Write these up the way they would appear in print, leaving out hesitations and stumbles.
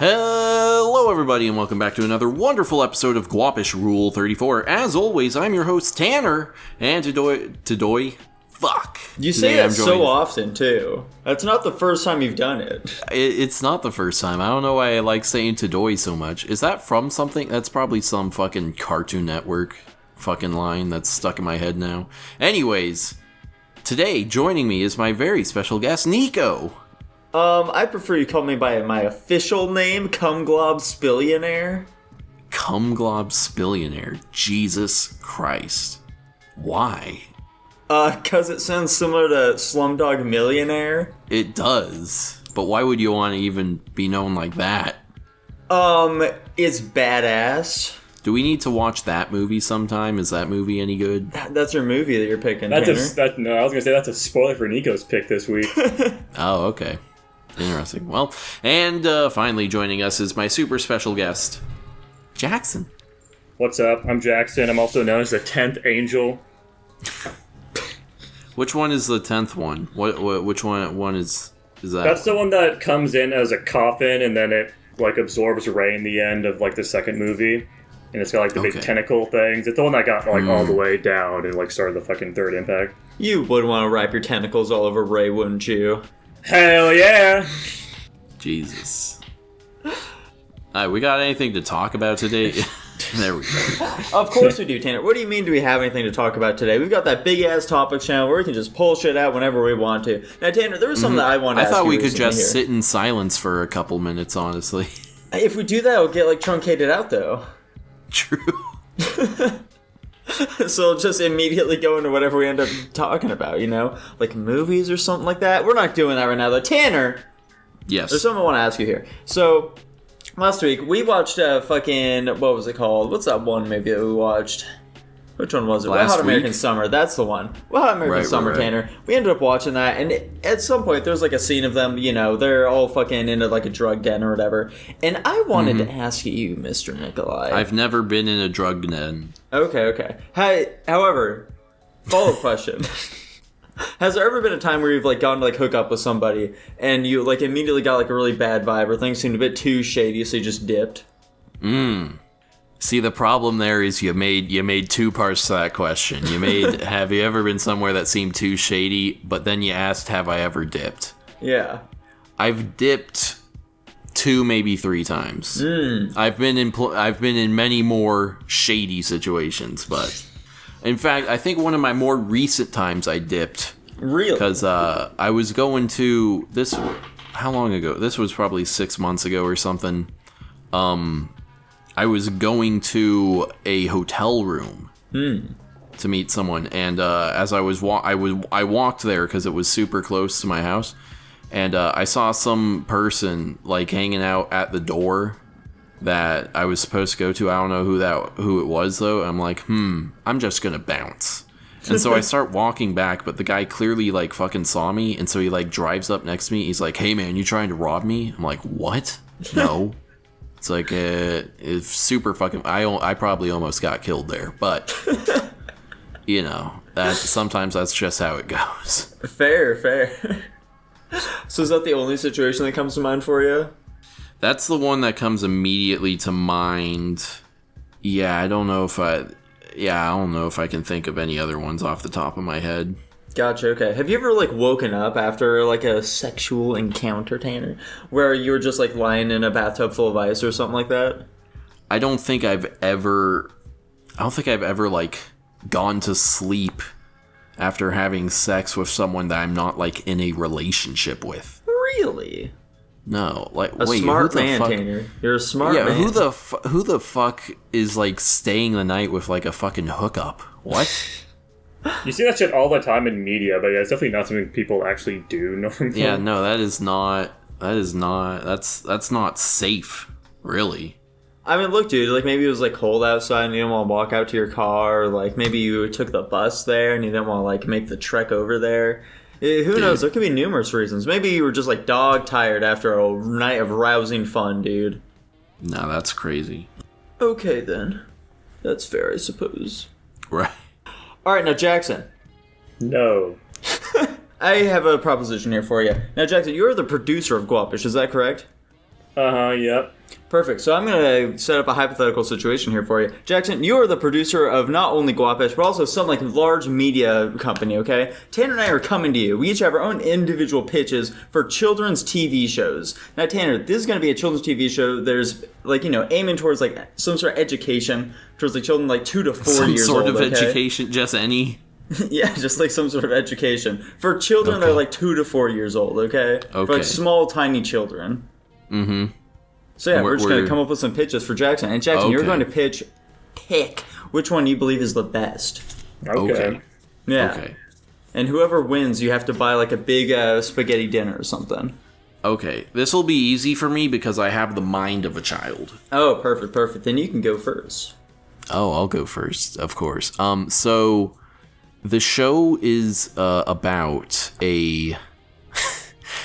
Hello everybody and welcome back to another wonderful episode of Guapish Rule 34. As always, I'm your host Tanner, and today, you say that so often too. That's not the first time you've done it. It's not the first time. I don't know why I like saying today so much. Is that from something? That's probably some fucking Cartoon Network fucking line that's stuck in my head now. Anyways, today joining me is my very special guest, Nico. I prefer you call me by my official name, Cumglob Spillionaire. Cumglob Spillionaire. Jesus Christ. Why? 'Cause it sounds similar to Slumdog Millionaire. It does. But why would you want to even be known like that? It's badass. Do we need to watch that movie sometime? Is that movie any good? That's your movie that you're picking, No, I Tanner. was going to say that's a spoiler for Nico's pick this week. Oh, okay. Interesting. Well, and finally joining us is my super special guest, Jackson. What's up? I'm Jackson. I'm also known as the 10th Angel. Which one is the 10th one? Which one is that? That's the one that comes in as a coffin and then it absorbs Ray in the end of the second movie. And it's got the big tentacle things. It's the one that got all the way down and started the fucking third impact. You would want to wrap your tentacles all over Ray, wouldn't you? Hell yeah! Jesus. Alright, we got anything to talk about today? There we go. Of course we do, Tanner. What do you mean do we have anything to talk about today? We've got that big-ass topics channel where we can just pull shit out whenever we want to. Now, Tanner, there was something that I wanted to ask you. I thought we could recently just sit in silence for a couple minutes, honestly. If we do that, it'll get, truncated out, though. True. So it'll just immediately go into whatever we end up talking about, Like movies or something like that. We're not doing that right now, though. Tanner! Yes. There's something I want to ask you here. So, last week, we watched what was it called? What's that one movie that we watched? Which one was it? Wet Hot American Summer. That's the one. Wet Hot American Summer, right. Tanner. We ended up watching that, and at some point, there's a scene of them, they're all fucking into a drug den or whatever. And I wanted to ask you, Mr. Nikolai. I've never been in a drug den. Okay. However, follow-up question. Has there ever been a time where you've gone to hook up with somebody and you immediately got a really bad vibe or things seemed a bit too shady, so you just dipped? See, the problem there is you made two parts to that question. You made have you ever been somewhere that seemed too shady, but then you asked have I ever dipped? Yeah. I've dipped 2, maybe 3 times. I've been in many more shady situations, but in fact, I think one of my more recent times I dipped. Really? Because I was going to this. How long ago? This was probably 6 months ago or something. I was going to a hotel room to meet someone, and as I walked there because it was super close to my house, and I saw some person hanging out at the door that I was supposed to go to. I don't know who it was though. I'm like, I'm just gonna bounce. And so I start walking back, but the guy clearly fucking saw me, and so he drives up next to me. He's like, "Hey man, you trying to rob me?" I'm like, "What? No." It's it's super fucking. I probably almost got killed there, but that sometimes that's just how it goes. Fair. So is that the only situation that comes to mind for you? That's the one that comes immediately to mind. Yeah, I don't know if I can think of any other ones off the top of my head. Gotcha, okay. Have you ever, woken up after, a sexual encounter, Tanner? Where you were just, lying in a bathtub full of ice or something like that? I don't think I've ever, gone to sleep after having sex with someone that I'm not, in a relationship with. Really? No, smart man, Tanner. You're a smart man. Yeah, who the fuck is, staying the night with, a fucking hookup? What? You see that shit all the time in media, but yeah, it's definitely not something people actually do normally. Yeah, no, that's not safe, really. I mean, look, dude, maybe it was, cold outside and you didn't want to walk out to your car, or, maybe you took the bus there and you didn't want to, make the trek over there. Who knows? There could be numerous reasons. Maybe you were just, dog tired after a night of rousing fun, dude. No, that's crazy. Okay, then. That's fair, I suppose. Right. Alright, now, Jackson. No. I have a proposition here for you. Now, Jackson, you're the producer of Guapish, is that correct? Yep. Perfect. So I'm going to set up a hypothetical situation here for you. Jackson, you are the producer of not only Guapish, but also some large media company, okay? Tanner and I are coming to you. We each have our own individual pitches for children's TV shows. Now, Tanner, this is going to be a children's TV show. There's, aiming towards, some sort of education towards, children, 2 to 4 years old, Some sort of okay? education, just any? Yeah, just, some sort of education. For children that are, 2 to 4 years old, okay? Okay. For, small, tiny children. Mm-hmm. So yeah, we're just going to come up with some pitches for Jackson. And Jackson, you're going to pick which one you believe is the best. Okay. Yeah. Okay. And whoever wins, you have to buy a big spaghetti dinner or something. Okay. This will be easy for me because I have the mind of a child. Oh, perfect. Then you can go first. Oh, I'll go first, of course. So the show is about a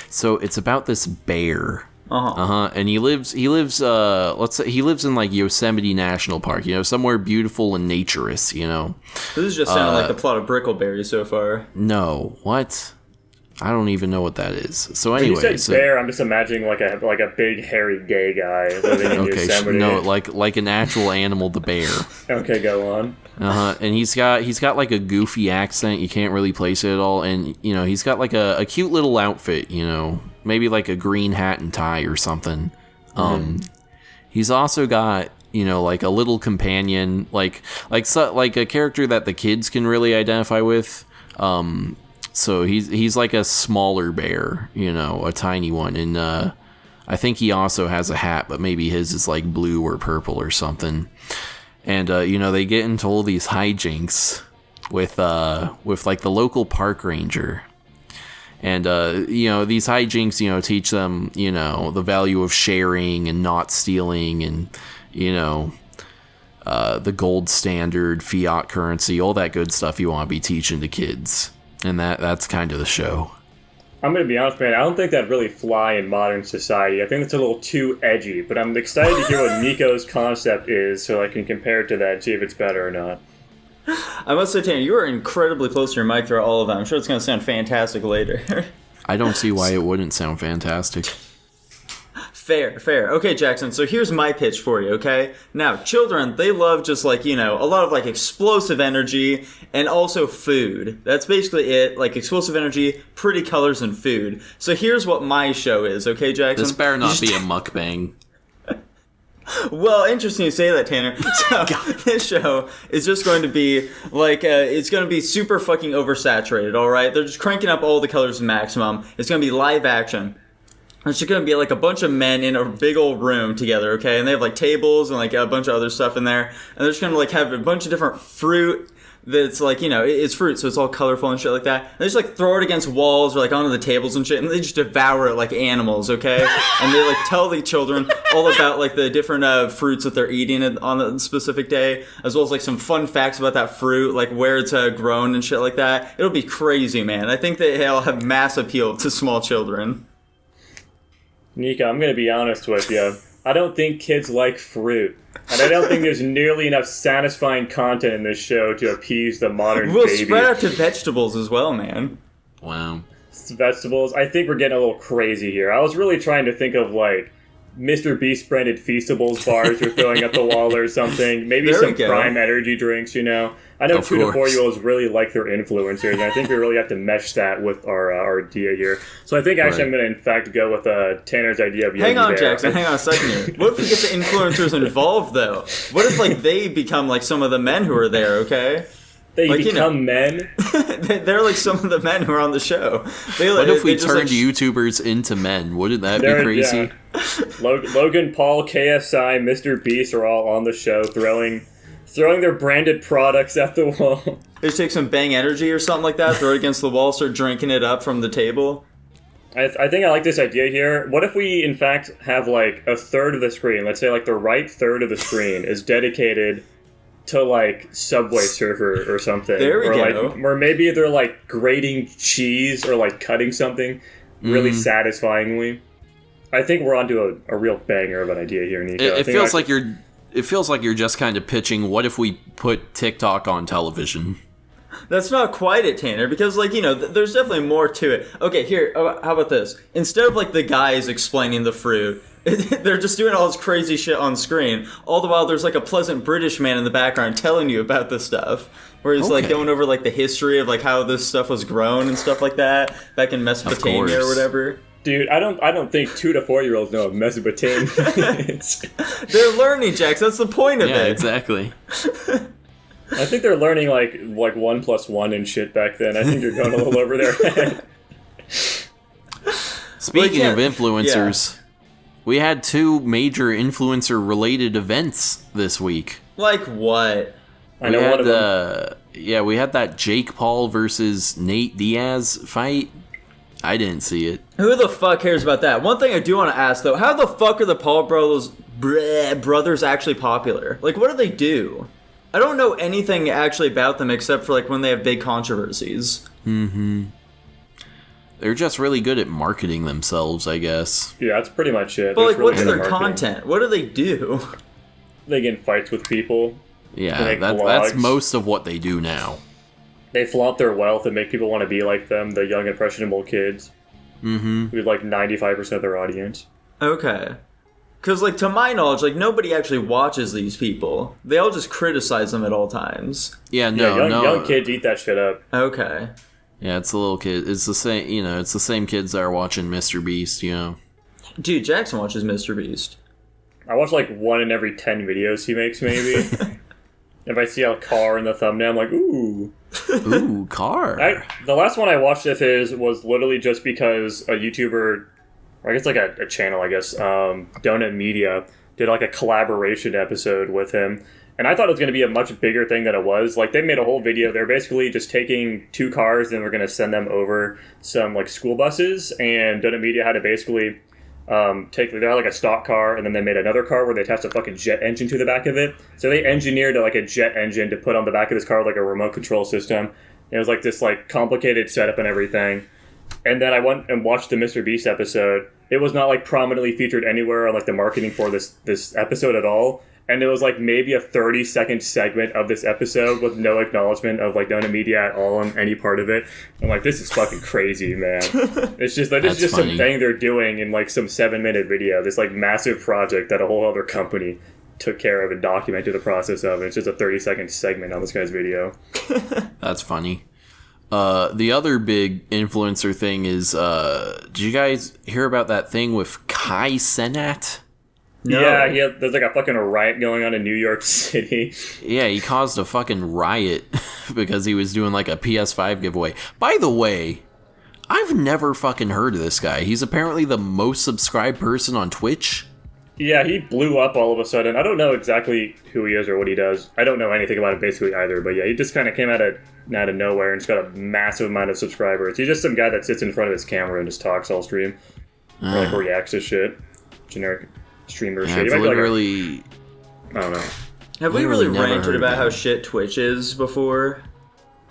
so it's about this bear. And he lives let's say he lives in Yosemite National Park, somewhere beautiful and naturous, This is just sounding like the plot of Brickleberry so far. No, what? I don't even know what that is. So anyway, when you said bear, I'm just imagining like a big hairy gay guy living in Yosemite. No, like an actual animal, the bear. Okay, go on. And he's got a goofy accent. You can't really place it at all. And he's got a cute little outfit. Maybe a green hat and tie or something. He's also got a little companion, like a character that the kids can really identify with. So he's like a smaller bear, a tiny one, and I think he also has a hat, but maybe his is blue or purple or something. And they get into all these hijinks with the local park ranger. And these hijinks teach them the value of sharing and not stealing, and the gold standard, fiat currency, all that good stuff you want to be teaching to kids. And that's kind of the show. I'm going to be honest, man. I don't think that'd really fly in modern society. I think that's a little too edgy. But I'm excited to hear what Nico's concept is, so I can compare it to that and see if it's better or not. I must say, Tanner, you are incredibly close to your mic throughout all of that. I'm sure it's going to sound fantastic later. I don't see why it wouldn't sound fantastic. Fair. Okay, Jackson, so here's my pitch for you, okay? Now, children, they love just a lot of explosive energy and also food. That's basically it, explosive energy, pretty colors, and food. So here's what my show is, okay, Jackson? This better not be a mukbang. Well, interesting you say that, Tanner. So, this show is just going to be, it's going to be super fucking oversaturated, alright? They're just cranking up all the colors to maximum. It's going to be live action. It's just going to be a bunch of men in a big old room together, okay? And they have tables and a bunch of other stuff in there. And they're just going to have a bunch of different fruit that's it's fruit, so it's all colorful and shit like that. And they just throw it against walls or onto the tables and shit, and they just devour it like animals, okay? And they tell the children all about the different fruits that they're eating on a specific day, as well as some fun facts about that fruit, where it's grown and shit like that. It'll be crazy, man. I think that it'll have mass appeal to small children. Nico, I'm going to be honest with you. I don't think kids like fruit. And I don't think there's nearly enough satisfying content in this show to appease the modern we'll baby. Spread out to vegetables as well, man. Wow. Vegetables? I think we're getting a little crazy here. I was really trying to think of, Mr. Beast branded Feastables bars you're throwing at the wall or something. Maybe some Prime energy drinks, I know 2 to 4-year-olds really like their influencers, and I think we really have to mesh that with our idea here. So I think actually I'm going to, in fact, go with Tanner's idea of Yogi Hang on, Bear. Jackson. Hang on a second here. What if we get the influencers involved, though? What if, they become, some of the men who are there, okay? They become men? They're some of the men who are on the show. What if we turned YouTubers into men? Wouldn't that be crazy? Yeah. Logan, Paul, KSI, Mr. Beast are all on the show throwing their branded products at the wall. They just take some Bang Energy or something like that, throw it against the wall, start drinking it up from the table. I think I like this idea here. What if we, in fact, have a third of the screen, let's say the right third of the screen is dedicated to Subway Surfer or something. There we go. Or maybe they're grating cheese or cutting something really satisfyingly. I think we're onto a real banger of an idea here, Nico. It feels like you're just kind of pitching, what if we put TikTok on television? That's not quite it, Tanner, because, there's definitely more to it. Okay, here, how about this? Instead of, the guys explaining the fruit, They're just doing all this crazy shit on screen. All the while, there's like a pleasant British man in the background telling you about this stuff. Where he's like going over like the history of like how this stuff was grown and stuff like that back in Mesopotamia or whatever. Dude, I don't think 2 to 4 year olds know what Mesopotamia is. They're learning, Jax. That's the point of it. Yeah, exactly. I think they're learning like 1 + 1 and shit back then. I think you're going a little over their head. Speaking of influencers, we had 2 major influencer-related events this week. Like what? I know one of them. Yeah, we had that Jake Paul versus Nate Diaz fight. I didn't see it. Who the fuck cares about that? One thing I do want to ask, though, how the fuck are the Paul brothers actually popular? Like, what do they do? I don't know anything actually about them except for, like, when they have big controversies. Mm-hmm. They're just really good at marketing themselves, I guess. Yeah, that's pretty much it. But, like, really what's their content? What do they do? They get in fights with people. Yeah, that's most of what they do now. They flaunt their wealth and make people want to be like them, the young, impressionable kids. Mm-hmm. With, like, 95% of their audience. Okay. Because, like, to my knowledge, like, nobody actually watches these people. They all just criticize them at all times. Yeah, no. Young kids eat that shit up. Okay. Yeah, it's the little kid. It's the same, it's the same kids that are watching Mr. Beast, Dude, Jackson watches Mr. Beast. I watch, like, 1 in every 10 videos he makes, maybe. If I see a car in the thumbnail, I'm like, ooh. Ooh, car. The last one I watched of his was literally just because a YouTuber, or I guess like a channel, Donut Media, did like a collaboration episode with him. And I thought it was going to be a much bigger thing than it was. Like, they made a whole video. They're basically just taking 2 cars and we're going to send them over some like school buses. And Donut Media had to basically they had like a stock car, and then they made another car where they attached a fucking jet engine to the back of it. So they engineered like a jet engine to put on the back of this car, like a remote control system. And it was like this like complicated setup and everything. And then I went and watched the Mr. Beast episode. It was not like prominently featured anywhere on like the marketing for this episode at all. And it was like maybe a 30-second segment of this episode with no acknowledgement of like Donut Media at all in any part of it. I'm like, this is fucking crazy, man. It's just like, this is just funny. Something they're doing in like some 7-minute video. This like massive project that a whole other company took care of and documented the process of. It's just a 30-second segment on this guy's video. That's funny. The other big influencer thing is, did you guys hear about that thing with Kai Cenat? No. Yeah, there's like a fucking riot going on in New York City. Yeah, he caused a fucking riot because he was doing like a PS5 giveaway. By the way, I've never fucking heard of this guy. He's apparently the most subscribed person on Twitch. Yeah, he blew up all of a sudden. I don't know exactly who he is or what he does. I don't know anything about it basically either. But yeah, he just kind of came out of nowhere and just got a massive amount of subscribers. He's just some guy that sits in front of his camera and just talks all stream. Or like reacts to shit. Generic streamer shit. I've literally... I don't know. Have we really ranted about how shit Twitch is before?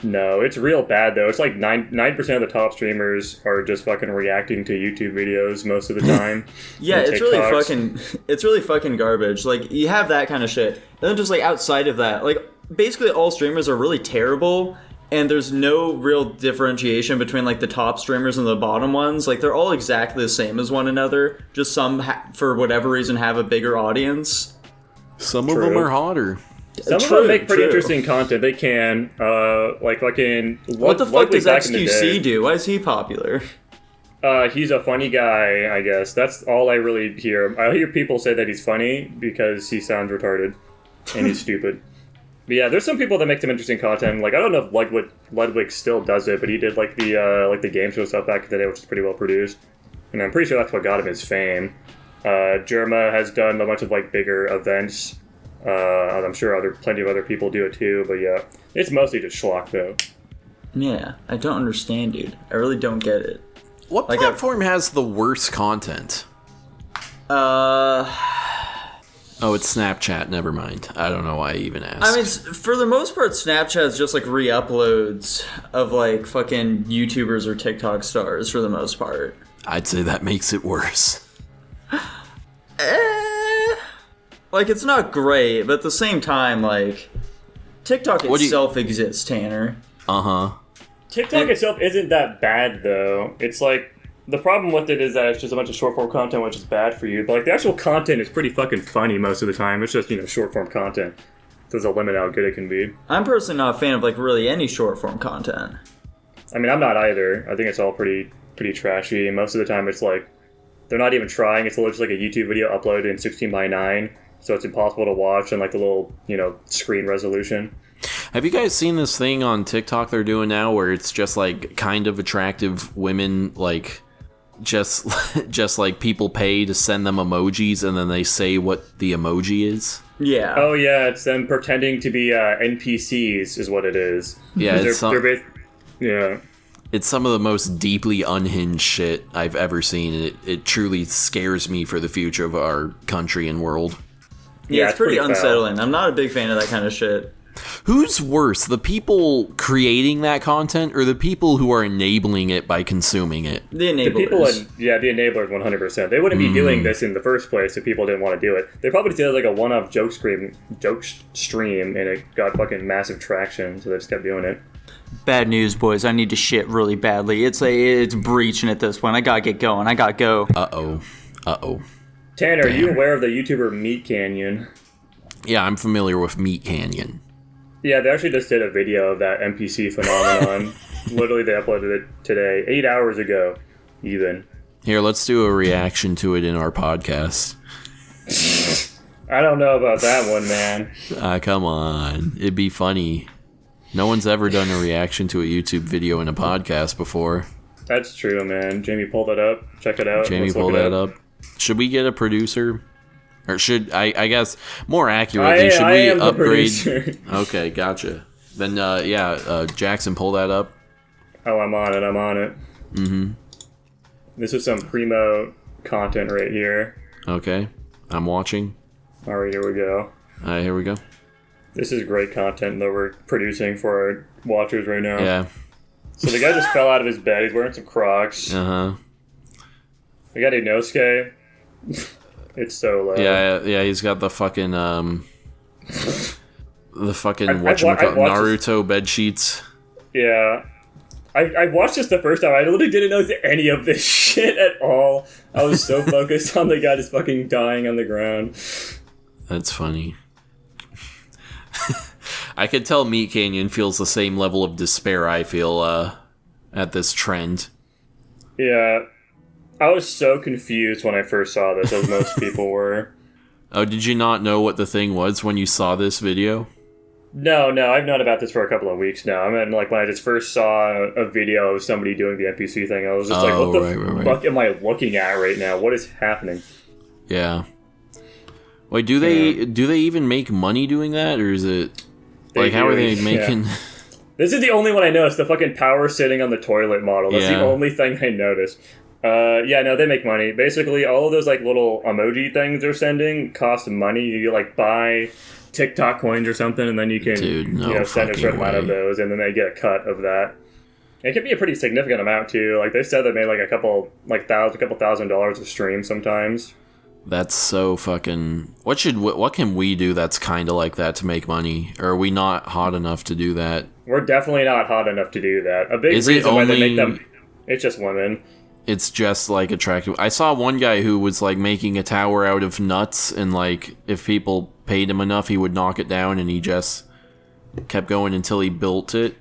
No, it's real bad though. It's like 9% of the top streamers are just fucking reacting to YouTube videos most of the time. Yeah, it's really fucking garbage. Like, you have that kind of shit. And then just like outside of that, like basically all streamers are really terrible, and there's no real differentiation between like the top streamers and the bottom ones. Like, they're all exactly the same as one another. Just some for whatever reason have a bigger audience. Some of them are hotter. Some of them make pretty interesting content. They can, like fucking... What the fuck does XQC do? Why is he popular? He's a funny guy, I guess. That's all I really hear. I hear people say that he's funny because he sounds retarded and he's stupid. But yeah, there's some people that make some interesting content. Like, I don't know if Ludwig still does it, but he did like the game show stuff back in the day, which is pretty well produced. And I'm pretty sure that's what got him his fame. Jerma has done a bunch of like bigger events. I'm sure plenty of other people do it too, but yeah, it's mostly just schlock though. Yeah, I don't understand, dude. I really don't get it. What platform has the worst content? Oh, it's Snapchat. Never mind. I don't know why I even asked. I mean, for the most part, Snapchat's just like re-uploads of like fucking YouTubers or TikTok stars for the most part. I'd say that makes it worse. Like, it's not great, but at the same time, like, TikTok itself exists, Tanner. Uh-huh. TikTok itself isn't that bad, though. It's like, The problem with it is that it's just a bunch of short form content, which is bad for you. But like the actual content is pretty fucking funny most of the time. It's just short form content. There's a limit how good it can be. I'm personally not a fan of like really any short form content. I mean, I'm not either. I think it's all pretty trashy. And most of the time, it's like they're not even trying. It's just like a YouTube video uploaded in 16:9, so it's impossible to watch on like the little screen resolution. Have you guys seen this thing on TikTok they're doing now where it's just like kind of attractive women, like just like people pay to send them emojis and then they say what the emoji is? Yeah. Oh yeah, it's them pretending to be NPCs is what it is. Yeah, yeah. It's some of the most deeply unhinged shit I've ever seen, and it truly scares me for the future of our country and world. Yeah, it's pretty unsettling. I'm not a big fan of that kind of shit. Who's worse, the people creating that content or the people who are enabling it by consuming it? The enablers. The enablers 100%. They wouldn't be doing this in the first place if people didn't want to do it. They probably did like a one-off joke stream, and it got fucking massive traction, so they just kept doing it. Bad news, boys. I need to shit really badly. It's breaching at this point. I gotta get going. I gotta go. Uh-oh. Tanner, are you aware of the YouTuber Meat Canyon? Yeah, I'm familiar with Meat Canyon. Yeah, they actually just did a video of that NPC phenomenon. Literally, they uploaded it today, 8 hours ago, even. Here, let's do a reaction to it in our podcast. I don't know about that one, man. Come on. It'd be funny. No one's ever done a reaction to a YouTube video in a podcast before. That's true, man. Jamie, pull that up. Check it out. Jamie, pull that up. Should we get a producer? Or should, I guess, more accurately, should we upgrade? Okay, gotcha. Then, Jackson, pull that up. Oh, I'm on it. Mm-hmm. This is some primo content right here. Okay, I'm watching. All right, here we go. All right, here we go. This is great content that we're producing for our watchers right now. Yeah. So the guy just fell out of his bed. He's wearing some Crocs. Uh-huh. We got Inosuke. It's so low. Yeah, he's got the fucking, Naruto bed sheets. Yeah. I watched this the first time. I literally didn't know any of this shit at all. I was so focused on the guy just fucking dying on the ground. That's funny. I could tell Meat Canyon feels the same level of despair I feel at this trend. Yeah. I was so confused when I first saw this, as most people were. Oh, did you not know what the thing was when you saw this video? No, I've known about this for a couple of weeks now. I mean, like, when I just first saw a video of somebody doing the NPC thing, I was just what the fuck am I looking at right now? What is happening? Yeah. Wait, do they even make money doing that, or is it... how are they making... Yeah. This is the only one I noticed, the fucking power sitting on the toilet model. That's the only thing I noticed. They make money. Basically, all of those like little emoji things they're sending cost money. You like buy TikTok coins or something, and then you can send a certain amount of those, and then they get a cut of that. It can be a pretty significant amount too. Like they said, they made like a couple $1,000 a stream sometimes. That's so fucking. What can we do that's kind of like that to make money? Or are we not hot enough to do that? We're definitely not hot enough to do that. A big reason why they make them. It's just women. It's just like attractive. I saw one guy who was like making a tower out of nuts, and like if people paid him enough, he would knock it down, and he just kept going until he built it.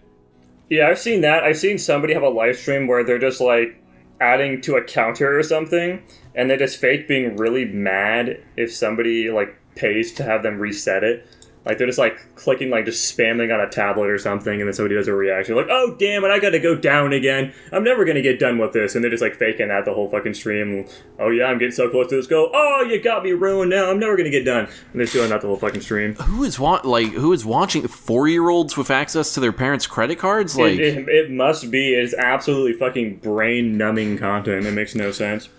Yeah, I've seen that. I've seen somebody have a live stream where they're just like adding to a counter or something, and they just fake being really mad if somebody like pays to have them reset it. Like, they're just, like, clicking, like, just spamming on a tablet or something, and then somebody does a reaction. Like, oh, damn it, I gotta go down again. I'm never gonna get done with this. And they're just, like, faking that the whole fucking stream. Oh, yeah, I'm getting so close to this goal. Oh, you got me ruined now. I'm never gonna get done. And they're doing that the whole fucking stream. Who is watching 4-year-olds with access to their parents' credit cards? Like, it must be. It's absolutely fucking brain-numbing content. It makes no sense.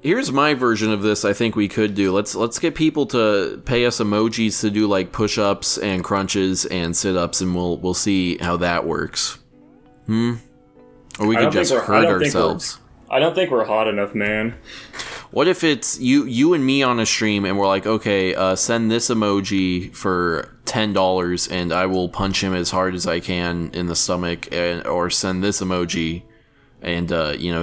Here's my version of this. I think we could do. Let's get people to pay us emojis to do like push-ups and crunches and sit-ups, and we'll see how that works. Or we could just hurt ourselves. I don't think we're hot enough, man. What if it's you and me on a stream, and we're like, okay, send this emoji for $10, and I will punch him as hard as I can in the stomach, or send this emoji and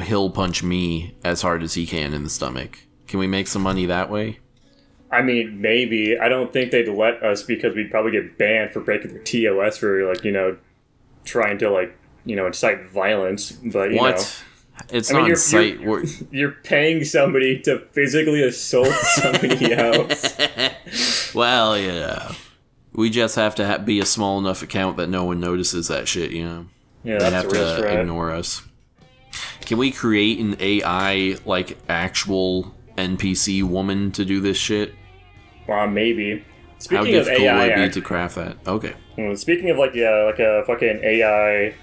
he'll punch me as hard as he can in the stomach. Can we make some money that way? I mean, maybe. I don't think they'd let us because we'd probably get banned for breaking their TOS for trying to incite violence. But what? It's not incite. You're paying somebody to physically assault somebody else. Well, yeah. We just have to be a small enough account that no one notices that shit. Yeah, they have to ignore us. Can we create an AI actual NPC woman to do this shit? Maybe. Speaking How difficult of AI, would it be to craft that? Okay. Speaking of a fucking AI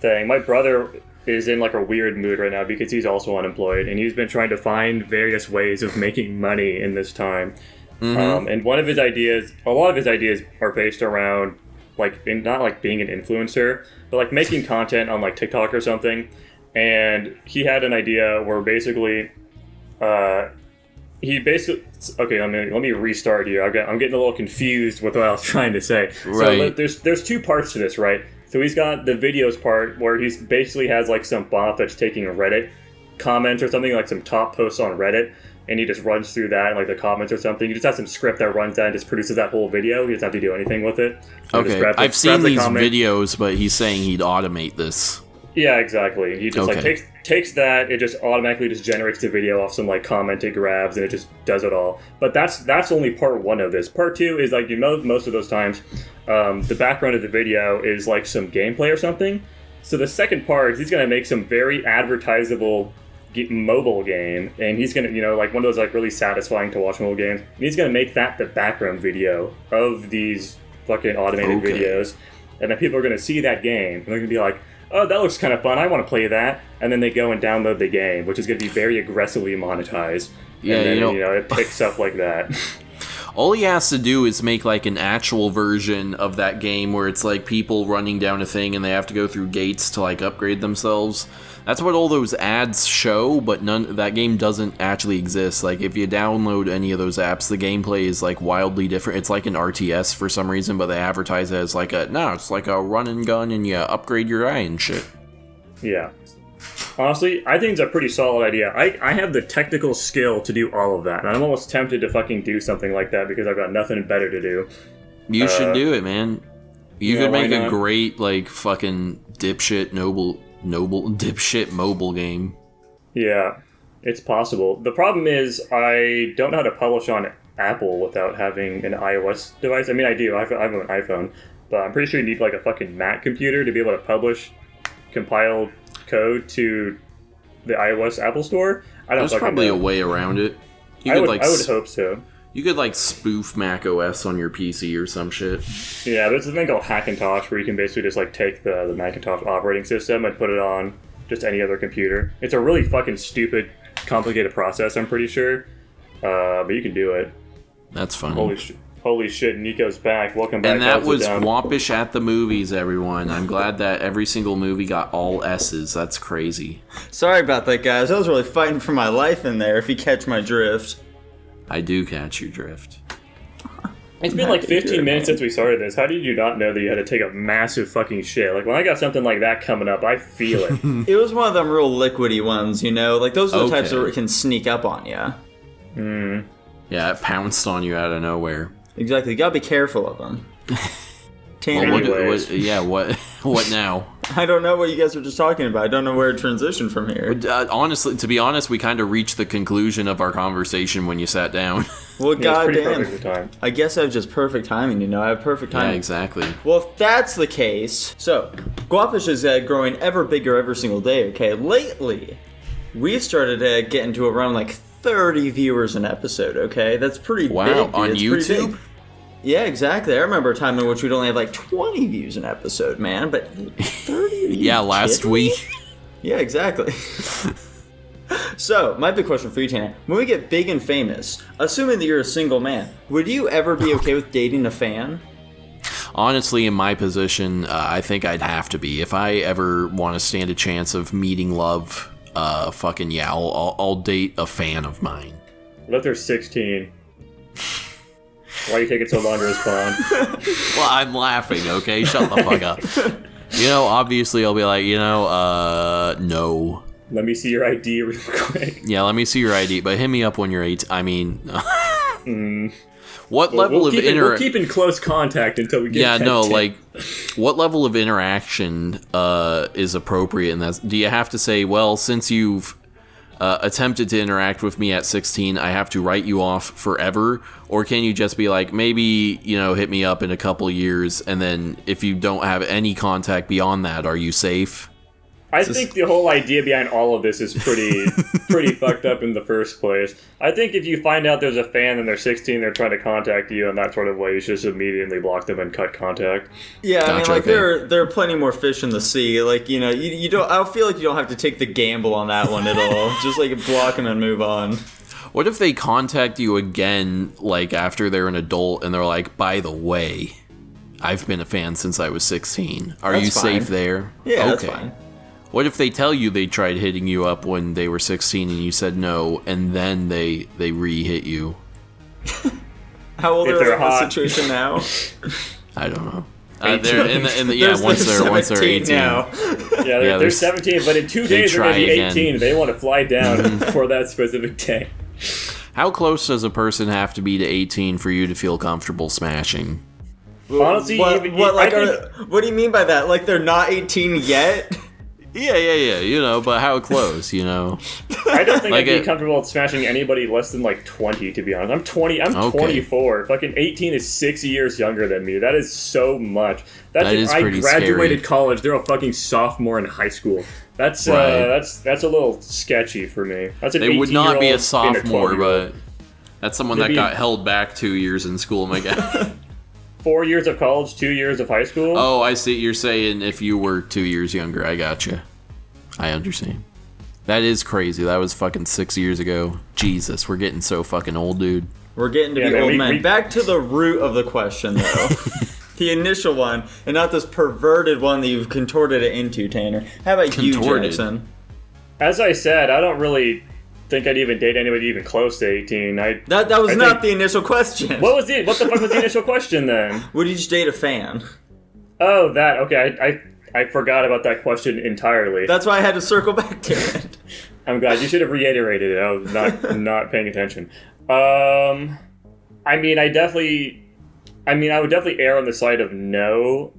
thing, my brother is in a weird mood right now because he's also unemployed, and he's been trying to find various ways of making money in this time. Mm-hmm. And a lot of his ideas are based around not being an influencer, but making content on TikTok or something. And he had an idea where basically, okay, let me restart here. I'm getting a little confused with what I was trying to say. Right. So there's two parts to this, right? So he's got the videos part where he basically has some bot that's taking a Reddit comment or something, some top posts on Reddit, and he just runs through that and the comments or something. You just have some script that runs that and just produces that whole video. He doesn't have to do anything with it. Okay, I've seen these videos, but he's saying he'd automate this. Yeah, exactly. He just takes that, it just automatically just generates the video off some commented grabs, and it just does it all. But that's only part one of this. Part two is most of those times, the background of the video is some gameplay or something. So the second part is he's gonna make some very advertisable mobile game, and he's gonna one of those really satisfying to watch mobile games. And he's gonna make that the background video of these fucking automated videos, and then people are gonna see that game and they're gonna be like, oh, that looks kind of fun, I want to play that. And then they go and download the game, which is going to be very aggressively monetized. Yeah, and then, it picks up like that. All he has to do is make an actual version of that game where it's people running down a thing and they have to go through gates to upgrade themselves. That's what all those ads show, but that game doesn't actually exist. If you download any of those apps, the gameplay is wildly different. It's an RTS for some reason, but they advertise it as it's a run and gun and you upgrade your eye and shit. Yeah. Honestly, I think it's a pretty solid idea. I have the technical skill to do all of that, and I'm almost tempted to fucking do something like that because I've got nothing better to do. You should do it, man. You could make a great fucking dipshit dipshit mobile game. Yeah, it's possible. The problem is I don't know how to publish on Apple without having an iOS device. I mean, I do. I have an iPhone, but I'm pretty sure you need a fucking Mac computer to be able to publish compiled code to the iOS Apple Store. There's probably a way around it. I would hope so. You could spoof Mac OS on your PC or some shit. Yeah, there's a thing called Hackintosh where you can basically just take the Macintosh operating system and put it on just any other computer. It's a really fucking stupid, complicated process, I'm pretty sure. But you can do it. That's funny. Holy shit, Nico's back. Welcome back. And that was Guapish at the movies, everyone. I'm glad that every single movie got all S's. That's crazy. Sorry about that, guys. I was really fighting for my life in there, if you catch my drift. I do catch your drift. It's been 15 minutes since we started this. How did you not know that you had to take a massive fucking shit? When I got something like that coming up, I feel it. It was one of them real liquidy ones, those are the types that can sneak up on you. Mm. Yeah, it pounced on you out of nowhere. Exactly. You gotta be careful of them. What now? I don't know what you guys were just talking about. I don't know where to transition from here. Honestly, to be honest, we kind of reached the conclusion of our conversation when you sat down. Well, goddamn. I guess I have just perfect timing, I have perfect timing. Yeah, exactly. Well, if that's the case, so, Guapish is growing ever bigger every single day, okay? Lately, we've started getting to around 30 viewers an episode, okay? That's pretty big. Wow, on YouTube? Yeah, exactly. I remember a time in which we'd only have 20 views an episode, man. But 30? Yeah, last week. Yeah, exactly. So, my big question for you, Tanner. When we get big and famous, assuming that you're a single man, would you ever be okay with dating a fan? Honestly, in my position, I think I'd have to be. If I ever want to stand a chance of meeting love, I'll date a fan of mine. What if they're 16? Why are you taking so long to respond? Well, I'm laughing, okay? Shut the fuck up. Obviously I'll be no. Let me see your ID real quick. Yeah, let me see your ID, but hit me up when you're 18. I mean... What level of we'll keep in close contact until we get what level of interaction is appropriate in that? Do you have to say, well, since you've attempted to interact with me at 16, I have to write you off forever? Or can you just be like, maybe, hit me up in a couple years, and then if you don't have any contact beyond that, are you safe? I think the whole idea behind all of this is pretty fucked up in the first place. I think if you find out there's a fan and they're 16, they're trying to contact you in that sort of way, you should just immediately block them and cut contact. Yeah, gotcha, there are plenty more fish in the sea. Like, you don't. I feel like you don't have to take the gamble on that one at all. Just block them and move on. What if they contact you again, after they're an adult, and they're like, by the way, I've been a fan since I was 16. Are you safe there? Yeah, that's fine. What if they tell you they tried hitting you up when they were 16 and you said no, and then they re-hit you? How old are they in the situation now? I don't know. Once they're 18 now. Yeah, they're 17, but in 2 days they're going to be 18. Again. They want to fly down for that specific day. How close does a person have to be to 18 for you to feel comfortable smashing? Honestly, what do you mean by that? Like they're not 18 yet? Yeah, but how close, I don't think I'd be comfortable with smashing anybody less than 20, to be honest. I'm 20, I'm 24. Fucking 18 is 6 years younger than me. That is so much. That is pretty I graduated scary. College, they're a fucking sophomore in high school. That's that's a little sketchy for me. That's an They would not be a sophomore, a but that's someone that got held back 2 years in school, my God. 4 years of college, 2 years of high school? Oh, I see. You're saying if you were 2 years younger. I gotcha. I understand. That is crazy. That was fucking 6 years ago. Jesus, we're getting so fucking old, dude. We're getting to be old men. Back to the root of the question, though. The initial one, and not this perverted one that you've contorted it into, Tanner. How about you, Jackson? As I said, I don't really think I'd even date anybody even close to 18. That was not the initial question. What the fuck was the initial question then? Would you just date a fan? Oh, that. Okay, I forgot about that question entirely. That's why I had to circle back to it. I'm glad. You should have reiterated it. I was not paying attention. I would definitely err on the side of no,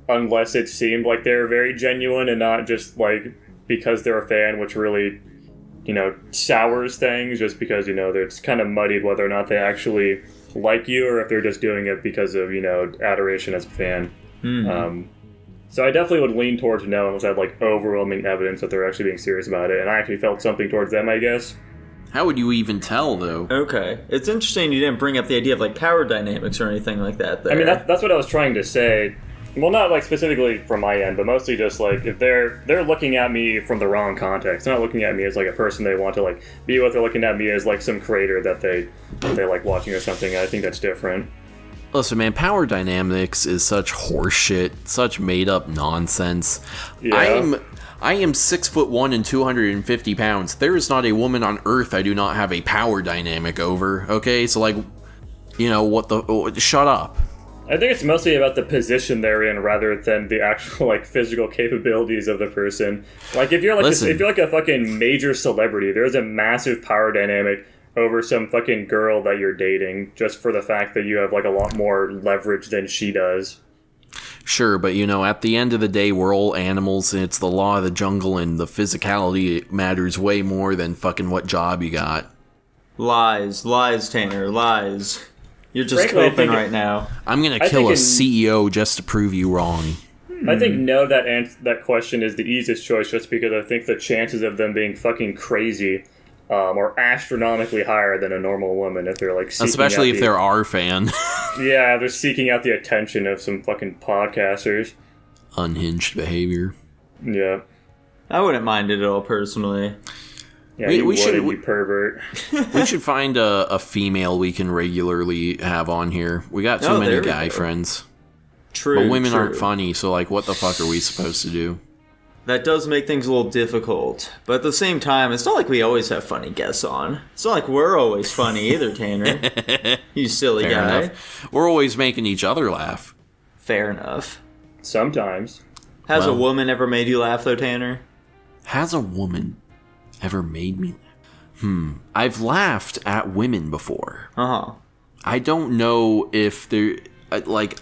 unless it seemed like they were very genuine and not just because they're a fan, which really, sours things just because, it's kind of muddied whether or not they actually like you or if they're just doing it because of, adoration as a fan. Mm-hmm. So I definitely would lean towards no unless I had overwhelming evidence that they're actually being serious about it, and I actually felt something towards them, I guess. How would you even tell, though? Okay. It's interesting you didn't bring up the idea of power dynamics or anything like that there. I mean, that's what I was trying to say. Well, not specifically from my end, but mostly just if they're looking at me from the wrong context. They're not looking at me as a person they want to be with. They're looking at me as some creator that they like watching or something. I think that's different. Listen, man, power dynamics is such horseshit, such made-up nonsense. Yeah. I am 6'1" and 250 pounds. There is not a woman on Earth I do not have a power dynamic over. Okay, so shut up. I think it's mostly about the position they're in rather than the actual physical capabilities of the person. If you're if you're a fucking major celebrity, there's a massive power dynamic over some fucking girl that you're dating just for the fact that you have a lot more leverage than she does. Sure, but at the end of the day, we're all animals, and it's the law of the jungle, and the physicality matters way more than fucking what job you got. Lies, Tanner, lies. You're just coping right now. I'm gonna kill a CEO just to prove you wrong. I think no, that question is the easiest choice just because I think the chances of them being fucking crazy are astronomically higher than a normal woman if they're seeking especially if they're our fan. Yeah, they're seeking out the attention of some fucking podcasters. Unhinged behavior. Yeah. I wouldn't mind it at all, personally. Yeah, you pervert. We should find a female we can regularly have on here. We got too many guy friends. True. But women aren't funny, so what the fuck are we supposed to do? That does make things a little difficult. But at the same time, it's not like we always have funny guests on. It's not like we're always funny either, Tanner. You silly Fair guy. Enough. We're always making each other laugh. Fair enough. Sometimes. Has a woman ever made you laugh, though, Tanner? Has a woman? Ever made me laugh? I've laughed at women before. I don't know if there, like,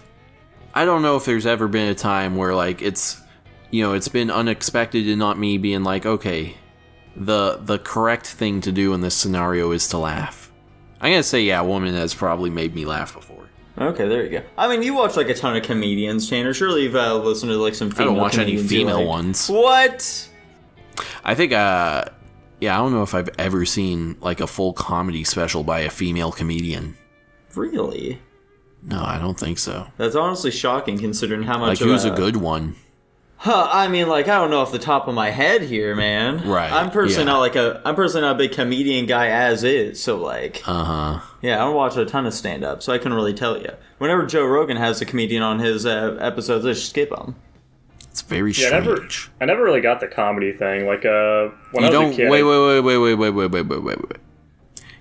I don't know if there's ever been a time where, like, it's, you know, it's been unexpected and not me being like, okay, the correct thing to do in this scenario is to laugh. I'm gonna say, yeah, a woman has probably made me laugh before. Okay, there you go. I mean, you watch, like, a ton of comedians, Tanner. Surely you've listened to, like, some female I don't watch any female like, ones. What? I think, yeah, I don't know if I've ever seen, like, a full comedy special by a female comedian. Really? No, I don't think so. That's honestly shocking, considering how much. Like, who's a good one? I mean, like, I don't know off the top of my head here, man. Right. I'm personally not a big comedian guy as is, so like. Yeah, I don't watch a ton of stand up, so I couldn't really tell you. Whenever Joe Rogan has a comedian on his episodes, I just skip them. It's very strange. I never really got the comedy thing. Like, when I was a kid. Wait.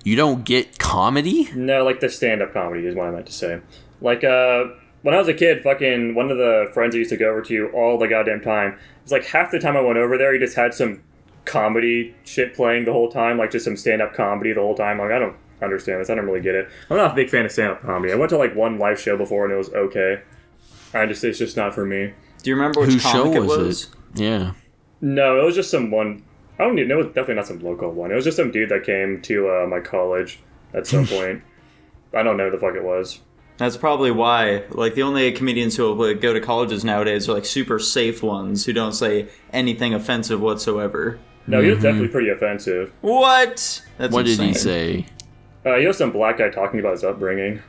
You don't get comedy? No, like the stand-up comedy is what I meant to say. Like, when I was a kid, fucking one of the friends I used to go over to all the goddamn time, it's like half the time I went over there, he just had some comedy shit playing the whole time, like just some stand-up comedy the whole time. Like, I don't understand this. I don't really get it. I'm not a big fan of stand-up comedy. I went to like one live show before and it was okay. It's just not for me. Do you remember which comic it was? Yeah. No, it was just someone. I don't even know. It was definitely not some local one. It was just some dude that came to my college at some point. I don't know who the fuck it was. That's probably why. Like, the only comedians who will go to colleges nowadays are like super safe ones who don't say anything offensive whatsoever. No, he was definitely pretty offensive. What? That's what insane. Did he say? He was some black guy talking about his upbringing.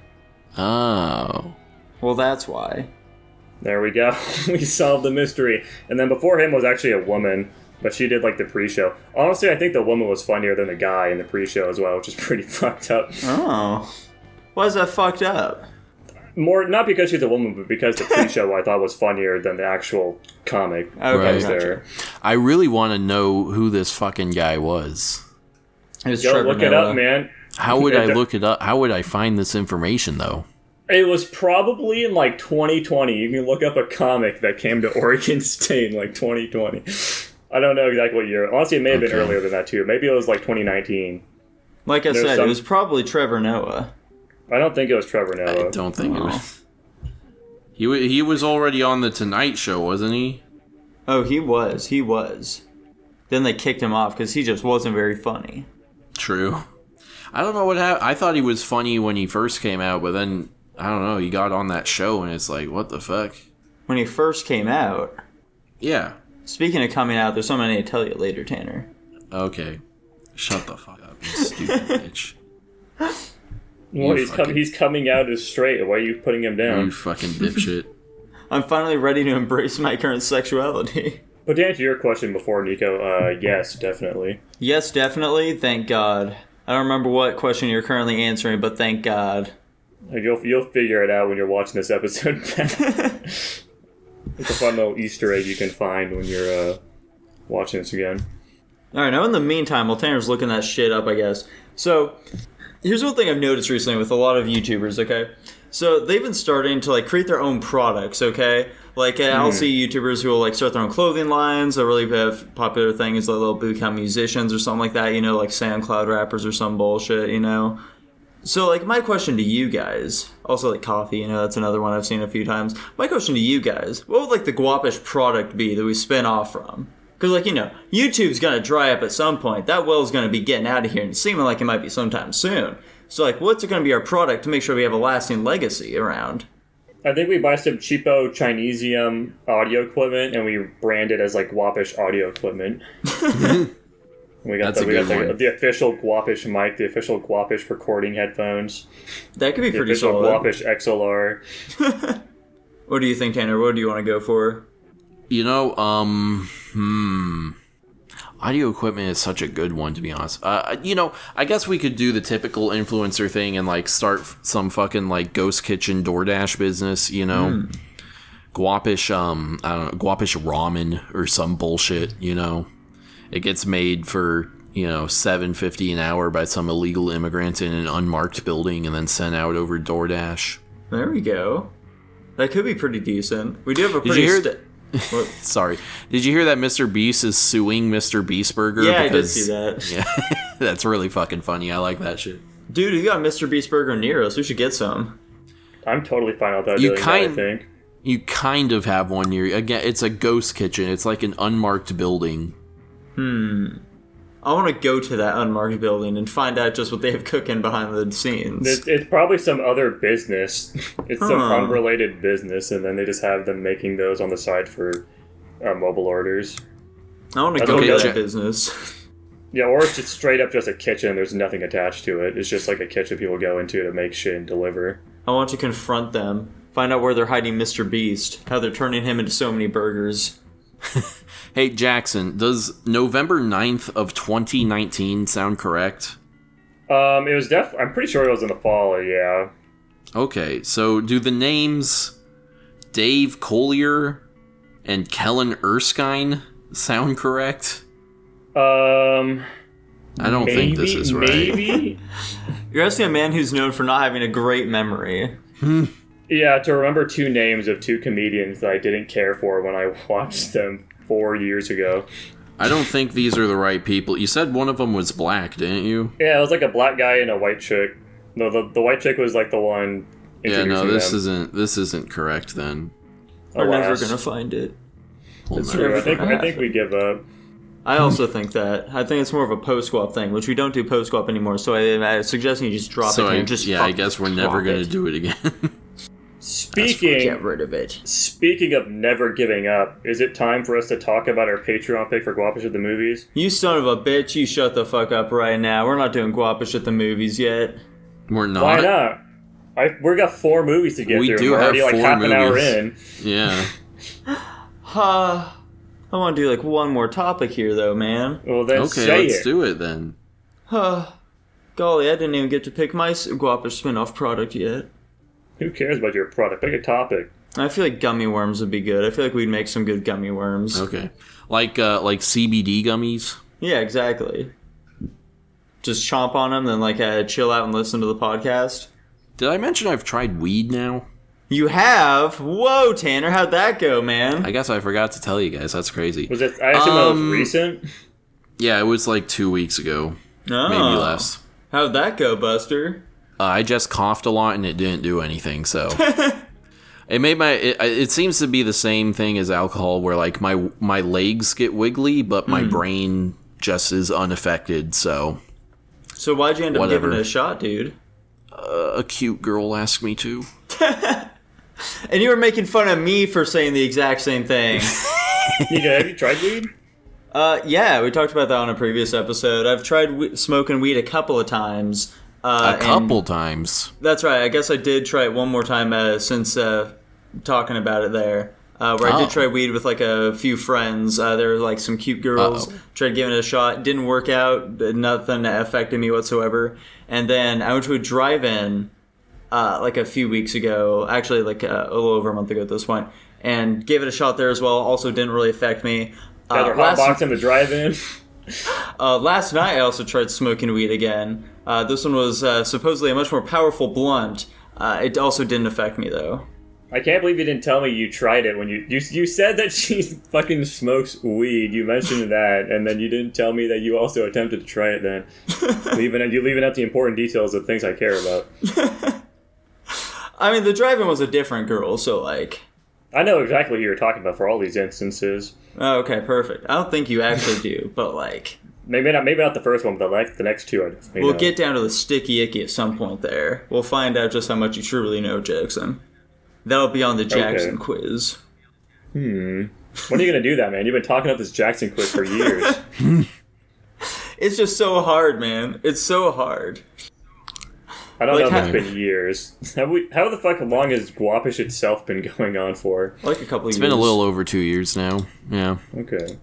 Oh. Well, that's why. There we go. We solved the mystery. And then before him was actually a woman, but she did like the pre-show. Honestly, I think the woman was funnier than the guy in the pre-show as well, which is pretty fucked up. Oh. Why is that fucked up? More, not because she's a woman, but because the pre-show I thought was funnier than the actual comic. Okay, right. There. I really want to know who this fucking guy was. Yo, look it up, man. How would I look it up? How would I find this information, though? It was probably in like 2020. You can look up a comic that came to Oregon State in like 2020. I don't know exactly what year. Honestly, it may have been earlier than that too. Maybe it was like 2019. Like I said, it was probably Trevor Noah. I don't think it was Trevor Noah. I don't think it was. He was already on the Tonight Show, wasn't he? Oh, he was. He was. Then they kicked him off because he just wasn't very funny. True. I don't know what happened. I thought he was funny when he first came out, but then, I don't know, he got on that show and it's like, what the fuck? When he first came out? Yeah. Speaking of coming out, there's something I need to tell you later, Tanner. Okay. Shut the fuck up, you stupid bitch. Well, he's coming out as straight. Why are you putting him down? You fucking dipshit. I'm finally ready to embrace my current sexuality. But to answer your question before, Nico, yes, definitely. Yes, definitely. Thank God. I don't remember what question you're currently answering, but thank God. You'll figure it out when you're watching this episode back. It's a fun little Easter egg you can find when you're watching this again. Alright, now in the meantime, while Tanner's looking that shit up, I guess. So, here's one thing I've noticed recently with a lot of YouTubers, okay? So, they've been starting to, like, create their own products, okay? Like, I'll see YouTubers who will, like, start their own clothing lines. A really popular thing is, like, little boot camp musicians or something like that, you know, like SoundCloud rappers or some bullshit, you know? So, like, my question to you guys, also, like, coffee, you know, that's another one I've seen a few times. My question to you guys, what would, like, the Guapish product be that we spin off from? Because, like, you know, YouTube's going to dry up at some point. That well's going to be getting out of here, and it's seeming like it might be sometime soon. So, like, what's going to be our product to make sure we have a lasting legacy around? I think we buy some cheapo Chinesium audio equipment, and we brand it as, like, Guapish audio equipment. We got the official Guapish mic, the official Guapish recording headphones. That could be pretty solid. The official Guapish XLR. What do you think, Tanner? What do you want to go for? You know, audio equipment is such a good one, to be honest. You know, I guess we could do the typical influencer thing and, like, start some fucking, like, ghost kitchen DoorDash business, you know? Guapish, I don't know, Guapish ramen or some bullshit, you know? It gets made for, you know, $7.50 an hour by some illegal immigrant in an unmarked building and then sent out over DoorDash. There we go. That could be pretty decent. We do have a Did you Sorry. Did you hear that Mr. Beast is suing Mr. Beast Burger? Yeah, because, I did see that. Yeah, that's really fucking funny. I like that shit. Dude, you got Mr. Beast Burger near us. We should get some. I'm totally fine with that doing that, I think. You kind of have one near. Again, it's a ghost kitchen. It's like an unmarked building. I want to go to that unmarked building and find out just what they have cooking behind the scenes. It's probably some other business. It's some unrelated business, and then they just have them making those on the side for mobile orders. I want to go to that business. Yeah, or it's just straight up just a kitchen. There's nothing attached to it. It's just like a kitchen people go into to make shit and deliver. I want to confront them. Find out where they're hiding Mr. Beast. How they're turning him into so many burgers. Hey, Jackson, does November 9th of 2019 sound correct? It was I'm pretty sure it was in the fall, yeah. Okay, so do the names Dave Collier and Kellen Erskine sound correct? I don't think this is right. Maybe? You're asking a man who's known for not having a great memory. Yeah, to remember two names of two comedians that I didn't care for when I watched them 4 years ago. I don't think these are the right people. You said one of them was black, didn't you? Yeah, it was like a black guy and a white chick. No, the white chick was like the one introducing them. This isn't correct then. We're never gonna find it. I think we give up. I also think that. I think it's more of a post-guap thing, which we don't do post-guap anymore, so I'm suggesting you just drop it and just I guess we're never going to do it again. Get rid of it. Speaking of never giving up, is it time for us to talk about our Patreon pick for Guapish at the Movies? You son of a bitch, you shut the fuck up right now. We're not doing Guapish at the Movies yet. We're not? Why not? We got 4 movies to get through. We're already like half movies. An hour in. Yeah. I want to do like one more topic here though, man. Well, then let's do it then. Golly, I didn't even get to pick my Guapish spin-off product yet. Who cares about your product? Pick a topic. I feel like gummy worms would be good. I feel like we'd make some good gummy worms. Okay. Like CBD gummies? Yeah, exactly. Just chomp on them, then chill out and listen to the podcast. Did I mention I've tried weed now? You have? Whoa, Tanner, how'd that go, man? I guess I forgot to tell you guys. That's crazy. Was it? I assume that was recent? Yeah, it was like 2 weeks ago. Oh. Maybe less. How'd that go, Buster? I just coughed a lot and it didn't do anything, so... It seems to be the same thing as alcohol, where like my legs get wiggly, but my brain just is unaffected, so... So why'd you end up giving it a shot, dude? A cute girl asked me to. And you were making fun of me for saying the exact same thing. Have you tried weed? Yeah, we talked about that on a previous episode. I've tried smoking weed a couple of times. A couple times? That's right. I guess I did try it one more time since talking about it there. Where I did try weed with like a few friends. There were like some cute girls. Tried giving it a shot. Didn't work out. Nothing affected me whatsoever. And then I went to a drive-in like a few weeks ago. Actually, like a little over a month ago at this point. And gave it a shot there as well. Also didn't really affect me. Got your hot box in the drive-in. Last night I also tried smoking weed again. This one was supposedly a much more powerful blunt. It also didn't affect me though. I can't believe you didn't tell me you tried it when you said that she fucking smokes weed. You mentioned that, and then you didn't tell me that you also attempted to try it then. You're leaving out the important details of things I care about. I mean, the drive-in was a different girl, so like... I know exactly who you're talking about for all these instances. Oh, okay, perfect. I don't think you actually do, but like... Maybe not the first one, but the next two I definitely know. We'll get down to the sticky icky at some point there. We'll find out just how much you truly know, Jackson. That'll be on the Jackson quiz. When are you going to do that, man? You've been talking up this Jackson quiz for years. It's just so hard, man. It's so hard. I don't know if it's been years. How the fuck long has Guapish itself been going on for? Like a couple of years. It's been a little over 2 years now. Yeah. Okay.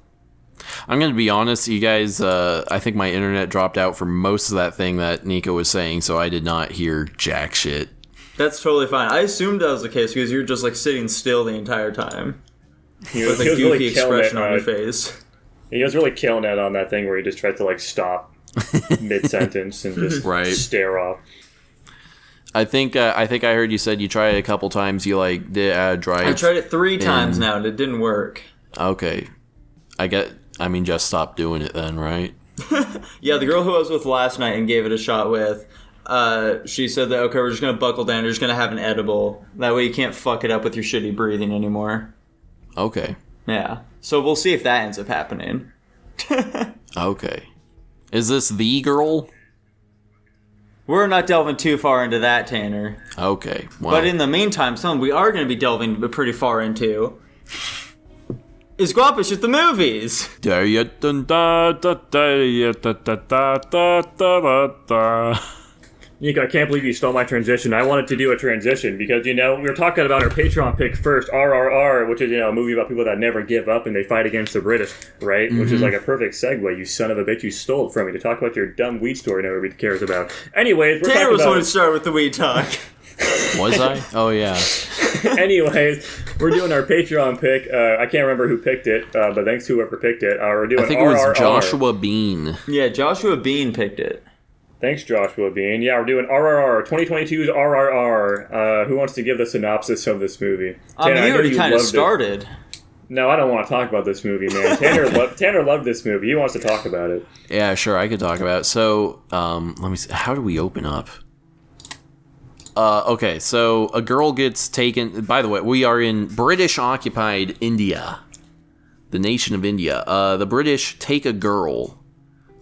I'm going to be honest, you guys, I think my internet dropped out for most of that thing that Nico was saying, so I did not hear jack shit. That's totally fine. I assumed that was the case because you were just like sitting still the entire time. With a goofy really expression on your face. He was really killing it on that thing where he just tried to like stop mid-sentence and just stare off. I think I heard you said you tried it a couple times. You like did drive. I tried it 3 times now, and it didn't work. Okay, just stop doing it then, right? Yeah, the girl who I was with last night and gave it a shot with, she said that okay, we're just gonna buckle down. You're just gonna have an edible. That way you can't fuck it up with your shitty breathing anymore. Okay. Yeah. So we'll see if that ends up happening. Okay. Is this the girl? We're not delving too far into that, Tanner. Okay. Well. But in the meantime, something we are going to be delving pretty far into is Guapish at the movies. Nico, I can't believe you stole my transition. I wanted to do a transition because, we were talking about our Patreon pick first, RRR, which is, a movie about people that never give up and they fight against the British, right? Mm-hmm. Which is like a perfect segue, you son of a bitch. You stole it from me to talk about your dumb weed story nobody cares about. Anyways, we're Tanner was the one who started with the weed talk. Was I? Oh, yeah. Anyways, we're doing our Patreon pick. I can't remember who picked it, but thanks to whoever picked it. We're doing RRR. I think it was Joshua Bean. Yeah, Joshua Bean picked it. Thanks, Joshua Bean. Yeah, we're doing RRR, 2022's RRR. Who wants to give the synopsis of this movie? Tanner, you already kind of started. No, I don't want to talk about this movie, man. Tanner loved this movie. He wants to talk about it. Yeah, sure, I could talk about it. So, let me see. How do we open up? Okay, so a girl gets taken... By the way, we are in British-occupied India. The nation of India. The British take a girl...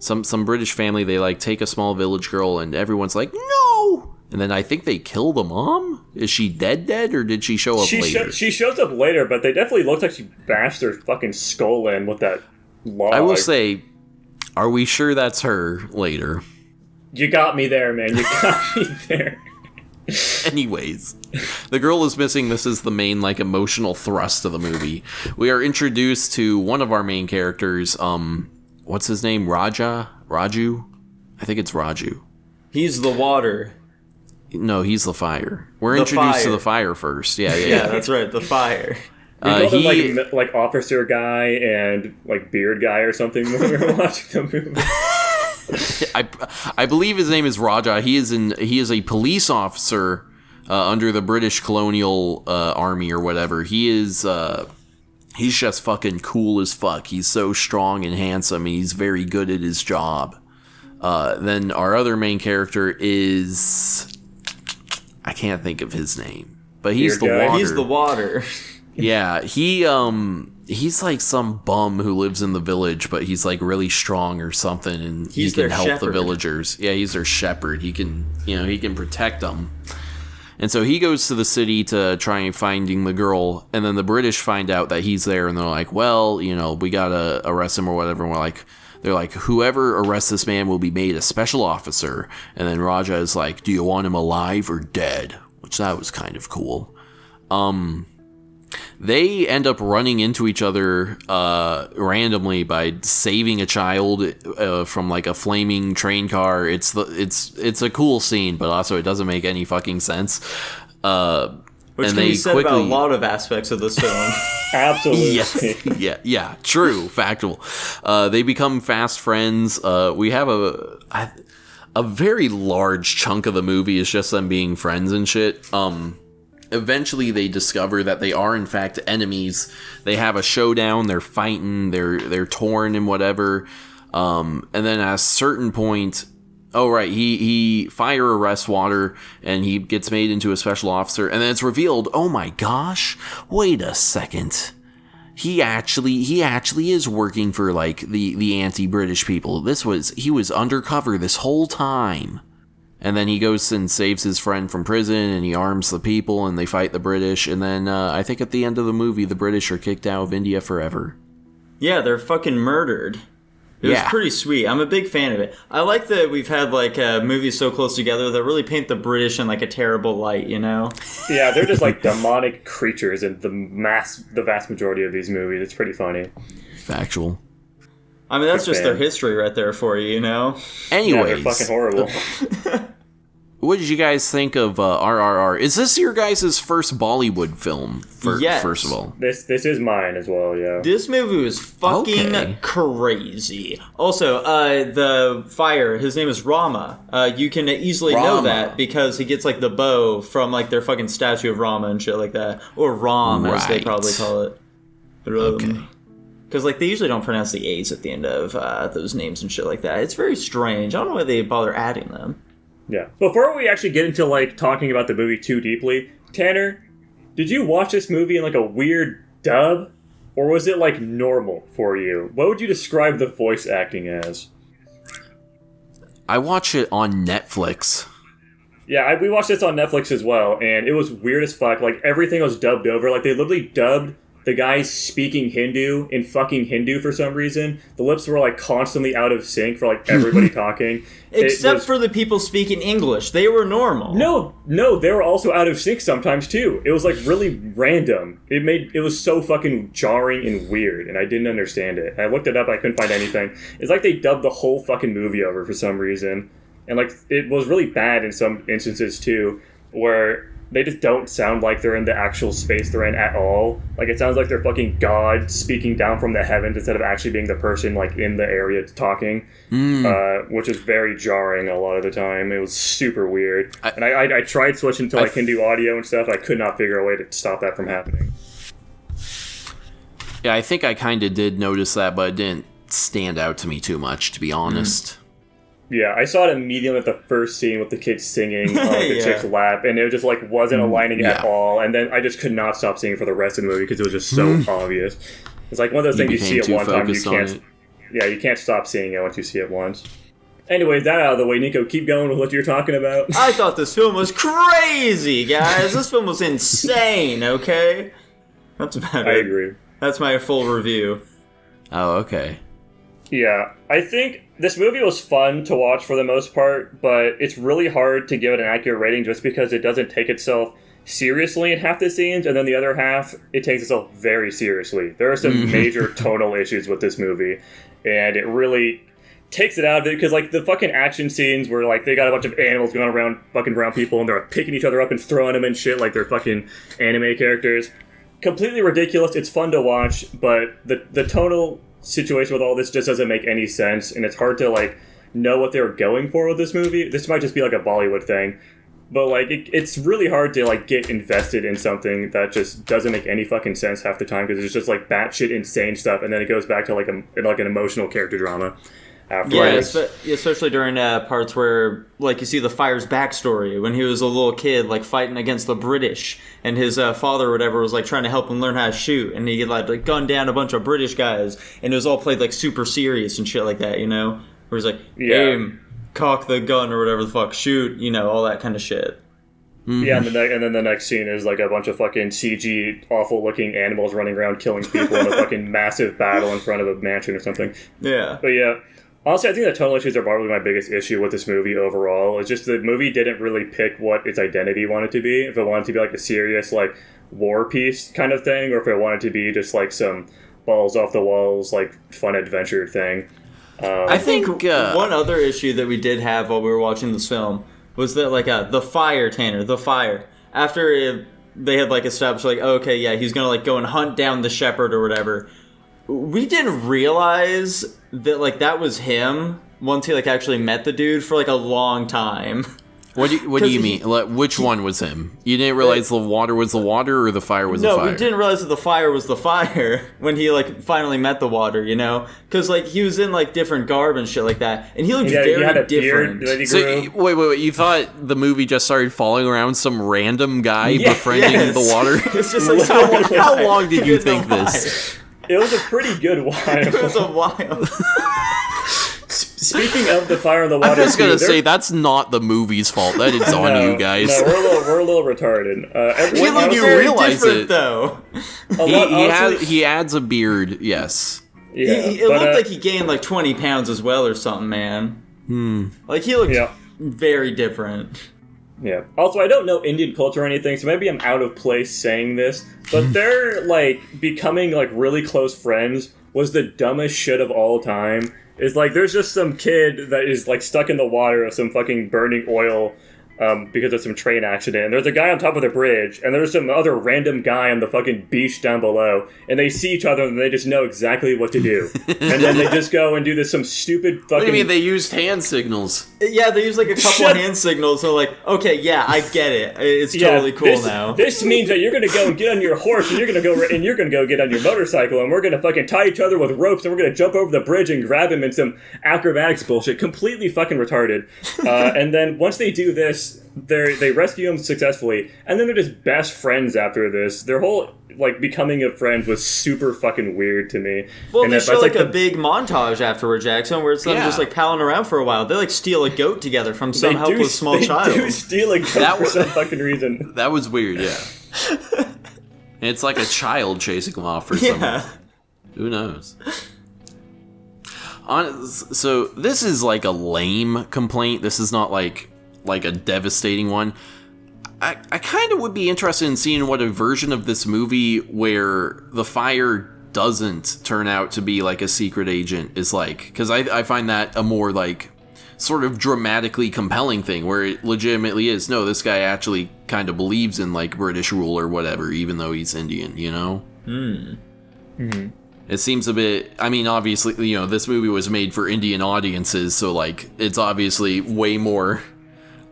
Some British family, they take a small village girl and everyone's like, no! And then I think they kill the mom? Is she dead or did she show up later? She shows up later, but they definitely looked like she bashed her fucking skull in with that log. I will say, are we sure that's her later? You got me there, man. You got me there. Anyways, the girl is missing. This is the main emotional thrust of the movie. We are introduced to one of our main characters, what's his name? Raju? I think it's Raju. He's the water. No, he's the fire. We're introduced to the fire first. Yeah. Yeah, that's right, the fire. We called him officer guy and beard guy or something when we were watching the movie. I believe his name is Raja. He is a police officer under the British colonial army or whatever. He's just fucking cool as fuck. He's so strong and handsome, and he's very good at his job. Then our other main character is... I can't think of his name. But he's the water. He's the water. Yeah, he's like some bum who lives in the village, but he's really really something, and he can help the villagers. Yeah, he's their shepherd. He can protect them. And so he goes to the city to try and finding the girl, and then the British find out that he's there, and they're like, well, we gotta arrest him or whatever, and they're like, whoever arrests this man will be made a special officer. And then Raja is like, do you want him alive or dead? Which that was kind of cool. They end up running into each other randomly by saving a child from a flaming train car. It's a cool scene, but also it doesn't make any fucking sense. Which can be said about a lot of aspects of this film. Absolutely. Yeah, true, factual. They become fast friends. We have a very large chunk of the movie is just them being friends and shit. Eventually they discover that they are in fact enemies. They have a showdown, they're fighting, they're torn and whatever. And then at a certain point, he fire arrests Water and he gets made into a special officer, and then it's revealed, oh my gosh, wait a second. He actually is working for the anti-British people. He was undercover this whole time. And then he goes and saves his friend from prison, and he arms the people, and they fight the British. And then I think at the end of the movie, the British are kicked out of India forever. Yeah, they're fucking murdered. It was pretty sweet. I'm a big fan of it. I like that we've had movies so close together that really paint the British in a terrible light, Yeah, they're just demonic creatures in the vast majority of these movies. It's pretty funny. Factual. I mean, that's just their history right there for you, Anyways. Yeah, they're fucking horrible. what did you guys think of RRR? Is this your guys' first Bollywood film? Yes. First of all, this is mine as well. Yeah, this movie was fucking crazy. Also, the fire. His name is Rama. You can easily know that because he gets like the bow from like their fucking statue of Rama and shit like that, or Ram as they probably call it. Okay. Because like they usually don't pronounce the A's at the end of those names and shit like that. It's very strange. I don't know why they bother adding them. Yeah. Before we actually get into like talking about the movie too deeply, Tanner, did you watch this movie in like a weird dub, or was it like normal for you? What would you describe the voice acting as? I watch it on Netflix. Yeah, we watched this on Netflix as well, and it was weird as fuck. Like everything was dubbed over. Like they literally dubbed the guy speaking Hindu in fucking Hindu for some reason. The lips were like constantly out of sync for like everybody talking. Except for the people speaking English. They were normal. No, they were also out of sync sometimes too. It was like really random. It was so fucking jarring and weird, and I didn't understand it. I looked it up, I couldn't find anything. It's like they dubbed the whole fucking movie over for some reason. And like it was really bad in some instances too, where they just don't sound like they're in the actual space they're in at all. Like, it sounds like they're fucking God speaking down from the heavens instead of actually being the person, like, in the area talking, which is very jarring a lot of the time. It was super weird. I tried switching to, like, Hindu audio and stuff. I could not figure a way to stop that from happening. Yeah, I think I kind of did notice that, but it didn't stand out to me too much, to be honest. Yeah, I saw it immediately at the first scene with the kids singing on the chick's lap, and it just like wasn't aligning at all. And then I just could not stop singing for the rest of the movie because it was just so obvious. It's like one of those things you see it one time, you can't. Yeah, you can't stop seeing it once you see it once. Anyways, that out of the way, Nico, keep going with what you're talking about. I thought this film was crazy, guys. This film was insane. Okay, that's about it. I agree. That's my full review. Oh, okay. Yeah, I think this movie was fun to watch for the most part, but it's really hard to give it an accurate rating just because it doesn't take itself seriously in half the scenes, and then the other half, it takes itself very seriously. There are some major tonal issues with this movie, and it really takes it out of it, because like the fucking action scenes where like they got a bunch of animals going around fucking brown people, and they're picking each other up and throwing them and shit like they're fucking anime characters. Completely ridiculous. It's fun to watch, but the tonal situation with all this just doesn't make any sense, and it's hard to like know what they were going for with this movie. This might just be like a Bollywood thing, but like it's really hard to like get invested in something that just doesn't make any fucking sense half the time, because it's just like batshit insane stuff, and then it goes back to like an emotional character drama afterwards. Yeah, especially during parts where like you see the Fire's backstory when he was a little kid, like fighting against the British, and his father or whatever was like trying to help him learn how to shoot, and he like gunned down a bunch of British guys, and it was all played like super serious and shit like that, you know, where he's like aim, cock the gun or whatever the fuck, shoot, you know, all that kind of shit. Yeah, and then the next scene is like a bunch of fucking CG awful looking animals running around killing people in a fucking massive battle in front of a mansion or something. Yeah, but yeah. Honestly, I think the tonal issues are probably my biggest issue with this movie overall. It's just the movie didn't really pick what its identity wanted to be. If it wanted to be like a serious, like, war piece kind of thing, or if it wanted to be just like some balls off the walls, like, fun adventure thing. I think one other issue that we did have while we were watching this film was that, like, the Fire, Tanner, the Fire, after they had, like, established, like, okay, yeah, he's gonna, like, go and hunt down the shepherd or whatever, we didn't realize that, like, that was him once he, like, actually met the dude for, like, a long time. What do you mean? Which one was him? You didn't realize the water was the water, or the fire was the fire? No, we didn't realize that the fire was the fire when he, like, finally met the water, you know? Because, like, he was in, like, different garb and shit like that, and he looked very he had a different. Beard so, wait, you thought the movie just started following around some random guy befriending the water? It's just like, how long did you think this? It was a pretty good while. It was a while. Speaking of the fire and the water, I'm just gonna say that's not the movie's fault. That is on you guys. No, we're a little retarded. When you realize it, though, he adds a beard. Yes, yeah, it looked like he gained like 20 pounds as well or something, man. Like he looked very different. Yeah. Also, I don't know Indian culture or anything, so maybe I'm out of place saying this, but they're, like, becoming, like, really close friends was the dumbest shit of all time. It's like, there's just some kid that is, like, stuck in the water of some fucking burning oil because of some train accident. And there's a guy on top of the bridge, and there's some other random guy on the fucking beach down below, and they see each other, and they just know exactly what to do. And then they just go and do some stupid fucking... What do you mean they used hand signals? Yeah, they use like a couple of hand signals, so like, okay, yeah, I get it. It's totally cool now. This means that you're gonna go and get on your horse, and you're gonna go get on your motorcycle, and we're gonna fucking tie each other with ropes, and we're gonna jump over the bridge and grab him in some acrobatics bullshit. Completely fucking retarded. And then once they do this, they rescue him successfully, and then they're just best friends after this. Their whole becoming of friends was super fucking weird to me. Well, and they show a big montage afterward, Jackson, where it's them just palling around for a while. They steal a goat together from some helpless small child. They do steal a goat for some fucking reason. That was weird, yeah. It's like a child chasing them off or something. Who knows? So this is like a lame complaint. This is not like a devastating one. I kind of would be interested in seeing what a version of this movie where the fire doesn't turn out to be like a secret agent is like, because I find that a more like sort of dramatically compelling thing where it legitimately is, no, this guy actually kind of believes in like British rule or whatever, even though he's Indian, you know? Mm-hmm. It seems a bit, I mean, obviously, you know, this movie was made for Indian audiences, so like it's obviously way more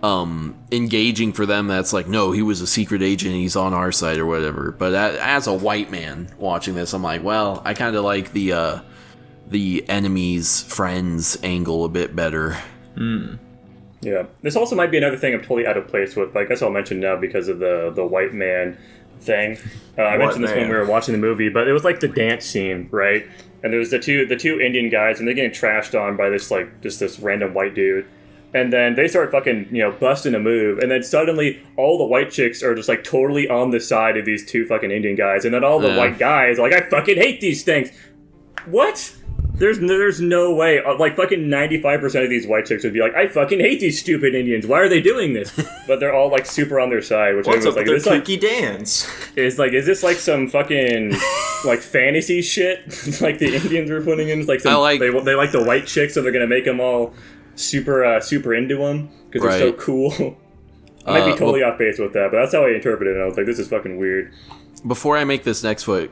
engaging for them. That's like, no, he was a secret agent, he's on our side or whatever. But as a white man watching this, I'm like, well, I kind of like the enemies friends angle a bit better. Yeah, this also might be another thing I'm totally out of place with. I guess I'll mention now because of the white man thing. I mentioned this when we were watching the movie, but it was like the dance scene, right? And there was the two Indian guys, and they're getting trashed on by this this random white dude. And then they start fucking, busting a move. And then suddenly all the white chicks are just totally on the side of these two fucking Indian guys. And then all the white guys are like, I fucking hate these things. What? There's no way. Fucking 95% of these white chicks would be like, I fucking hate these stupid Indians. Why are they doing this? But they're all super on their side. Which What's up with their kooky dance? Is this some fucking fantasy shit? The Indians were putting in. It's they like the white chicks, so they're gonna make them all super into them because they're so cool. I might be totally off base with that, but that's how I interpreted it. I was like, this is fucking weird. Before I make this before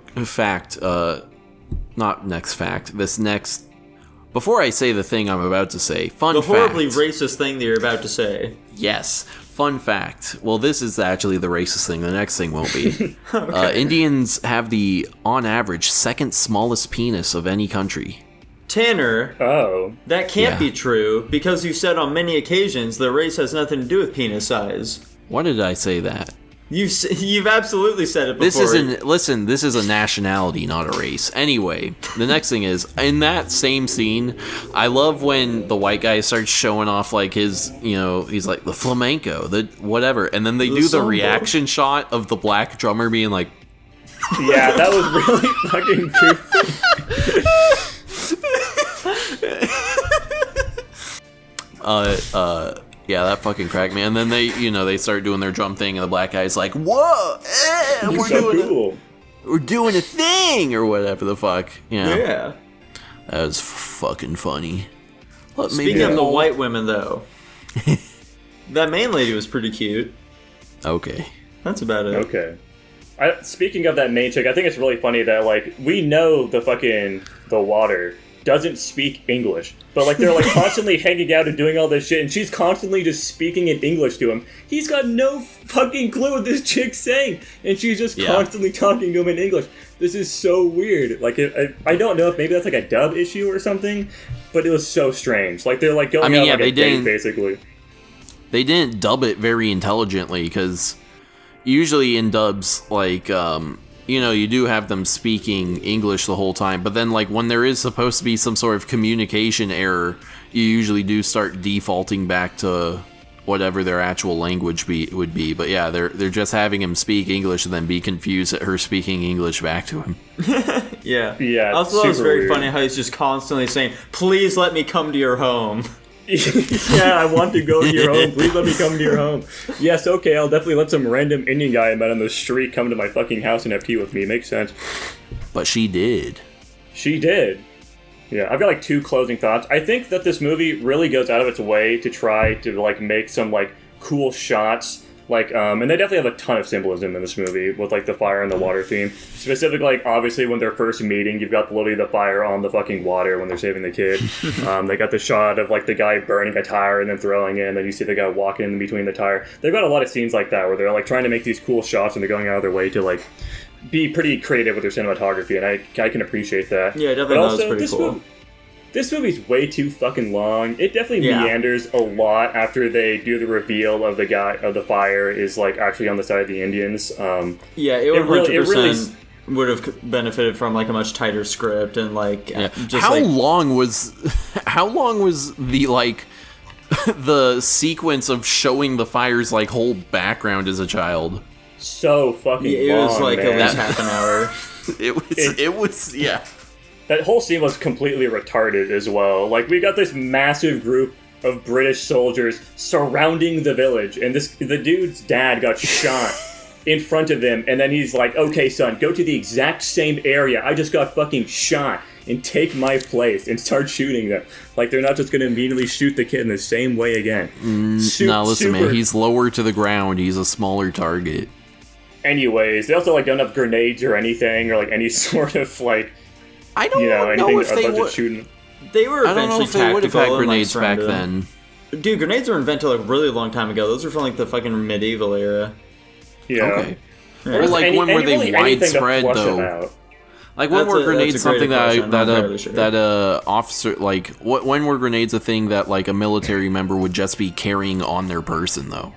I say the thing I'm about to say, the horribly racist thing that you're about to say. Yes, fun fact. Well, this is actually the racist thing. The next thing won't be. Okay. Indians have the, on average, second smallest penis of any country. Tanner, that can't be true, because you said on many occasions that race has nothing to do with penis size. When did I say that? You've absolutely said it before. This is a nationality, not a race. Anyway, the next thing is, in that same scene, I love when the white guy starts showing off his, he's like the flamenco, the whatever, and then they do the reaction shot of the black drummer being like, yeah, that was really fucking goofy. Yeah, that fucking cracked me. And then they start doing their drum thing, and the black guy's like, "Whoa, we're doing a thing," or whatever the fuck. Yeah, that was fucking funny. Speaking of the white women, though, that main lady was pretty cute. Okay, that's about it. Okay. Speaking of that main chick, I think it's really funny that we know the water doesn't speak English, but they're constantly hanging out and doing all this shit, and she's constantly just speaking in English to him. He's got no fucking clue what this chick's saying, and she's just constantly talking to him in English. This is so weird. I don't know if maybe that's a dub issue or something, but it was so strange. They're going out a date, basically. They didn't dub it very intelligently, because usually in dubs, you do have them speaking English the whole time, but then when there is supposed to be some sort of communication error, you usually do start defaulting back to whatever their actual language would be. But yeah, they're just having him speak English and then be confused at her speaking English back to him. Yeah. Also, it was very funny how he's just constantly saying, "Please let me come to your home." Yeah, I want to go to your home. Please let me come to your home. Yes, okay, I'll definitely let some random Indian guy I met on the street come to my fucking house and have tea with me. Makes sense. But she did. She did. Yeah, I've got 2 closing thoughts. I think that this movie really goes out of its way to try to make some cool shots. Like, and they definitely have a ton of symbolism in this movie with, like, the fire and the water theme. Specifically, like, obviously, when they're first meeting, you've got literally the fire on the fucking water when they're saving the kid. They got the shot of, like, the guy burning a tire and then throwing it, and then you see the guy walking in between the tire. They've got a lot of scenes like that where they're, like, trying to make these cool shots and they're going out of their way to, like, be pretty creative with their cinematography, and I can appreciate that. Yeah, definitely. But also, pretty cool. This movie's way too fucking long. It definitely meanders a lot after they do the reveal of the guy of the fire is like actually on the side of the Indians. It really would have benefited from like a much tighter script and like just how long was the like the sequence of showing the fire's like whole background as a child? So fucking long. It was like man. At least half an hour. It was That whole scene was completely retarded as well. Like, we got this massive group of British soldiers surrounding the village, and the dude's dad got shot in front of him, and then he's like, okay, son, go to the exact same area I just got fucking shot, and take my place, and start shooting them. Like, they're not just gonna immediately shoot the kid in the same way again. Listen, man, he's lower to the ground, he's a smaller target. Anyways, they also, like, don't have grenades or anything, or, like, any sort of, like... I don't know if they would. Shooting. They were eventually I don't know if they would have had grenades back then. Dude, grenades were invented like a really long time ago. Those are from like the fucking medieval era. Yeah. Okay. Yeah. Or like when were they really widespread though? Like when were grenades something that officer like when were grenades a thing that like a military member would just be carrying on their person though?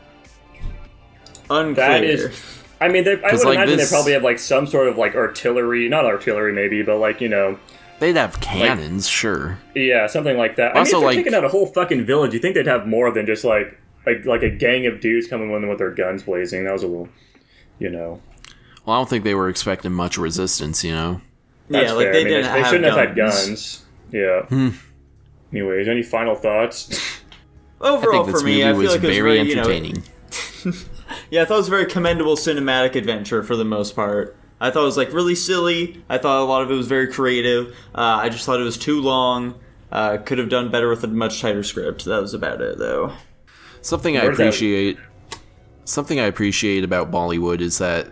Unclear. That is. I mean, I would imagine they probably have, like, some sort of, like, artillery. Not artillery, maybe, but, like, you know... They'd have cannons, like, sure. Yeah, something like that. Also, I mean, if they're taking out a whole fucking village, you think they'd have more than just, like a gang of dudes coming in with their guns blazing. That was a little, you know... Well, I don't think they were expecting much resistance, you know? That's like, fair. they didn't they shouldn't have have had guns. Yeah. Anyways, any final thoughts? Overall, for me, I feel like it was very entertaining. Yeah, I thought it was a very commendable cinematic adventure for the most part. I thought it was like really silly. I thought a lot of it was very creative. I just thought it was too long. Could have done better with a much tighter script. That was about it, though. Something I appreciate about Bollywood is that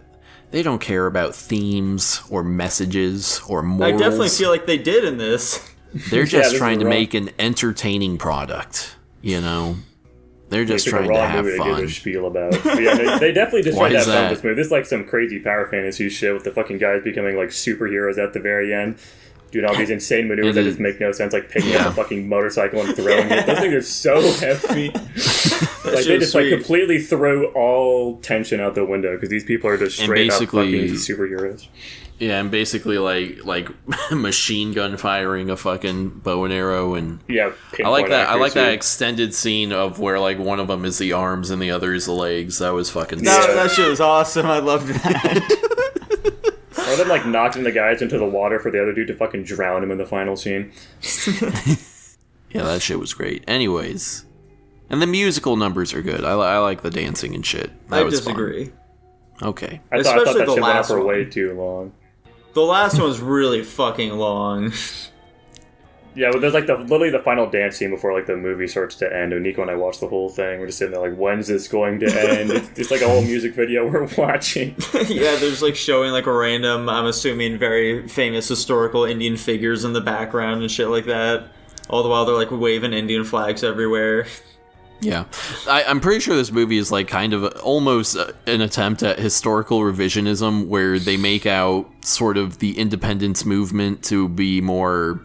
they don't care about themes or messages or morals. I definitely feel like they did in this. They're just trying to make an entertaining product, you know? They're just trying to have fun. To give their spiel about. Yeah, they definitely just tried to have fun with this movie. This is like some crazy power fantasy shit with the fucking guys becoming like superheroes at the very end. Doing all these insane maneuvers that just make no sense, like picking up a fucking motorcycle and throwing it. Those things are so heavy. Like they just like completely throw all tension out the window because these people are just straight up fucking superheroes. Yeah, and basically like machine gun firing a fucking bow and arrow, and I like that. I like that extended scene of where like one of them is the arms and the other is the legs. That was fucking. That shit was awesome. I loved that. Or them like knocking the guys into the water for the other dude to fucking drown him in the final scene. Yeah, that shit was great. Anyways, and the musical numbers are good. I like the dancing and shit. That was disagree. Fun. Okay, I thought that shit went on for way too long. The last one was really fucking long. Yeah, but there's like literally the final dance scene before like the movie starts to end. And Nico and I watched the whole thing. We're just sitting there like, when's this going to end? It's like a whole music video we're watching. Yeah, there's like showing like a random, I'm assuming very famous historical Indian figures in the background and shit like that. All the while they're like waving Indian flags everywhere. Yeah, I'm pretty sure this movie is like kind of almost an attempt at historical revisionism where they make out sort of the independence movement to be more,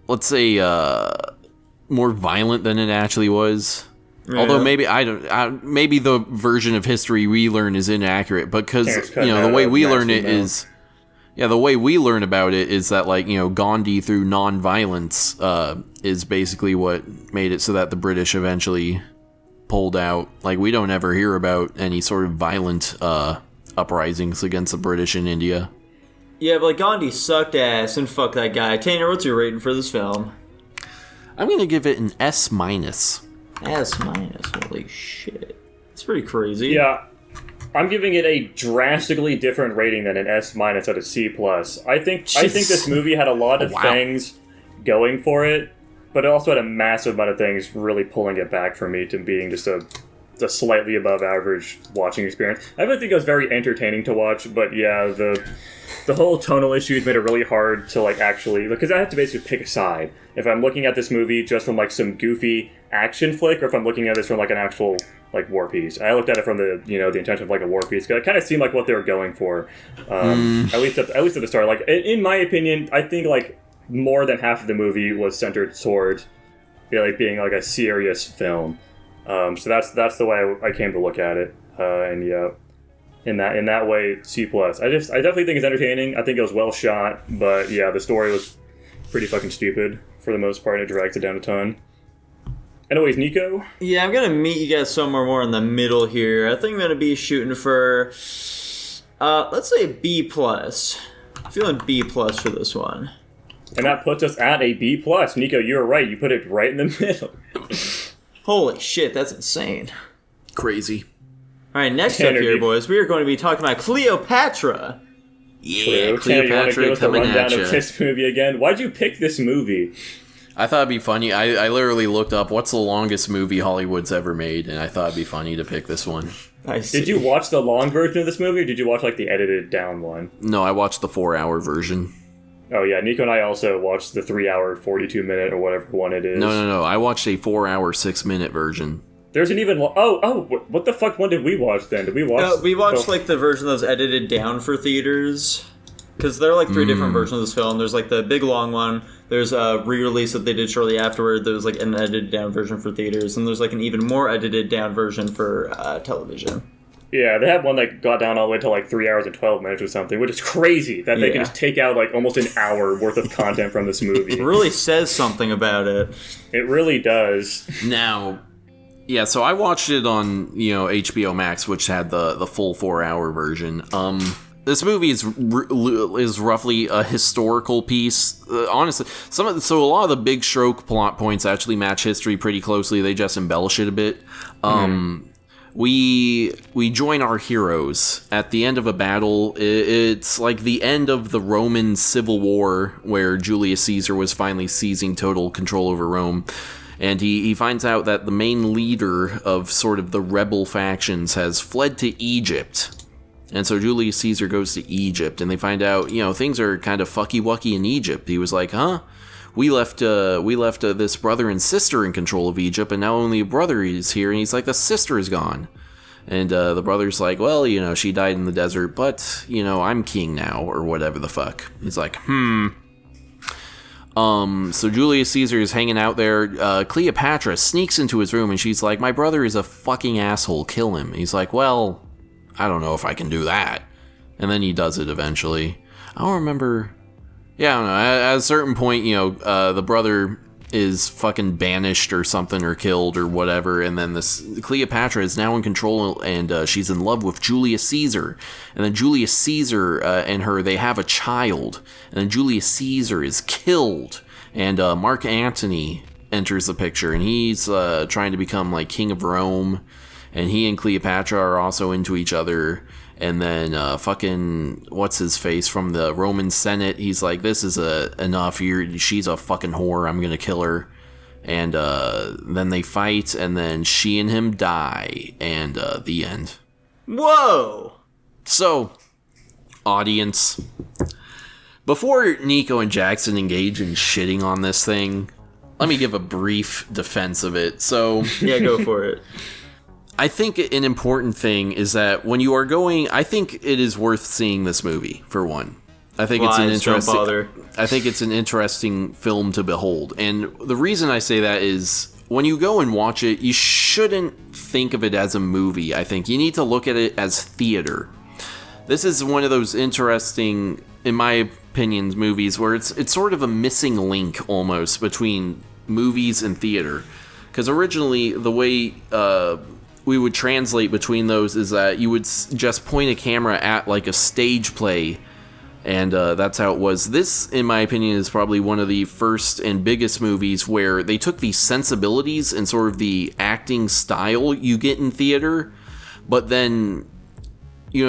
let's say, more violent than it actually was. Yeah. Although maybe maybe the version of history we learn is inaccurate, because the way we learn it is. Yeah, the way we learn about it is that, like, Gandhi through non-violence is basically what made it so that the British eventually pulled out. Like, we don't ever hear about any sort of violent uprisings against the British in India. Yeah, but like, Gandhi sucked ass, and fuck that guy. Tanner, what's your rating for this film? I'm gonna give it an S-. S-? Holy shit. It's pretty crazy. Yeah. I'm giving it a drastically different rating than an S- out of C+. I think this movie had a lot of things going for it, but it also had a massive amount of things really pulling it back for me to being just a a slightly above average watching experience. I don't think it was very entertaining to watch, but yeah, the whole tonal issues made it really hard to like actually, because I have to basically pick a side. If I'm looking at this movie just from like some goofy action flick, or if I'm looking at this from like an actual like war piece. I looked at it from the the intention of like a war piece, because it kind of seemed like what they were going for. At least at the start. Like in my opinion, I think like more than half of the movie was centered towards like being like a serious film. So that's the way I came to look at it. And yeah, in that way, C+. I definitely think it's entertaining. I think it was well shot, but yeah, the story was pretty fucking stupid for the most part, and it drags it down a ton. Anyways, Nico? Yeah, I'm gonna meet you guys somewhere more in the middle here. I think I'm gonna be shooting for, let's say B+. I'm feeling B+ for this one. And that puts us at a B+. Nico, you were right. You put it right in the middle. Holy shit, that's insane. Crazy. All right, next up here, boys, we are going to be talking about Cleopatra. Yeah, Cleopatra, you want to give us a rundown of this movie again? Why'd you pick this movie? I thought it'd be funny. I literally looked up what's the longest movie Hollywood's ever made, and I thought it'd be funny to pick this one. Did you watch the long version of this movie, or did you watch like the edited down one? No, I watched the 4-hour version. Oh yeah, Nico and I also watched the 3-hour, 42-minute, or whatever one it is. No. I watched a 4-hour, 6-minute version. There's an even what the fuck one did we watch then? Did we watch? We watched like the version that was edited down for theaters. Because there are like 3 different versions of this film. There's like the big long one. There's a re-release that they did shortly afterward. There was like an edited down version for theaters. And there's like an even more edited down version for television. Yeah, they had one that got down all the way to like 3 hours and 12 minutes or something, which is crazy that they can just take out like almost an hour worth of content from this movie. It really says something about it. It really does. Now, yeah, so I watched it on, HBO Max, which had the full 4-hour version. This movie is roughly a historical piece. Honestly, so a lot of the big stroke plot points actually match history pretty closely. They just embellish it a bit. We join our heroes at the end of a battle. It's like the end of the Roman Civil War, where Julius Caesar was finally seizing total control over Rome. And he finds out that the main leader of sort of the rebel factions has fled to Egypt. And so Julius Caesar goes to Egypt, and they find out, things are kind of fucky-wucky in Egypt. He was like, we left this brother and sister in control of Egypt, and now only a brother is here. And he's like, the sister is gone. And the brother's like, well, she died in the desert, but, I'm king now, or whatever the fuck. He's like, So Julius Caesar is hanging out there. Cleopatra sneaks into his room, and she's like, my brother is a fucking asshole, kill him. He's like, well, I don't know if I can do that. And then he does it eventually. I don't remember. Yeah, I don't know. At a certain point, the brother is fucking banished or something, or killed or whatever. And then Cleopatra is now in control, and she's in love with Julius Caesar. And then Julius Caesar and her, they have a child. And then Julius Caesar is killed. And Mark Antony enters the picture, and he's trying to become like king of Rome. And he and Cleopatra are also into each other. And then fucking, what's his face from the Roman Senate, he's like, this is enough. She's a fucking whore. I'm going to kill her. And then they fight, and then she and him die. And the end. Whoa! So, audience, before Nico and Jackson engage in shitting on this thing, let me give a brief defense of it. So, yeah, go for it. I think an important thing is that when you are going, I think it is worth seeing this movie, for one. I think it's an interesting film to behold. And the reason I say that is when you go and watch it, you shouldn't think of it as a movie. I think you need to look at it as theater. This is one of those interesting, in my opinion, movies where it's sort of a missing link almost between movies and theater. Because originally the way we would translate between those is that you would just point a camera at like a stage play, and that's how it was. This, in my opinion, is probably one of the first and biggest movies where they took these sensibilities and sort of the acting style you get in theater, but then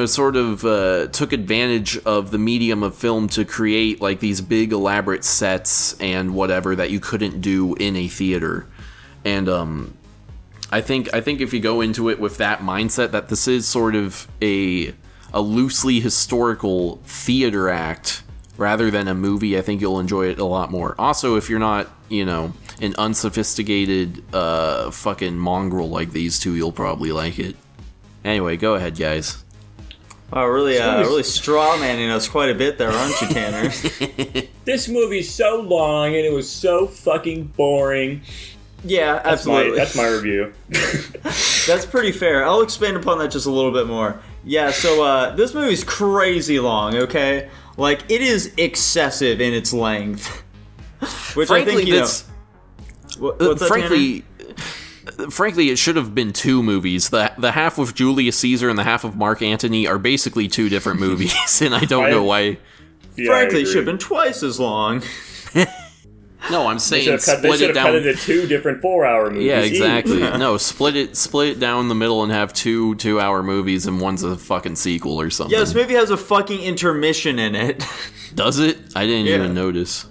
sort of took advantage of the medium of film to create like these big elaborate sets and whatever that you couldn't do in a theater. And I think if you go into it with that mindset that this is sort of a loosely historical theater act rather than a movie, I think you'll enjoy it a lot more. Also, if you're not, an unsophisticated fucking mongrel like these two, you'll probably like it. Anyway, go ahead, guys. Oh, really straw manning us quite a bit there, aren't you, Tanner? This movie's so long and it was so fucking boring. Yeah, absolutely. That's my review. That's pretty fair. I'll expand upon that just a little bit more. Yeah, so this movie's crazy long, okay? Like, it is excessive in its length. Which frankly, I think, what's that, frankly... Frankly, it should have been two movies. The half with Julius Caesar and the half of Mark Antony are basically two different movies, and I don't know why. Yeah, frankly, it should have been twice as long. No, I'm saying split it down. Cut it into two different 4-hour movies. Yeah, exactly. No, split it down the middle and have two 2-hour movies, and one's a fucking sequel or something. Yeah, this movie has a fucking intermission in it. Does it? I didn't even notice.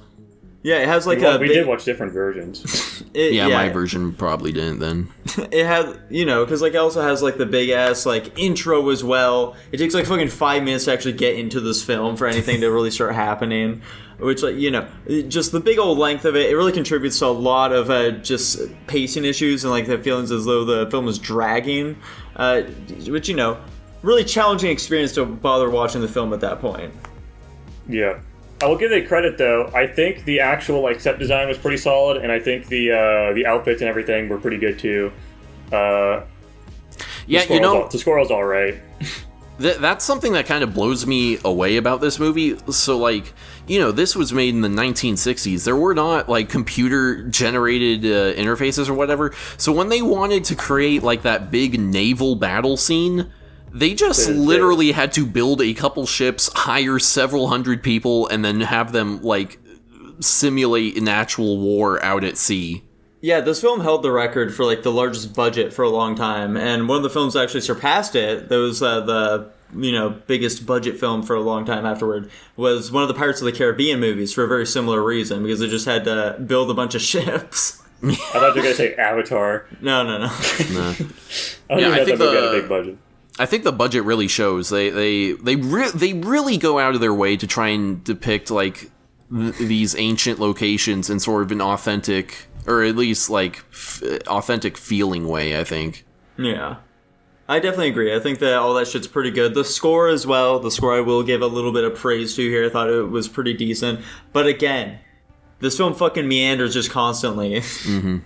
Yeah, it has like we did watch different versions. My version probably didn't then. It had, because like it also has like the big ass like intro as well. It takes like fucking 5 minutes to actually get into this film for anything to really start happening. Which, like, just the big old length of it, it really contributes to a lot of just pacing issues and like the feelings as though the film is dragging. Which, really challenging experience to bother watching the film at that point. Yeah. I will give it credit, though. I think the actual set design was pretty solid, and I think the outfits and everything were pretty good, too. The squirrel's all right. That's something that kind of blows me away about this movie. So, this was made in the 1960s. There were not, computer-generated interfaces or whatever. So when they wanted to create, that big naval battle scene... They just literally had to build a couple ships, hire several hundred people, and then have them, simulate an actual war out at sea. Yeah, this film held the record for, the largest budget for a long time, and one of the films that actually surpassed it, that was the biggest budget film for a long time afterward, was one of the Pirates of the Caribbean movies for a very similar reason, because they just had to build a bunch of ships. I thought you were going to say Avatar. No. No. I think that movie had a big budget. I think the budget really shows. They really go out of their way to try and depict these ancient locations in sort of an authentic, or at least authentic feeling way, I think. Yeah, I definitely agree. I think that all that shit's pretty good. The score as well. The score I will give a little bit of praise to here. I thought it was pretty decent. But again, this film fucking meanders just constantly. Mm-hmm.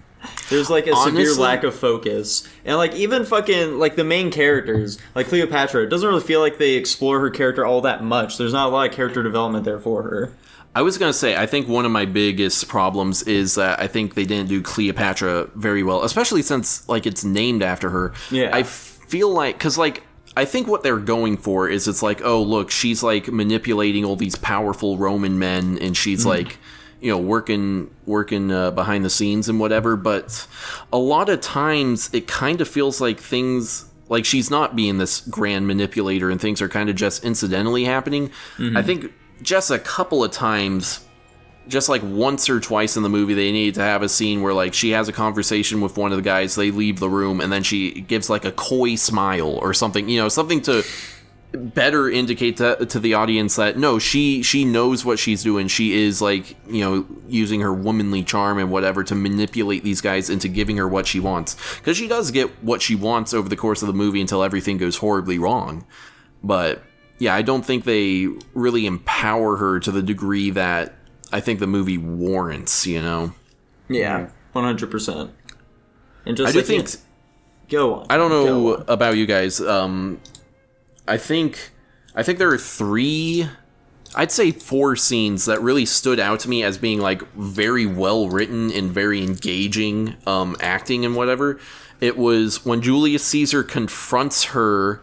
There's severe lack of focus. And even fucking the main characters, like Cleopatra, it doesn't really feel like they explore her character all that much. There's not a lot of character development there for her. I was going to say, I think one of my biggest problems is that I think they didn't do Cleopatra very well, especially since it's named after her. Yeah. I feel because I think what they're going for is it's oh look, she's manipulating all these powerful Roman men, and she's working behind the scenes and whatever, but a lot of times it kind of feels like things, she's not being this grand manipulator and things are kind of just incidentally happening. Mm-hmm. I think just a couple of times, just once or twice in the movie, they need to have a scene where she has a conversation with one of the guys, they leave the room, and then she gives a coy smile or something, something to better indicate to the audience that no, she knows what she's doing. She is using her womanly charm and whatever to manipulate these guys into giving her what she wants, because she does get what she wants over the course of the movie until everything goes horribly wrong. But yeah, I don't think they really empower her to the degree that I think the movie warrants. Yeah, 100%. And just I do think. Go on. I don't know about you guys. I think there are 4 scenes that really stood out to me as being very well written and very engaging acting and whatever. It was when Julius Caesar confronts her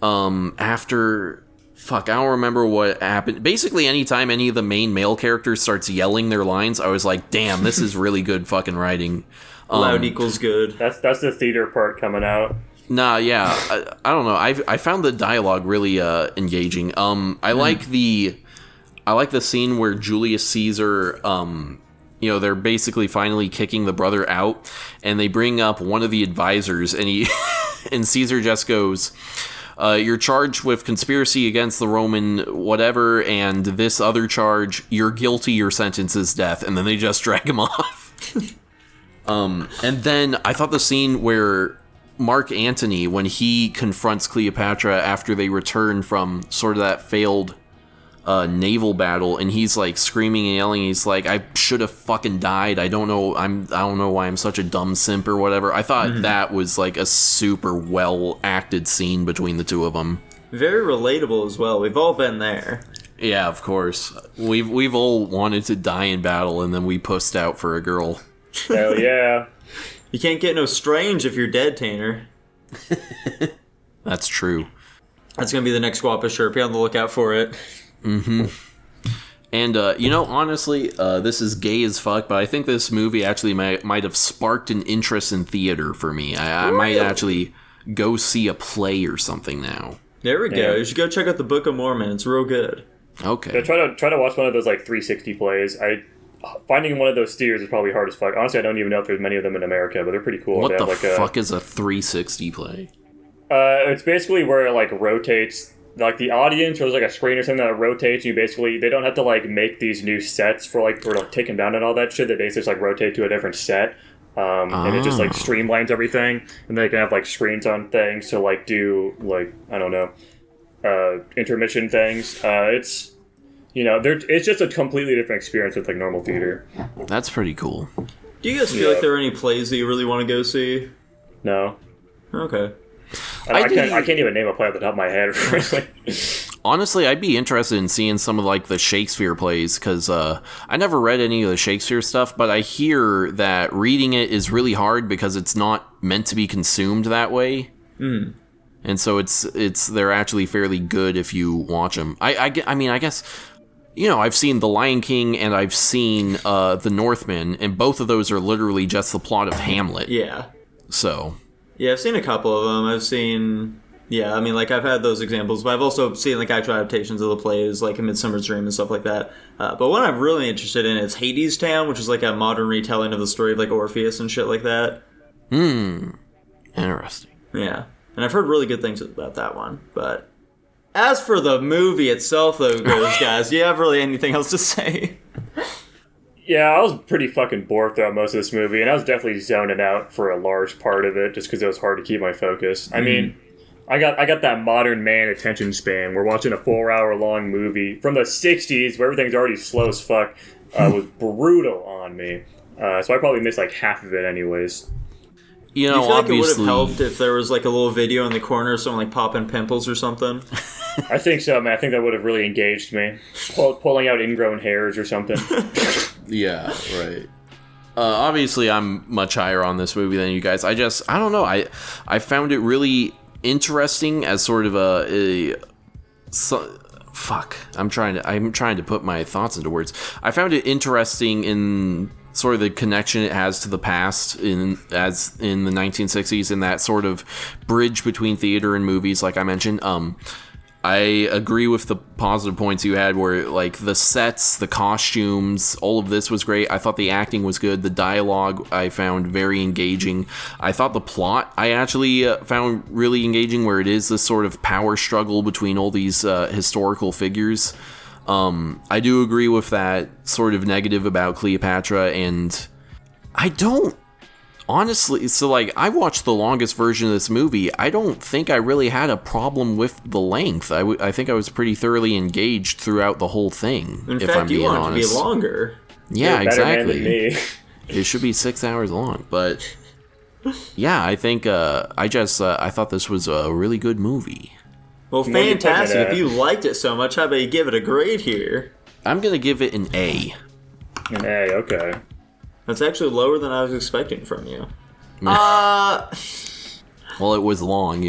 after I don't remember what happened. Basically, anytime any of the main male characters starts yelling their lines, I was like, damn, this is really good fucking writing. Loud equals good. That's the theater part coming out. Nah, yeah, I don't know. I found the dialogue really engaging. I like the scene where Julius Caesar they're basically finally kicking the brother out, and they bring up one of the advisors, and he and Caesar just goes, you're charged with conspiracy against the Roman whatever, and this other charge, you're guilty, your sentence is death, and then they just drag him off. And then I thought the scene where Mark Antony, when he confronts Cleopatra after they return from sort of that failed naval battle, and he's like screaming and yelling, he's like, I should have fucking died, I don't know why I'm such a dumb simp or whatever. I thought that was like a super well acted scene between the two of them. Very relatable as well. We've all been there. Yeah, of course. We've all wanted to die in battle, and then we pussed out for a girl. Hell yeah. You can't get no strange if you're dead, Tanner. That's true. That's gonna be the next Guapish shirt. Be on the lookout for it. Mm-hmm. And, honestly, this is gay as fuck, but I think this movie actually might have sparked an interest in theater for me. I might actually go see a play or something now. There we go. You should go check out the Book of Mormon. It's real good. Okay. Yeah, try to watch one of those, like, 360 plays. Finding one of those theaters is probably hard as fuck. Honestly, I don't even know if there's many of them in America, but they're pretty cool. What the fuck is a 360 play? It's basically where it, like, rotates, like, the audience, or there's, like, a screen or something that rotates. They don't have to, like, make these new sets for take them down and all that shit. They basically just, like, rotate to a different set. And it just, like, streamlines everything. And they can have, like, screens on things to, like, do, like, I don't know, intermission things. It's just a completely different experience with, like, normal theater. That's pretty cool. Do you guys feel like there are any plays that you really want to go see? No. Okay. I can't even name a play off the top of my head. Honestly, I'd be interested in seeing some of, like, the Shakespeare plays, because I never read any of the Shakespeare stuff, but I hear that reading it is really hard because it's not meant to be consumed that way. Mm. And so they're actually fairly good if you watch them. I mean, I guess, I've seen The Lion King and I've seen The Northman, and both of those are literally just the plot of Hamlet. Yeah. So. Yeah, I've seen a couple of them. I've had those examples, but I've also seen, like, actual adaptations of the plays, like A Midsummer's Dream and stuff like that. But what I'm really interested in is Hades Town, which is, like, a modern retelling of the story of, like, Orpheus and shit like that. Interesting. Yeah. And I've heard really good things about that one. But as for the movie itself, though, guys, do you have really anything else to say? Yeah, I was pretty fucking bored throughout most of this movie, and I was definitely zoning out for a large part of it, just because it was hard to keep my focus. I mean, I got that modern man attention span. We're watching a 4-hour-long movie from the 60s, where everything's already slow as fuck. Was brutal on me. So I probably missed, like, half of it anyways. Do you feel like it would have helped if there was, like, a little video in the corner of someone, like, popping pimples or something? I think so, man. I think that would have really engaged me. Pulling out ingrown hairs or something. Yeah, right. Obviously, I'm much higher on this movie than you guys. I don't know. I found it really interesting as sort of fuck. I'm trying to put my thoughts into words. I found it interesting in sort of the connection it has to the past in the 1960s, and that sort of bridge between theater and movies, like I mentioned. I agree with the positive points you had where, like, the sets, the costumes, all of this was great. I thought the acting was good. The dialogue I found very engaging. I thought the plot I actually found really engaging, where it is this sort of power struggle between all these historical figures. I do agree with that sort of negative about Cleopatra, and I don't honestly, so, like, I watched the longest version of this movie. I don't think I really had a problem with the length. I think I was pretty thoroughly engaged throughout the whole thing. In fact, you want it to be longer. Yeah, exactly. It should be 6 hours long, but yeah, I think I thought this was a really good movie. Well, fantastic. If you liked it so much, how about you give it a grade here? I'm gonna give it an A. An A, okay. That's actually lower than I was expecting from you. Well, it was long,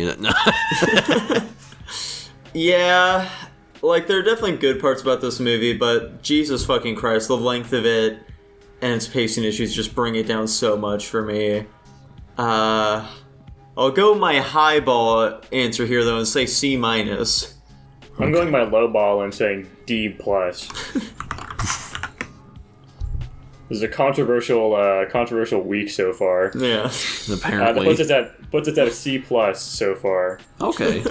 Yeah, like, there are definitely good parts about this movie, but Jesus fucking Christ, the length of it and its pacing issues just bring it down so much for me. I'll go my highball answer here, though, and say C-. I'm going my low ball and saying D+. This is a controversial week so far. Yeah, apparently. Puts it at a C+ so far. Okay.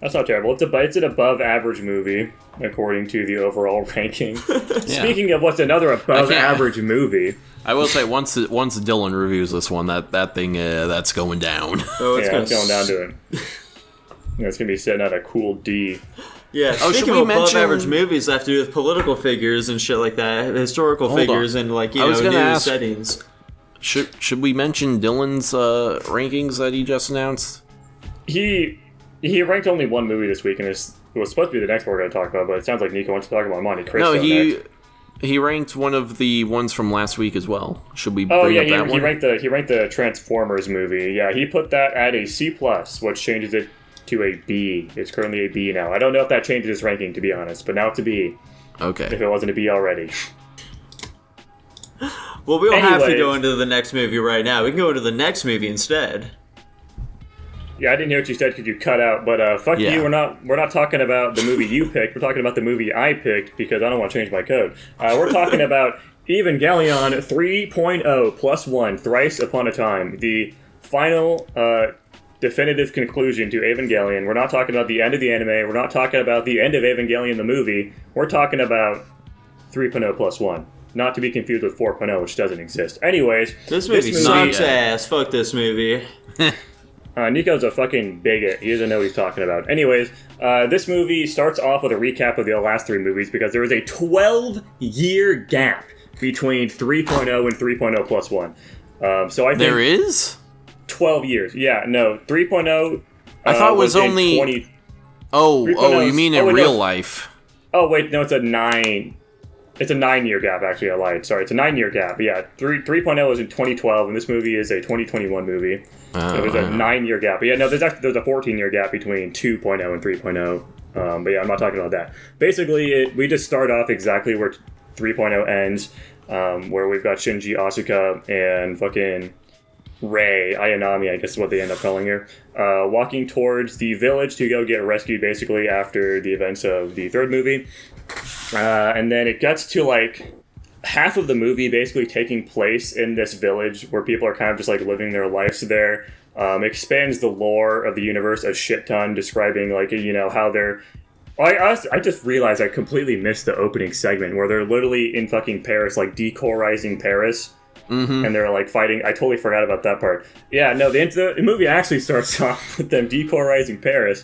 That's not terrible. It's an above average movie, according to the overall ranking. Yeah. Speaking of what's another above average movie. I will say, once Dylan reviews this one, that thing, that's going down. Oh, it's going down to it. It's going to be sitting at a cool D. Yeah, speaking of above average movies that have to do with political figures and shit like that, historical figures and, like, new settings. Should we mention Dylan's rankings that he just announced? He ranked only one movie this week, and it was supposed to be the next one we're going to talk about, but it sounds like Nico wants to talk about Monte Cristo next. He ranked one of the ones from last week as well. Should we bring up that one? He ranked the Transformers movie. Yeah, he put that at a C+, which changes it to a B. It's currently a B now. I don't know if that changes his ranking, to be honest, but now it's a B. Okay. If it wasn't a B already. Well, we don't have to go into the next movie right now. We can go into the next movie instead. Yeah, I didn't hear what you said because you cut out, but fuck you. We're not talking about the movie you picked. We're talking about the movie I picked because I don't want to change my code. We're talking about Evangelion 3.0 plus 1, Thrice Upon a Time, the final definitive conclusion to Evangelion. We're not talking about the end of the anime. We're not talking about the end of Evangelion the movie. We're talking about 3.0 plus 1. Not to be confused with 4.0, which doesn't exist. Anyways, this movie sucks ass. Fuck this movie. Nico's a fucking bigot. He doesn't know what he's talking about. Anyways, this movie starts off with a recap of the last three movies because there was a 12-year gap between 3.0 and 3.0 plus 1. So I think... There is? 12 years. Yeah, no. 3.0... I thought it was only... 20... Oh, you mean in real life? Oh, wait, no, it's a 9... It's a 9-year gap, actually. I lied. Sorry, it's a 9-year gap. Yeah, 3.0 was in 2012, and this movie is a 2021 movie. So there's a 9-year gap. But yeah, no, there's a 14-year gap between 2.0 and 3.0. But yeah, I'm not talking about that. Basically, we just start off exactly where 3.0 ends, where we've got Shinji, Asuka, and fucking Rei, Ayanami, I guess is what they end up calling her, walking towards the village to go get rescued, basically, after the events of the third movie. And then it gets to, like, half of the movie basically taking place in this village where people are kind of just, like, living their lives there. Expands the lore of the universe a shit ton, describing, like, how they're... I just realized I completely missed the opening segment where they're literally in fucking Paris, like, decorizing Paris. Mm-hmm. And they're, like, fighting. I totally forgot about that part. Yeah, no, the movie actually starts off with them decorizing Paris.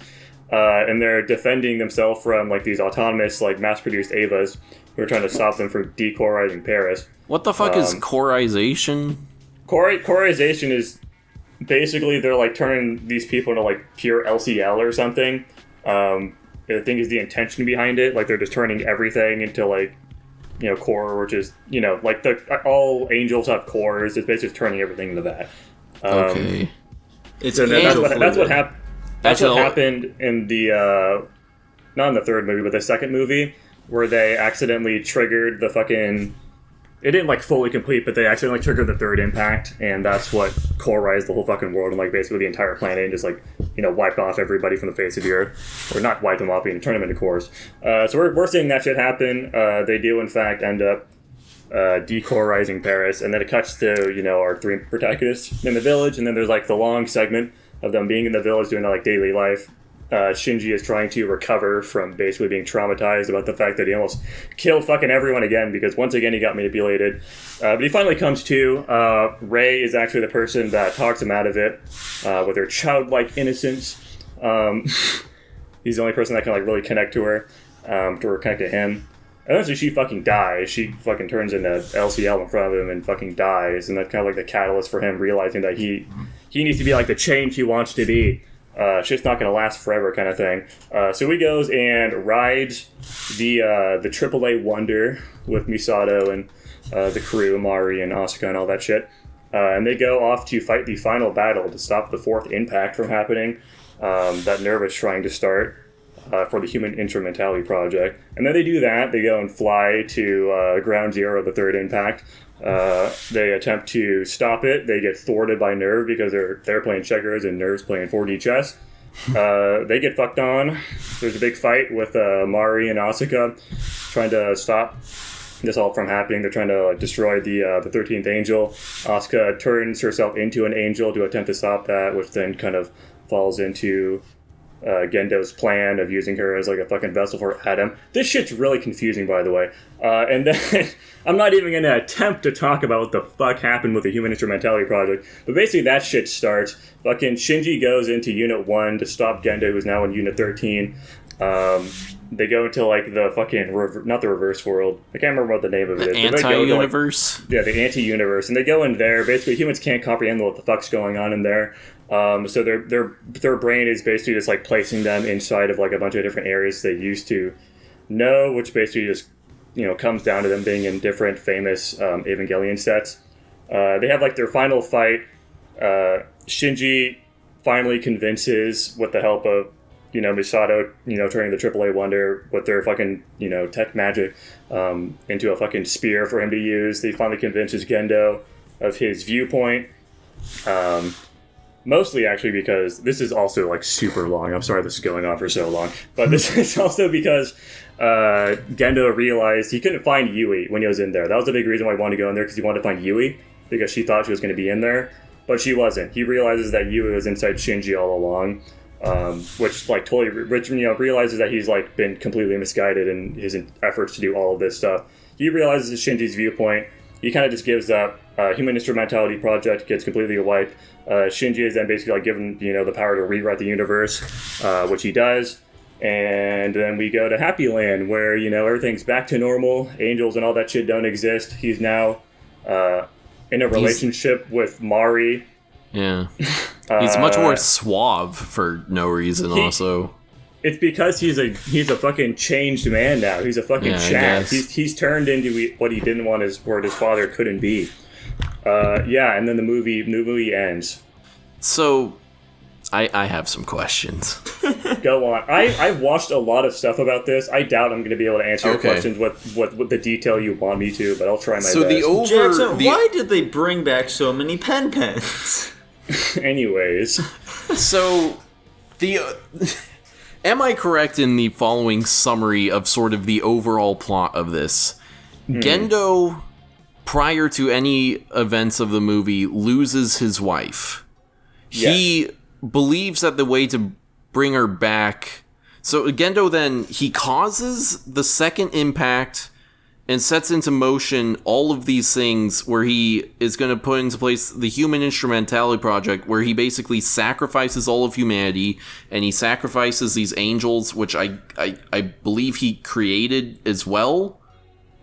And they're defending themselves from, like, these autonomous, like, mass-produced Avas who are trying to stop them from decorizing Paris. What the fuck is corization? Corization is basically they're, like, turning these people into, like, pure LCL or something. I think is the intention behind it. Like, they're just turning everything into, like, core, which is, like, all angels have cores. It's basically turning everything into that. Okay. It's that's what happened. That's what happened in the, not in the third movie, but the second movie, where they accidentally triggered the fucking, it didn't, like, fully complete, but they accidentally triggered the third impact, and that's what coreized the whole fucking world, and, like, basically the entire planet, and just, like, wiped off everybody from the face of the earth. Or not wipe them off, turn them into cores. So we're seeing that shit happen. They do, in fact, end up decorizing Paris, and then it cuts to, our three protagonists in the village, and then there's, like, the long segment of them being in the village doing their, like, daily life. Shinji is trying to recover from basically being traumatized about the fact that he almost killed fucking everyone again because once again he got manipulated. But he finally comes to. Rei is actually the person that talks him out of it with her childlike innocence. He's the only person that can, like, really connect to her connect to him. And eventually she fucking dies. She fucking turns into LCL in front of him and fucking dies. And that's kind of like the catalyst for him realizing that he needs to be, like, the change he wants to be. Shit's not going to last forever kind of thing. So he goes and rides the AAA Wonder with Misato and the crew, Mari and Asuka and all that shit. And they go off to fight the final battle to stop the fourth impact from happening that NERV is trying to start for the Human Instrumentality Project. And then they do that. They go and fly to Ground Zero of the third impact. They attempt to stop it. They get thwarted by NERV because they're playing checkers and NERV's playing 4D chess. They get fucked on. There's a big fight with Mari and Asuka trying to stop this all from happening. They're trying to destroy the 13th angel. Asuka turns herself into an angel to attempt to stop that, which then kind of falls into Gendo's plan of using her as like a fucking vessel for Adam. This shit's really confusing, by the way. And then I'm not even going to attempt to talk about what the fuck happened with the Human Instrumentality Project, but basically that shit starts. Fucking Shinji goes into Unit 1 to stop Gendo, who's now in Unit 13. They go into like the fucking not the reverse world. I can't remember what the name of it is. Anti-universe. Like, yeah, the anti-universe, and they go in there. Basically, humans can't comprehend what the fuck's going on in there. So their brain is basically just like placing them inside of like a bunch of different areas they used to know, which basically just comes down to them being in different famous Evangelion sets. They have like their final fight. Shinji finally convinces, with the help of Misato, turning the AAA Wonder with their fucking, tech magic into a fucking spear for him to use. They finally convinces Gendo of his viewpoint. Mostly actually because this is also like super long. I'm sorry this is going on for so long. But this is also because Gendo realized he couldn't find Yui when he was in there. That was a big reason why he wanted to go in there, because he wanted to find Yui, because she thought she was going to be in there. But she wasn't. He realizes that Yui was inside Shinji all along. Which like totally realizes that he's like been completely misguided in his efforts to do all of this stuff. He realizes Shinji's viewpoint. He kind of just gives up. Human Instrumentality Project gets completely wiped. Shinji is then basically like given the power to rewrite the universe, which he does. And then we go to Happy Land, where everything's back to normal. Angels and all that shit don't exist. He's now in a relationship with Mari. Yeah. He's much more suave for no reason, also. It's because he's a fucking changed man now. He's a fucking Chad. He's turned into what he didn't want his father couldn't be. And then the movie ends. So, I have some questions. Go on. I've watched a lot of stuff about this. I doubt I'm going to be able to answer your questions with the detail you want me to, but I'll try my best. Jackson, why did they bring back so many pens? Anyways, so am I correct in the following summary of sort of the overall plot of this? Gendo, prior to any events of the movie, loses his wife. Yes. He believes that the way to bring her back... So Gendo then, he causes the second impact and sets into motion all of these things where he is going to put into place the Human Instrumentality Project, where he basically sacrifices all of humanity, and he sacrifices these angels, which I believe he created as well,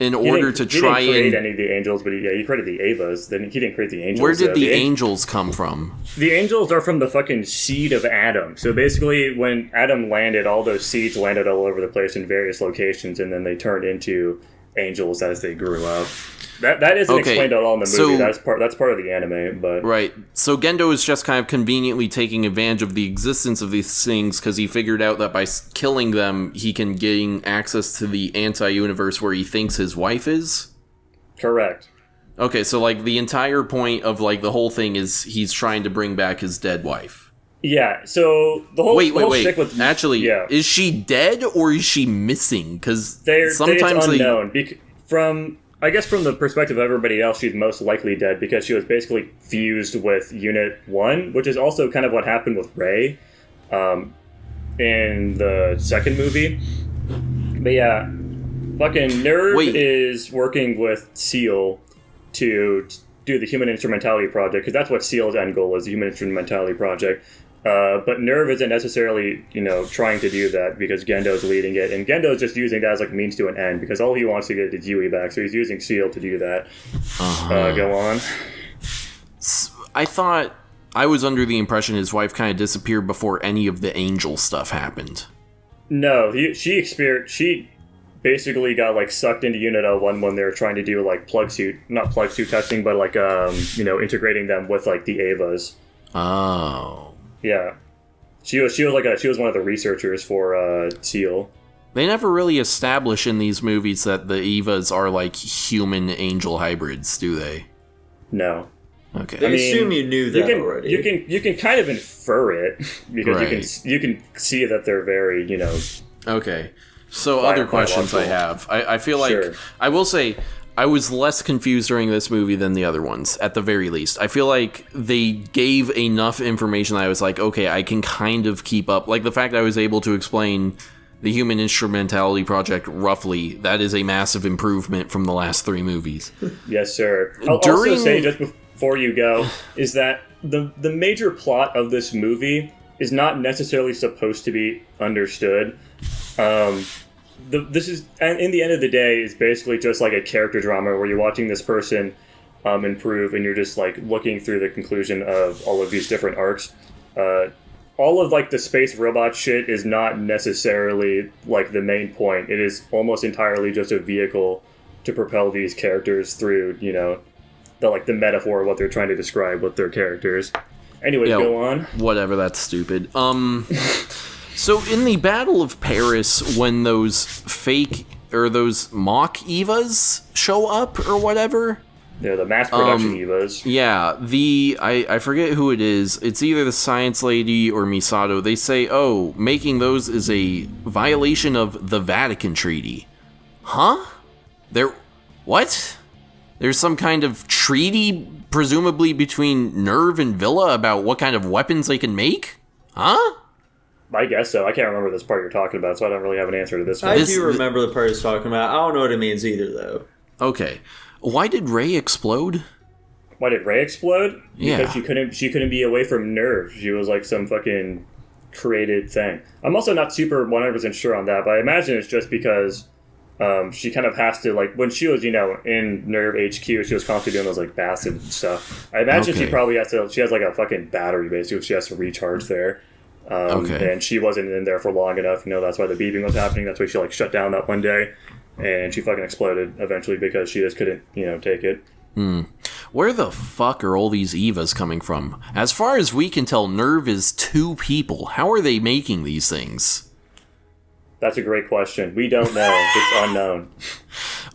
in order to try and... He didn't create any of the angels, but he created the Avas. Then he didn't create the angels. Where did the angels come from? The angels are from the fucking seed of Adam. So basically, when Adam landed, all those seeds landed all over the place in various locations, and then they turned into angels as they grew up. That isn't explained at all in the movie. That's part of the anime, but right. So Gendo is just kind of conveniently taking advantage of the existence of these things, because he figured out that by killing them, he can gain access to the anti-universe where he thinks his wife is. Correct. Okay, so like the entire point of like the whole thing is he's trying to bring back his dead wife. Yeah, so the whole wait. stick with... Actually, is she dead or is she missing? Because sometimes it's unknown. From the perspective of everybody else, she's most likely dead because she was basically fused with Unit 1, which is also kind of what happened with Rey in the second movie. But yeah, fucking Nerve is working with Seal to do the Human Instrumentality Project, because that's what Seal's end goal is, the Human Instrumentality Project. But Nerve isn't necessarily, trying to do that because Gendo's leading it, and Gendo's just using that as like a means to an end because all he wants to get is Yui back, so he's using Seal to do that. Go on. I thought I was under the impression his wife kind of disappeared before any of the angel stuff happened. No, she basically got like sucked into Unit 01 when they were trying to do like not plug suit testing, but like integrating them with like the Avas. Oh. Yeah, she was one of the researchers for Seal. They never really establish in these movies that the Evas are like human angel hybrids, do they? No. Okay. I assume you knew that already. You can kind of infer it because you can see that they're very Okay. So other questions I have. I feel like I will say I was less confused during this movie than the other ones, at the very least. I feel like they gave enough information that I was like, okay, I can kind of keep up. Like the fact I was able to explain the Human Instrumentality Project roughly, that is a massive improvement from the last 3 movies. Yes, sir. I'll also say, just before you go, is that the major plot of this movie is not necessarily supposed to be understood. This is, and in the end of the day, is basically just like a character drama where you're watching this person improve, and you're just like looking through the conclusion of all of these different arcs. All of like the space robot shit is not necessarily like the main point. It is almost entirely just a vehicle to propel these characters through, you know, the metaphor of what they're trying to describe with their characters. Anyway, go on. Whatever, that's stupid. So in the Battle of Paris, when those fake or those mock Evas show up or whatever, yeah, the mass production Evas. Yeah, I forget who it is. It's either the Science Lady or Misato. They say, oh, making those is a violation of the Vatican Treaty. Huh? What? There's some kind of treaty, presumably between Nerve and Villa, about what kind of weapons they can make? Huh? I guess so. I can't remember this part you're talking about, so I don't really have an answer to this one. I do remember the part he's talking about. I don't know what it means either, though. Okay. Why did Rey explode? Why did Rey explode? Yeah. Because she couldn't be away from Nerve. She was like some fucking created thing. I'm also not super 100% sure on that, but I imagine it's just because she kind of has to, like, when she was, you know, in Nerve HQ, she was constantly doing those, like, baths and stuff. I imagine she probably has to, she has, like, a fucking battery, basically, she has to recharge there. And she wasn't in there for long enough, you know, that's why the beeping was happening. That's why she, like, shut down that one day. And she fucking exploded eventually because she just couldn't, you know, take it. Where the fuck are all these Evas coming from? As far as we can tell, Nerve is 2 people. How are they making these things? That's a great question. We don't know. It's unknown.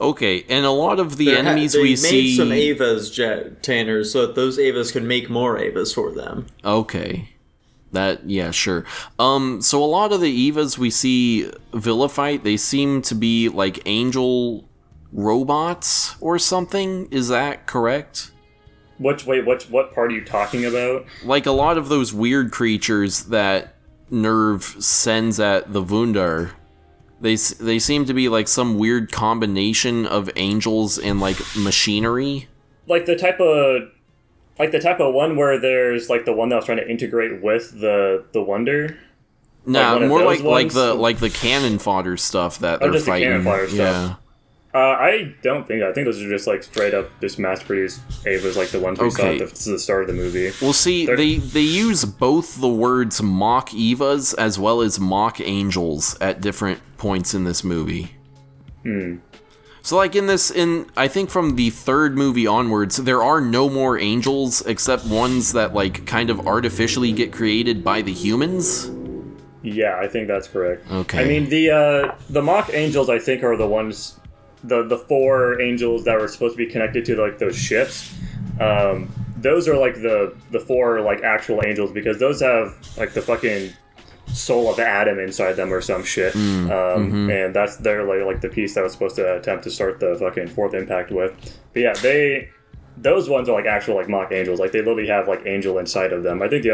Okay, and a lot of the enemies we see... They made some Evas, Tanner, so that those Evas can make more Evas for them. Okay. Yeah, sure. So a lot of the Evas we see Villa fight, they seem to be like angel robots or something. Is that correct? What part are you talking about? Like a lot of those weird creatures that Nerve sends at the Wundar. They seem to be like some weird combination of angels and like machinery. Like the type of one where there's like the one that was trying to integrate with the Wonder. Nah, more like the cannon fodder stuff that they're just fighting. The cannon fodder stuff. Yeah. I don't think. I think those are just like straight up just mass-produced Evas, like the ones we saw at the start of the movie. Well, see, they use both the words mock Evas as well as mock angels at different points in this movie. So, like, I think from the 3rd movie onwards, there are no more angels except ones that, like, kind of artificially get created by the humans. Yeah, I think that's correct. Okay. I mean, the mock angels, I think, are the ones, the 4 angels that were supposed to be connected to, like, those ships. Those are, like, the 4, like, actual angels, because those have, like, the fucking soul of Adam inside them or some shit. And that's they're like the piece that was supposed to attempt to start the fucking 4th impact with. But yeah, those ones are like actual like mock angels. Like they literally have like angel inside of them. I think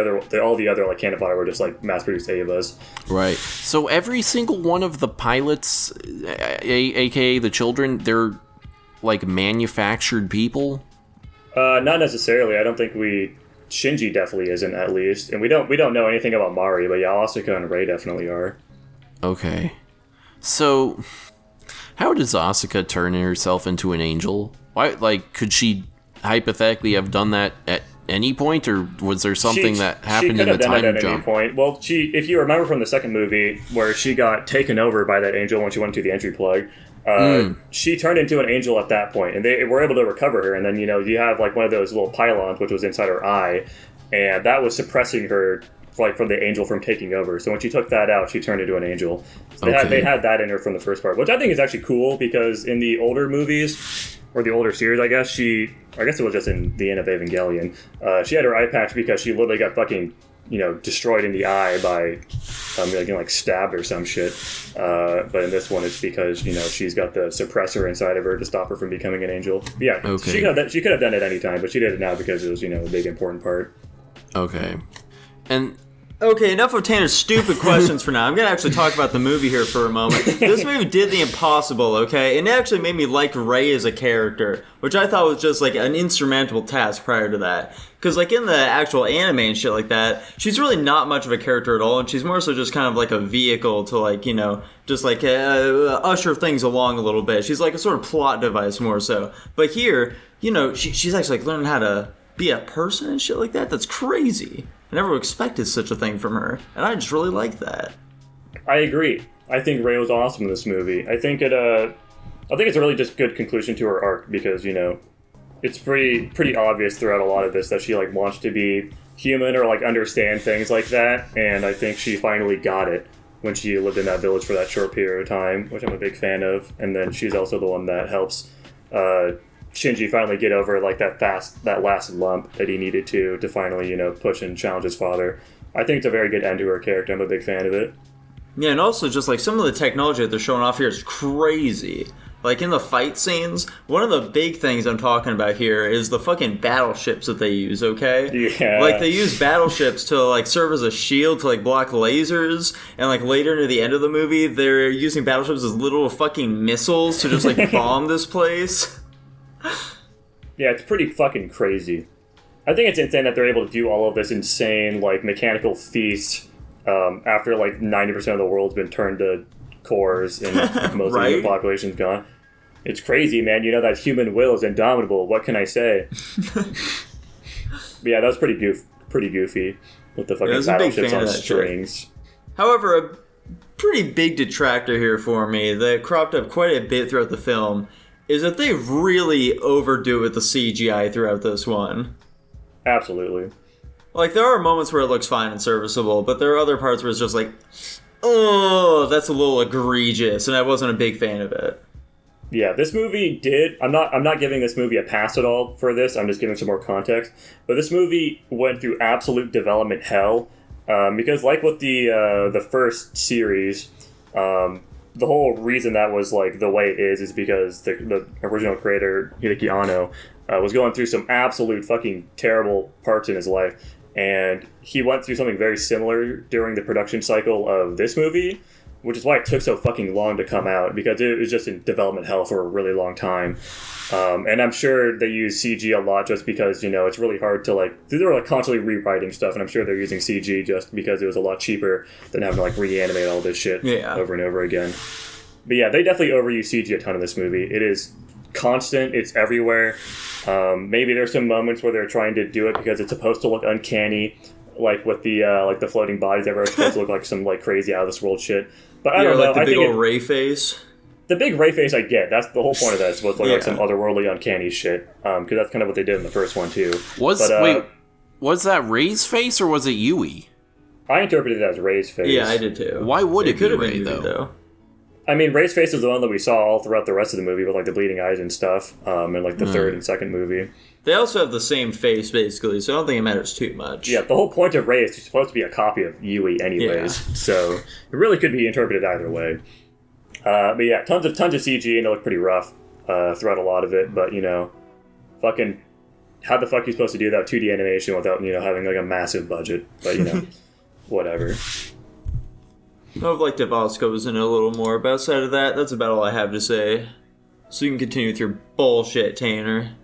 all the other like cannon fodder were just like mass produced Evas. Right. So every single one of the pilots, aka the children, they're like manufactured people. Not necessarily. I don't think Shinji definitely isn't, at least, and we don't know anything about Mari, but yeah, Asuka and Rei definitely are. Okay, so how does Asuka turn herself into an angel? Why, like, could she hypothetically have done that at any point, or was there something that happened in the time jump? Any point. Well, if you remember from the 2nd movie, where she got taken over by that angel when she went to the entry plug. She turned into an angel at that point, and they were able to recover her. And then, you know, you have like one of those little pylons, which was inside her eye, and that was suppressing her, like, from the angel from taking over. So when she took that out, she turned into an angel. So they had that in her from the first part, which I think is actually cool, because in the older movies, or the older series, I guess it was just in the end of Evangelion, she had her eye patch because she literally got fucking destroyed in the eye by getting like stabbed or some shit. But in this one, it's because she's got the suppressor inside of her to stop her from becoming an angel. But yeah, okay. She could have done it any time, but she did it now because it was a big important part. Okay, and. Okay, enough of Tanner's stupid questions for now. I'm going to actually talk about the movie here for a moment. This movie did the impossible, okay? And it actually made me like Rey as a character, which I thought was just like an insurmountable task prior to that. Because like in the actual anime and shit like that, she's really not much of a character at all, and she's more so just kind of like a vehicle to like, just like usher things along a little bit. She's like a sort of plot device more so. But here, she's actually like learning how to be a person and shit like that. That's crazy. I never expected such a thing from her, and I just really like that. I agree. I think Rey was awesome in this movie. I think it's a really just good conclusion to her arc because it's pretty obvious throughout a lot of this that she like wants to be human or like understand things like that, and I think she finally got it when she lived in that village for that short period of time, which I'm a big fan of. And then she's also the one that helps Shinji finally get over like that last lump that he needed to finally push and challenge his father. I think it's a very good end to her character. I'm a big fan of it. Yeah, and also just like some of the technology that they're showing off here is crazy. Like in the fight scenes, one of the big things I'm talking about here is the fucking battleships that they use, okay? Yeah. Like they use battleships to like serve as a shield to like block lasers, and like later near the end of the movie, they're using battleships as little fucking missiles to just like bomb this place. Yeah, it's pretty fucking crazy. I think it's insane that they're able to do all of this insane, like, mechanical feast after, like, 90% of the world's been turned to cores and most right? of the population's gone. It's crazy, man. That human will is indomitable. What can I say? But yeah, that was pretty goofy with the fucking battleships on strings. Shit. However, a pretty big detractor here for me that cropped up quite a bit throughout the film is that they really overdo it with the CGI throughout this one. Absolutely. Like, there are moments where it looks fine and serviceable, but there are other parts where it's just like, oh, that's a little egregious, and I wasn't a big fan of it. Yeah, this movie did... I'm not giving this movie a pass at all for this, I'm just giving some more context, but this movie went through absolute development hell, because like with the first series, the whole reason that was like the way it is because the original creator, Hideki Anno, was going through some absolute fucking terrible parts in his life. And he went through something very similar during the production cycle of this movie, which is why it took so fucking long to come out, because it was just in development hell for a really long time. And I'm sure they use CG a lot just because, it's really hard to, like... They're, like, constantly rewriting stuff, and I'm sure they're using CG just because it was a lot cheaper than having to, like, reanimate all this shit over and over again. But yeah, they definitely overuse CG a ton in this movie. It is constant. It's everywhere. Maybe there's some moments where they're trying to do it because it's supposed to look uncanny, like with the floating bodies that are supposed to look like some, like, crazy out-of-this-world shit. But I don't know. Like the big old Rey face? The big Rey face I get. That's the whole point of that. It's supposed to look like some otherworldly uncanny shit. Because that's kind of what they did in the first one, too. Was that Rey's face or was it Yui? I interpreted it as Rey's face. Yeah, I did too. Why would it be Rey, though? I mean, Rey's face is the one that we saw all throughout the rest of the movie with, like, the bleeding eyes and stuff, in, like, the third and second movie. They also have the same face, basically, so I don't think it matters too much. Yeah, the whole point of Rey is she's supposed to be a copy of Yui anyways, so it really could be interpreted either way. But yeah, tons of CG, and it looked pretty rough throughout a lot of it, but, fucking... How the fuck are you supposed to do that 2D animation without, having, like, a massive budget? But, whatever. I would like if Oz goes in a little more, but outside of that, that's about all I have to say. So you can continue with your bullshit, Tanner.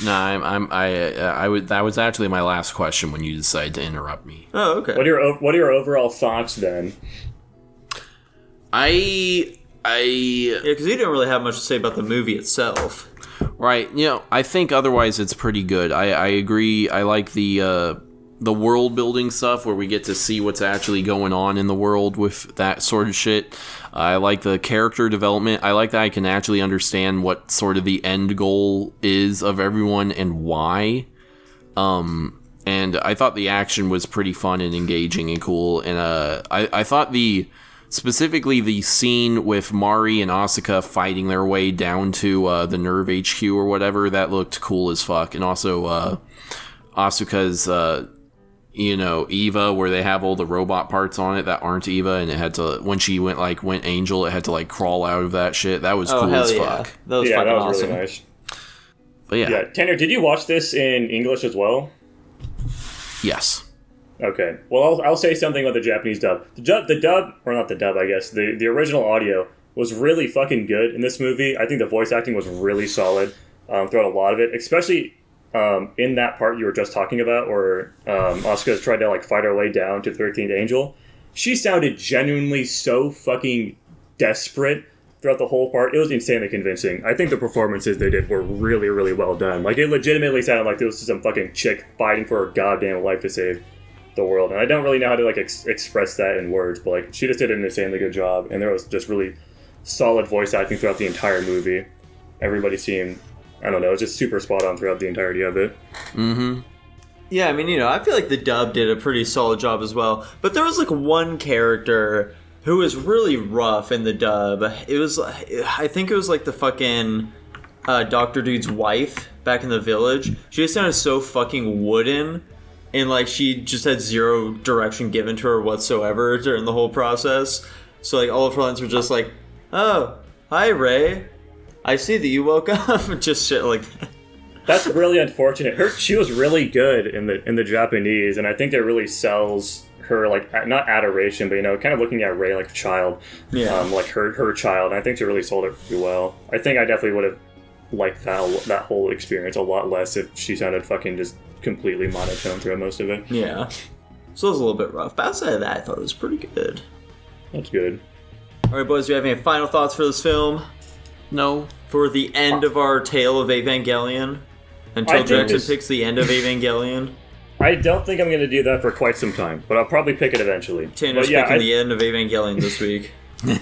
No, that was actually my last question when you decided to interrupt me. Oh, okay. What are your overall thoughts then? Yeah, because you didn't really have much to say about the movie itself. Right. I think otherwise it's pretty good. I agree. I like the world building stuff where we get to see what's actually going on in the world with that sort of shit. I like the character development. I like that I can actually understand what sort of the end goal is of everyone and why. And I thought the action was pretty fun and engaging and cool. And I thought specifically the scene with Mari and Asuka fighting their way down to the Nerve HQ or whatever, that looked cool as fuck. And also Asuka's Eva, where they have all the robot parts on it that aren't Eva, and it had to, when she went Angel, it had to like crawl out of that shit. That was cool as fuck. That was awesome. Really nice. But yeah, Tanner, did you watch this in English as well? Yes. Okay. Well, I'll say something about the Japanese dub. The dub, or not the dub, I guess. The original audio was really fucking good in this movie. I think the voice acting was really solid throughout a lot of it, especially in that part you were just talking about, where Asuka's tried to like fight her way down to 13th Angel. She sounded genuinely so fucking desperate throughout the whole part. It was insanely convincing. I think the performances they did were really, really well done. Like, it legitimately sounded like there was some fucking chick fighting for her goddamn life to save the world. And I don't really know how to like express that in words, but like, she just did an insanely good job. And there was just really solid voice acting throughout the entire movie. Everybody seemed, I don't know, it was just super spot on throughout the entirety of it. Mm-hmm. Yeah, I mean, I feel like the dub did a pretty solid job as well. But there was like one character who was really rough in the dub. It was, I think it was like the fucking Dr. Dude's wife back in the village. She just sounded so fucking wooden. And like, she just had zero direction given to her whatsoever during the whole process. So like, all of her lines were just like, "Oh, hi Ray. I see that you woke up." Just shit like that. That's really unfortunate. She was really good in the Japanese, and I think that really sells her, like, not adoration, but kind of looking at Rey like a child, like her child. And I think she really sold it pretty well. I think I definitely would have liked that whole experience a lot less if she sounded fucking just completely monotone throughout most of it. Yeah, so it was a little bit rough. But outside of that, I thought it was pretty good. That's good. All right, boys, do you have any final thoughts for this film? No. For the end of our tale of Evangelion? Until Jackson picks the end of Evangelion? I don't think I'm going to do that for quite some time, but I'll probably pick it eventually. Tanner's picking the end of Evangelion this week.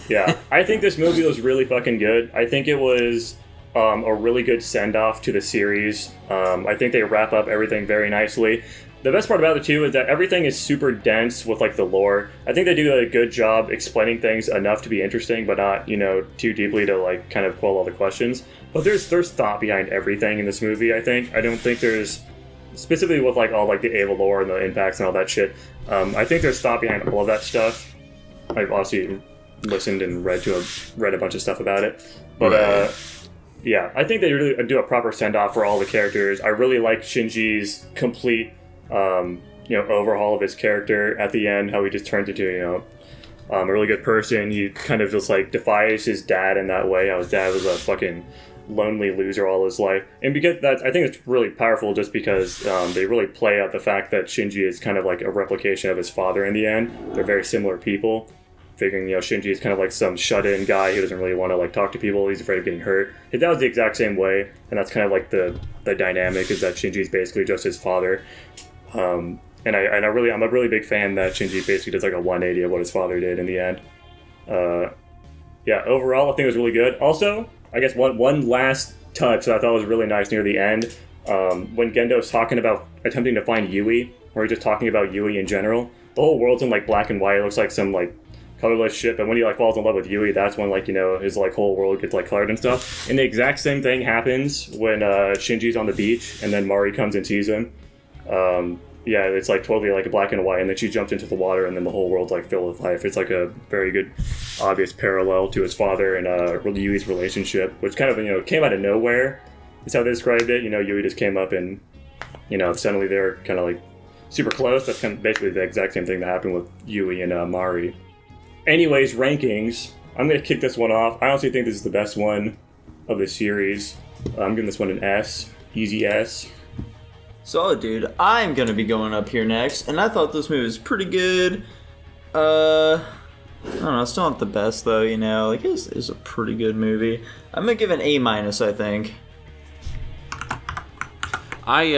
Yeah, I think this movie was really fucking good. I think it was a really good send-off to the series. I think they wrap up everything very nicely. The best part about it, too, is that everything is super dense with, like, the lore. I think they do a good job explaining things enough to be interesting, but not, too deeply to, like, kind of quell all the questions. But there's thought behind everything in this movie, I think. I don't think there's, specifically with, like, all, like, the Eva lore and the impacts and all that shit, I think there's thought behind all of that stuff. I've obviously listened and read a bunch of stuff about it. But, yeah, I think they really do a proper send-off for all the characters. I really like Shinji's complete overhaul of his character at the end, how he just turns into, a really good person. He kind of just, like, defies his dad in that way, how his dad was a fucking lonely loser all his life. And because that, I think it's really powerful just because they really play out the fact that Shinji is kind of like a replication of his father in the end. They're very similar people. Figuring, Shinji is kind of like some shut-in guy who doesn't really want to, like, talk to people. He's afraid of getting hurt. That was the exact same way, and that's kind of like the dynamic, is that Shinji's basically just his father. And I'm a really big fan that Shinji basically does like a 180 of what his father did in the end. Overall, I think it was really good. Also, I guess one last touch that I thought was really nice near the end, when Gendo's talking about attempting to find Yui, or he's just talking about Yui in general. The whole world's in, like, black and white. It looks like some, like, colorless shit, but when he, like, falls in love with Yui, that's when, like, his, like, whole world gets, like, colored and stuff. And the exact same thing happens when Shinji's on the beach, and then Mari comes and sees him. It's, like, totally, like, black and white, and then she jumps into the water, and then the whole world's, like, filled with life. It's, like, a very good, obvious parallel to his father and Yui's relationship, which kind of, came out of nowhere, is how they described it. Yui just came up and, suddenly they're kind of, like, super close. That's kind of basically the exact same thing that happened with Yui and Mari. Anyways, rankings. I'm going to kick this one off. I honestly think this is the best one of the series. I'm giving this one an S. Easy S. Solid, dude. I'm going to be going up here next, and I thought this movie was pretty good. I don't know, it's not the best, though, Like, it's a pretty good movie. I'm going to give it an A-, I think. I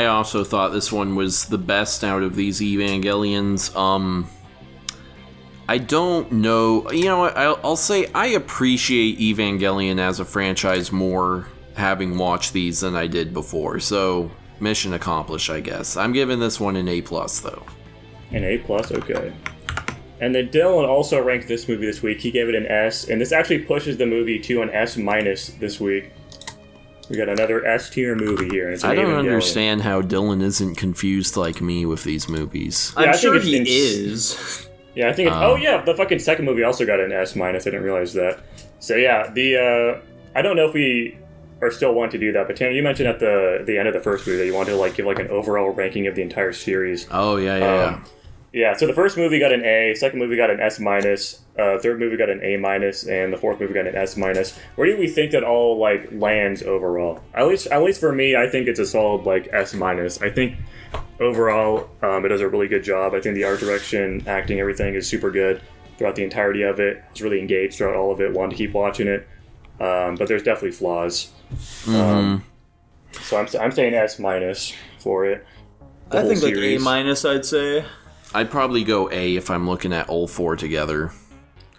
also thought this one was the best out of these Evangelions. I don't know. You know what? I'll say I appreciate Evangelion as a franchise more having watched these than I did before. So, mission accomplished, I guess. I'm giving this one an A+, though. An A+? Okay. And then Dylan also ranked this movie this week. He gave it an S, and this actually pushes the movie to an S- this week. We got another S tier movie here. And it's I don't understand how Dylan isn't confused like me with these movies. I'm sure he is. Yeah, I think it's... oh, yeah, the fucking second movie also got an S-. I didn't realize that. So, yeah, I don't know if we are still wanting to do that, but Tanner, you mentioned at the end of the first movie that you wanted to, like, give, like, an overall ranking of the entire series. Oh, yeah. Yeah, so the first movie got an A, second movie got an S-, third movie got an A-, and the fourth movie got an S-. Where do we think that all, like, lands overall? At least for me, I think it's a solid, like, S-. I think overall, it does a really good job. I think the art direction, acting, everything is super good throughout the entirety of it. I was really engaged throughout all of it, wanted to keep watching it. But there's definitely flaws. So I'm saying S- for it. I think series. Like A-, I'd say. I'd probably go A if I'm looking at all four together.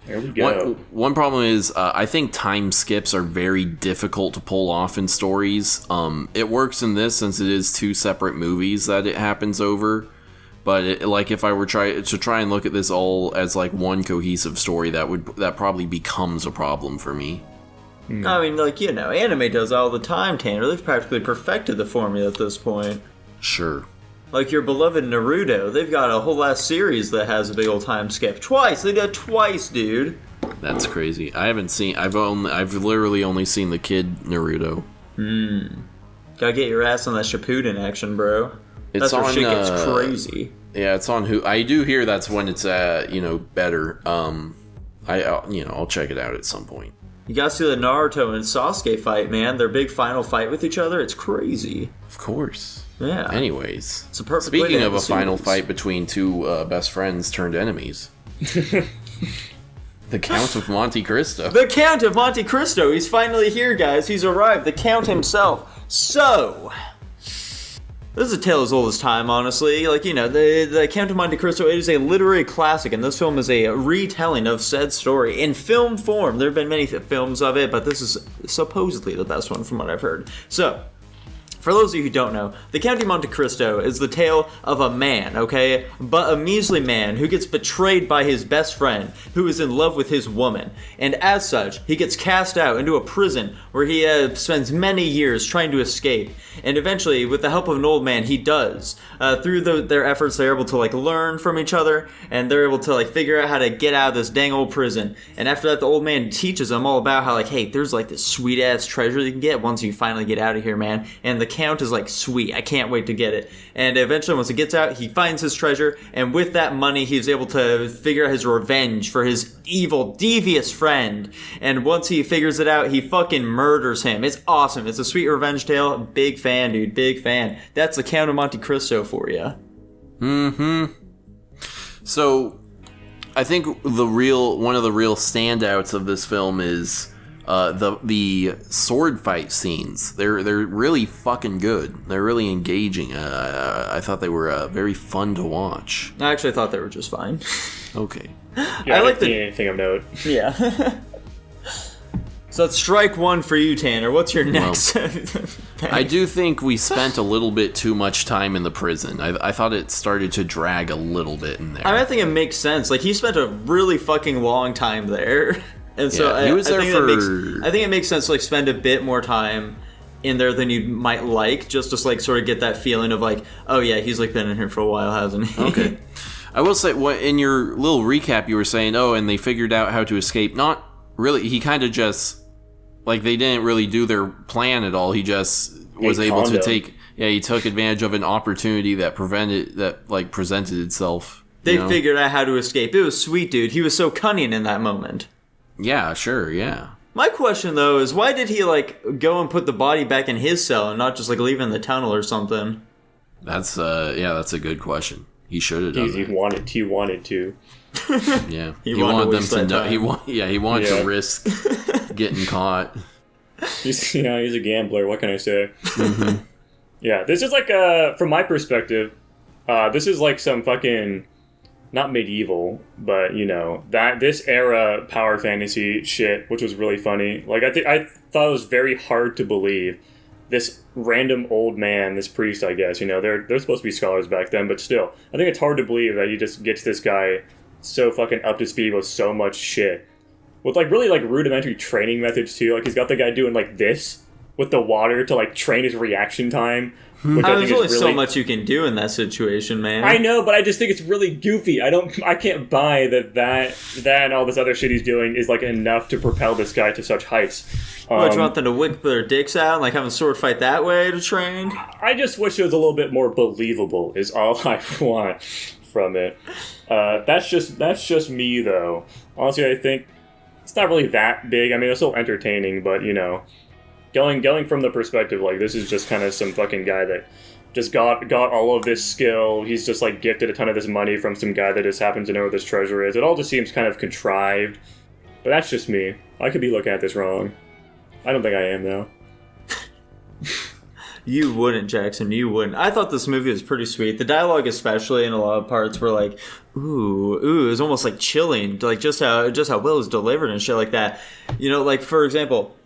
There we go. One problem is I think time skips are very difficult to pull off in stories. It works in this since it is two separate movies that it happens over. But if I were try and look at this all as like one cohesive story, that probably becomes a problem for me. I mean, like, you know, anime does all the time, Tanner. They've practically perfected the formula at this point. Sure. Like your beloved Naruto, they've got a whole last series that has a big old time skip. Twice! They did it twice, dude! That's crazy. I haven't seen... I've literally only seen the kid Naruto. Gotta get your ass on that Shippuden action, bro. That's where shit gets crazy. Yeah, it's on I do hear that's when it's, better. I'll check it out at some point. You gotta see the Naruto and Sasuke fight, man. Their big final fight with each other. It's crazy. Of course. Yeah. Anyways, it's a perfect speaking of a final fight between two best friends turned enemies, the Count of Monte Cristo. The Count of Monte Cristo. He's finally here, guys. He's arrived. The Count himself. So, this is a tale as old as time, honestly. Like, you know, the Count of Monte Cristo, it is a literary classic, and this film is a retelling of said story in film form. There have been many films of it, but this is supposedly the best one from what I've heard. So, for those of you who don't know, the Count of Monte Cristo is the tale of a man, okay? But a measly man who gets betrayed by his best friend, who is in love with his woman. And as such, he gets cast out into a prison where he spends many years trying to escape. And eventually, with the help of an old man, he does. Through their efforts, they're able to, like, learn from each other, and they're able to, like, figure out how to get out of this dang old prison. And after that, the old man teaches them all about how, like, hey, there's, like, this sweet-ass treasure you can get once you finally get out of here, man. And the Count is like, sweet, I can't wait to get it. And eventually, once he gets out, he finds his treasure, and with that money, he's able to figure out his revenge for his evil, devious friend. And once he figures it out, he fucking murders him. It's awesome. It's a sweet revenge tale. Big fan, dude. Big fan. That's the Count of Monte Cristo for you. So, I think one of the real standouts of this film is the sword fight scenes. They're really fucking good. They're really engaging. I thought they were very fun to watch. I actually thought they were just fine. Okay. Yeah, I like anything of note. Yeah. So it's strike one for you, Tanner. What's your next? Well, I do think we spent a little bit too much time in the prison. I thought it started to drag a little bit in there. I think it makes sense. Like, he spent a really fucking long time there. And so he was there I think it makes sense to, like, spend a bit more time in there than you might like, just to, like, sort of get that feeling of, like, oh yeah, he's, like, been in here for a while, hasn't he? Okay. I will say, in your little recap, you were saying, oh, and they figured out how to escape. Not really. He kind of just, like, they didn't really do their plan at all. He just was able to take, he took advantage of an opportunity that presented itself. They figured out how to escape. It was sweet, dude. He was so cunning in that moment. Yeah, sure, yeah. My question, though, is why did he, like, go and put the body back in his cell and not just, like, leave it in the tunnel or something? That's a good question. He should have done that. He wanted to. Yeah. he wanted them to know. He wanted to risk getting caught. He's a gambler, what can I say? Mm-hmm. Yeah, this is like, from my perspective, this is like some fucking... not medieval, but this era power fantasy shit, which was really funny. Like I thought it was very hard to believe this random old man, this priest, I guess. They're supposed to be scholars back then, but still, I think it's hard to believe that he just gets this guy so fucking up to speed with so much shit, with like really like rudimentary training methods too. Like he's got the guy doing like this with the water to like train his reaction time. Which there's only so much you can do in that situation, man. I know, but I just think it's really goofy. I can't buy that and all this other shit he's doing is like enough to propel this guy to such heights. Do you want them to whip their dicks out and like have a sword fight that way to train? I just wish it was a little bit more believable. Is all I want from it. That's just me though. Honestly, I think it's not really that big. I mean, it's still entertaining, but you know. Going from the perspective, like, this is just kind of some fucking guy that just got all of this skill. He's just, like, gifted a ton of this money from some guy that just happens to know where this treasure is. It all just seems kind of contrived. But that's just me. I could be looking at this wrong. I don't think I am, though. You wouldn't, Jackson. You wouldn't. I thought this movie was pretty sweet. The dialogue, especially in a lot of parts, were like, ooh, it was almost like chilling. Like, just how well it was delivered and shit like that. You know, like, for example...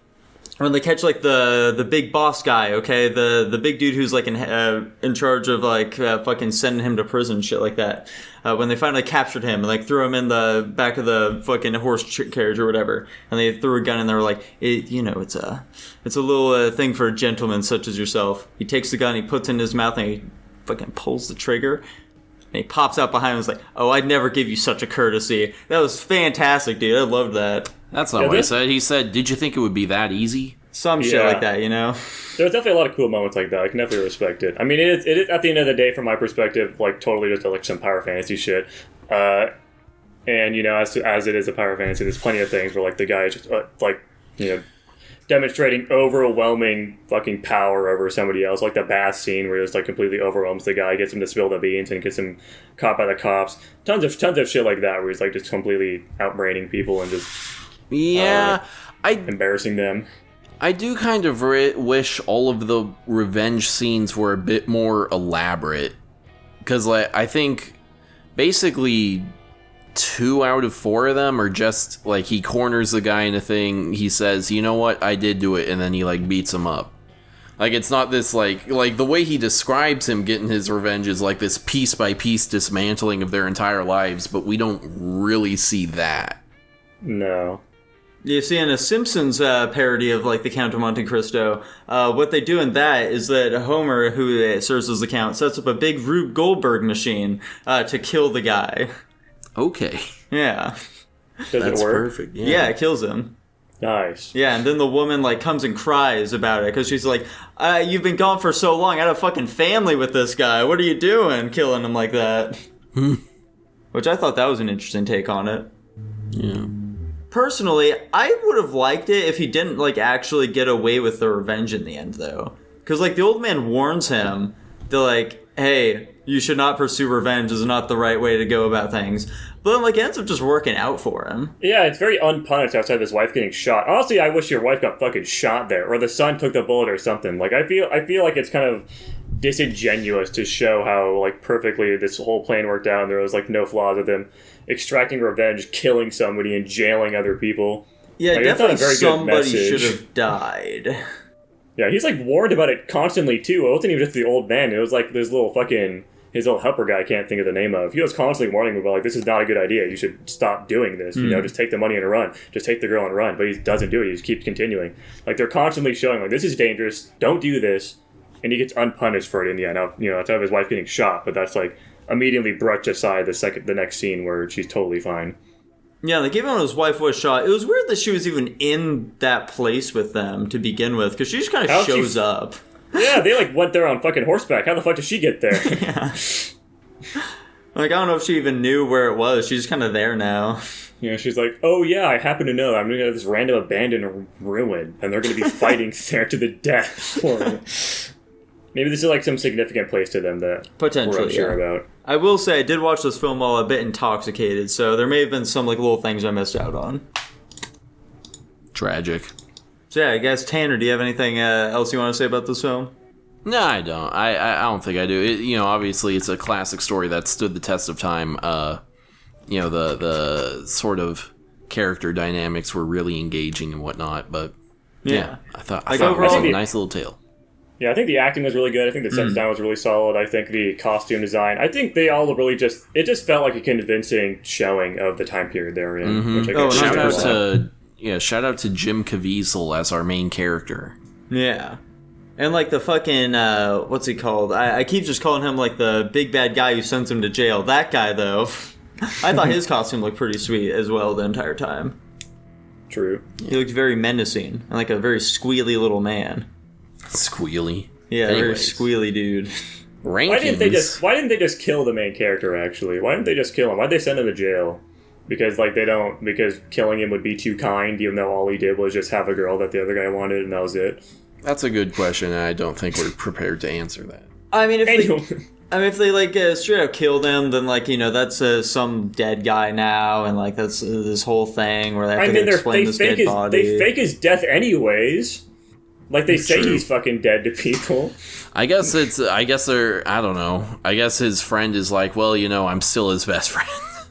when they catch, like, the big boss guy, okay? The big dude who's, like, in charge of, like, fucking sending him to prison, shit like that. When they finally captured him and, like, threw him in the back of the fucking horse carriage or whatever. And they threw a gun in there, like, it's a little thing for a gentleman such as yourself. He takes the gun, he puts it in his mouth, and he fucking pulls the trigger. And he pops out behind him and is like, oh, I'd never give you such a courtesy. That was fantastic, dude. I loved that. That's not what he said. He said, did you think it would be that easy? Some shit like that, you know? There's definitely a lot of cool moments like that. I can definitely respect it. I mean, it is at the end of the day, from my perspective, like, totally just like some power fantasy shit. And, you know, as it is a power fantasy, there's plenty of things where, like, the guy is just, like, you know, demonstrating overwhelming fucking power over somebody else. Like the bath scene where he just, like, completely overwhelms the guy, gets him to spill the beans, and gets him caught by the cops. Tons of shit like that where he's, like, just completely outbraining people and just... embarrassing them. I do kind of wish all of the revenge scenes were a bit more elaborate. Because, like, I think basically 2 out of 4 of them are just, like, he corners the guy in a thing, he says, you know what, I did do it, and then he, like, beats him up. Like, it's not this, like, the way he describes him getting his revenge is, like, this piece-by-piece dismantling of their entire lives, but we don't really see that. No. You see, in a Simpsons parody of, like, the Count of Monte Cristo, what they do in that is that Homer, who serves as the Count, sets up a big Rube Goldberg machine to kill the guy. Okay. Yeah. Does it work? Perfect. Yeah, it kills him. Nice. Yeah, and then the woman, like, comes and cries about it, because she's like, you've been gone for so long, I had a fucking family with this guy, what are you doing, killing him like that? Which I thought that was an interesting take on it. Yeah. Personally, I would have liked it if he didn't, like, actually get away with the revenge in the end, though. Because, like, the old man warns him, they're like, hey, you should not pursue revenge, is not the right way to go about things. But then, like, it ends up just working out for him. Yeah, it's very unpunished outside of his wife getting shot. Honestly, I wish your wife got fucking shot there, or the son took the bullet or something. Like, I feel like it's kind of disingenuous to show how, like, perfectly this whole plan worked out, and there was, like, no flaws with them extracting revenge, killing somebody, and jailing other people. Yeah, like, definitely somebody should have died. Yeah, he's, like, warned about it constantly, too. It wasn't even just the old man. It was, like, this little fucking... his little helper guy I can't think of the name of. He was constantly warning him about, like, this is not a good idea. You should stop doing this. You know, just take the money and run. Just take the girl and run. But he doesn't do it. He just keeps continuing. Like, they're constantly showing, like, this is dangerous. Don't do this. And he gets unpunished for it in the end. Now, you know, outside of his wife getting shot, but that's, like, immediately brushed aside the next scene where she's totally fine. Yeah, like, even when his wife was shot, it was weird that she was even in that place with them to begin with, because she just kind of shows up. Yeah, they, like, went there on fucking horseback. How the fuck did she get there? Yeah. Like, I don't know if she even knew where it was. She's kind of there now. Yeah, she's like, oh yeah, I happen to know. I'm going to go to this random abandoned ruin, and they're going to be fighting there to the death for me. Maybe this is, like, some significant place to them that potentially, we're unsure about. I will say, I did watch this film while a bit intoxicated, so there may have been some, like, little things I missed out on. Tragic. So yeah, I guess, Tanner, do you have anything else you want to say about this film? No, I don't. I don't think I do. You know, obviously, it's a classic story that stood the test of time. You know, the sort of character dynamics were really engaging and whatnot. But yeah, I thought it was a nice little tale. Yeah, I think the acting was really good. I think the set design was really solid. I think the costume design. I think they all really just felt like a convincing showing of the time period they were in. Which I shout out to Jim Caviezel as our main character. Yeah. And, like, the fucking, what's he called? I keep just calling him, like, the big bad guy who sends him to jail. That guy, though, I thought his costume looked pretty sweet as well the entire time. True. He looked very menacing, and like a very squealy little man. Squealy? Yeah, very squealy dude. Rankings. Why didn't they just kill the main character, actually? Why didn't they just kill him? Why'd they send him to jail? Because, like, because killing him would be too kind, even though all he did was just have a girl that the other guy wanted, and that was it. That's a good question, and I don't think we're prepared to answer that. I mean, if they like straight up killed him, then like that's some dead guy now, and like that's this whole thing where they have to explain this dead body. They fake his death anyways. Like they say he's fucking dead to people. I guess I don't know. I guess his friend is like, well, I'm still his best friend.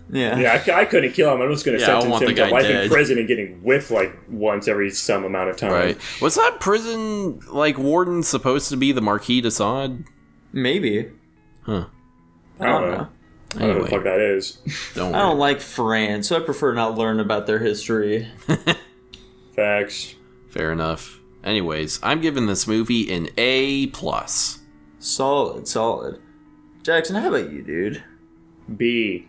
Yeah, I couldn't kill him. I'm just going to sentence him to life in prison and getting whipped like once every some amount of time. Right. Was that prison like warden supposed to be the Marquis de Sade? Maybe. Huh. I don't know. I don't know what the fuck that is. I don't like France, so I prefer not learn about their history. Facts. Fair enough. Anyways, I'm giving this movie an A+. Solid. Jackson, how about you, dude? B.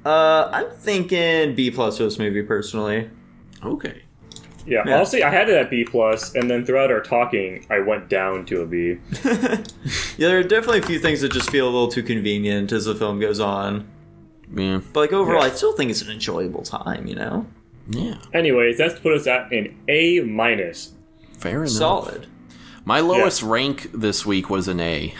I'm thinking B+ for this movie, personally. Okay. Yeah, honestly, I had it at B+, and then throughout our talking, I went down to a B. Yeah, there are definitely a few things that just feel a little too convenient as the film goes on. Yeah. But like overall, I still think it's an enjoyable time, Yeah. Anyways, that's put us at an A-. Fair enough. Solid. My lowest rank this week was an A.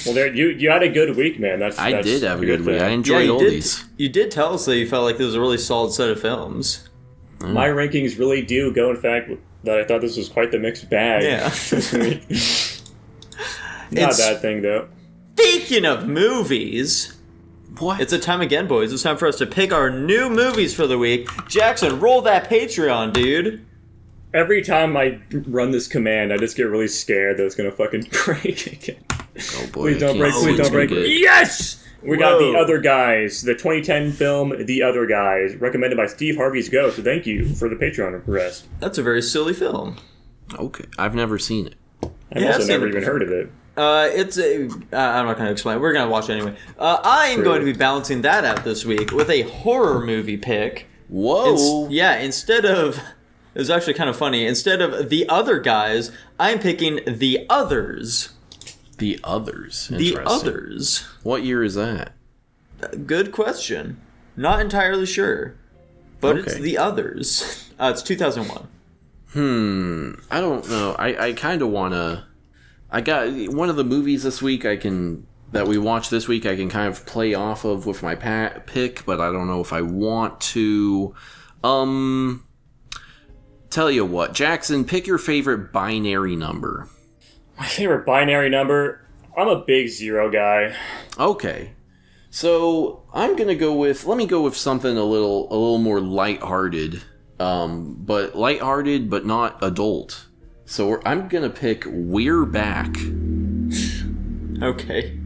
Well, there you had a good week, man. I did have a good week. I enjoyed all these. You did tell us that you felt like this was a really solid set of films. My rankings really do go, in fact, that I thought this was quite the mixed bag. Yeah. Not a bad thing, though. Speaking of movies, what? It's a time again, boys. It's time for us to pick our new movies for the week. Jackson, roll that Patreon, dude. Every time I run this command, I just get really scared that it's going to fucking break again. Oh boy. Please don't break. Yes! We got The Other Guys, the 2010 film The Other Guys, recommended by Steve Harvey's Ghost. So thank you for the Patreon request. That's a very silly film. Okay. I've never seen it. I've also never even heard of it. I'm not going to explain. We're going to watch it anyway. I am going to be balancing that out this week with a horror movie pick. Whoa. Instead of... It was actually kind of funny. Instead of The Other Guys, I'm picking The Others. The Others. The Others. What year is that? Good question. Not entirely sure. But It's The Others. It's 2001. I don't know. I kind of want to... I got one of the movies this week that we watched this week I can kind of play off of with my pick, but I don't know if I want to. Tell you what, Jackson, pick your favorite binary number. My favorite binary number? I'm a big 0 guy. Okay. So, let me go with something a little more lighthearted. But lighthearted, but not adult. So, I'm going to pick We're Back. Okay.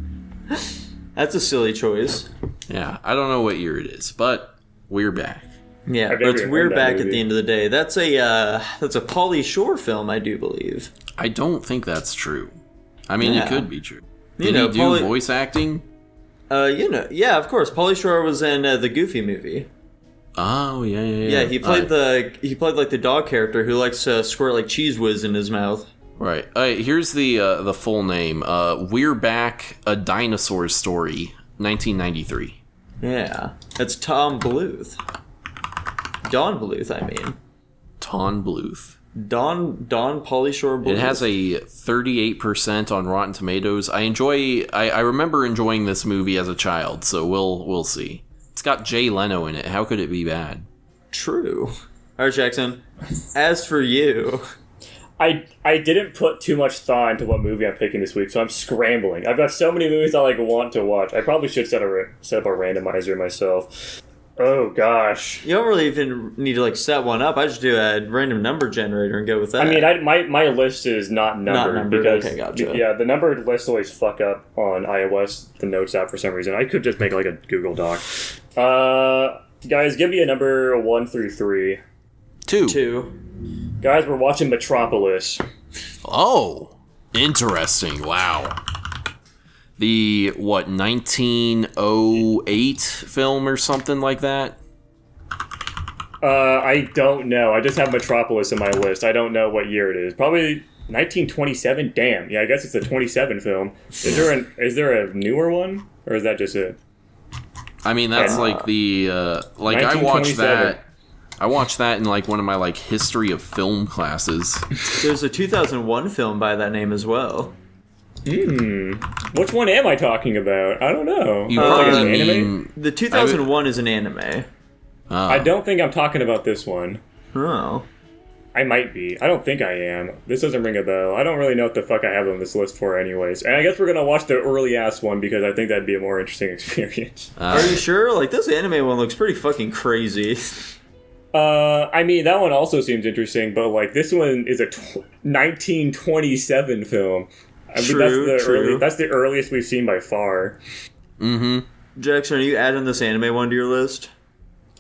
That's a silly choice. Yeah, I don't know what year it is, but We're Back. Yeah, but it's We're Back at the end of the day. That's a Pauly Shore film, I do believe. I don't think that's true. I mean, it could be true. Did he do voice acting? Yeah, of course. Pauly Shore was in the Goofy movie. Oh, yeah. Yeah, he played like the dog character who likes to squirt like cheese whiz in his mouth. Right. Here's the full name. We're Back, A Dinosaur Story, 1993. Yeah, that's Tom Bluth. Don Bluth, I mean. Ton Bluth. Don Pauly Shore Bluth. It has a 38% on Rotten Tomatoes. I remember enjoying this movie as a child, so we'll see. It's got Jay Leno in it. How could it be bad? True. All right, Jackson. As for you... I didn't put too much thought into what movie I'm picking this week, so I'm scrambling. I've got so many movies I want to watch. I probably should set up a randomizer myself. Oh, gosh. You don't really even need to, set one up. I just do a random number generator and go with that. I mean, my list is not numbered. Because, okay, gotcha. Yeah, the numbered lists always fuck up on iOS, the notes app, for some reason. I could just make, a Google Doc. Guys, give me a number 1 through 3. 2. Guys, Guys, we're watching Metropolis. Oh, interesting. Wow. The, 1908 film or something like that? I don't know. I just have Metropolis in my list. I don't know what year it is. Probably 1927? Damn. Yeah, I guess it's a 27 film. Is there a newer one? Or is that just it? I mean, that's like the, I watched that in like one of my like history of film classes. There's a 2001 film by that name as well. Which one am I talking about? I don't know. You probably mean... The 2001 is an anime. I don't think I'm talking about this one. Oh. I might be. I don't think I am. This doesn't ring a bell. I don't really know what the fuck I have on this list for anyways. And I guess we're gonna watch the early-ass one because I think that'd be a more interesting experience. Are you sure? Like, this anime one looks pretty fucking crazy. I mean, that one also seems interesting, but, like, this one is a 1927 film. I mean, that's the earliest we've seen by far. Mm-hmm. Jackson, are you adding this anime one to your list?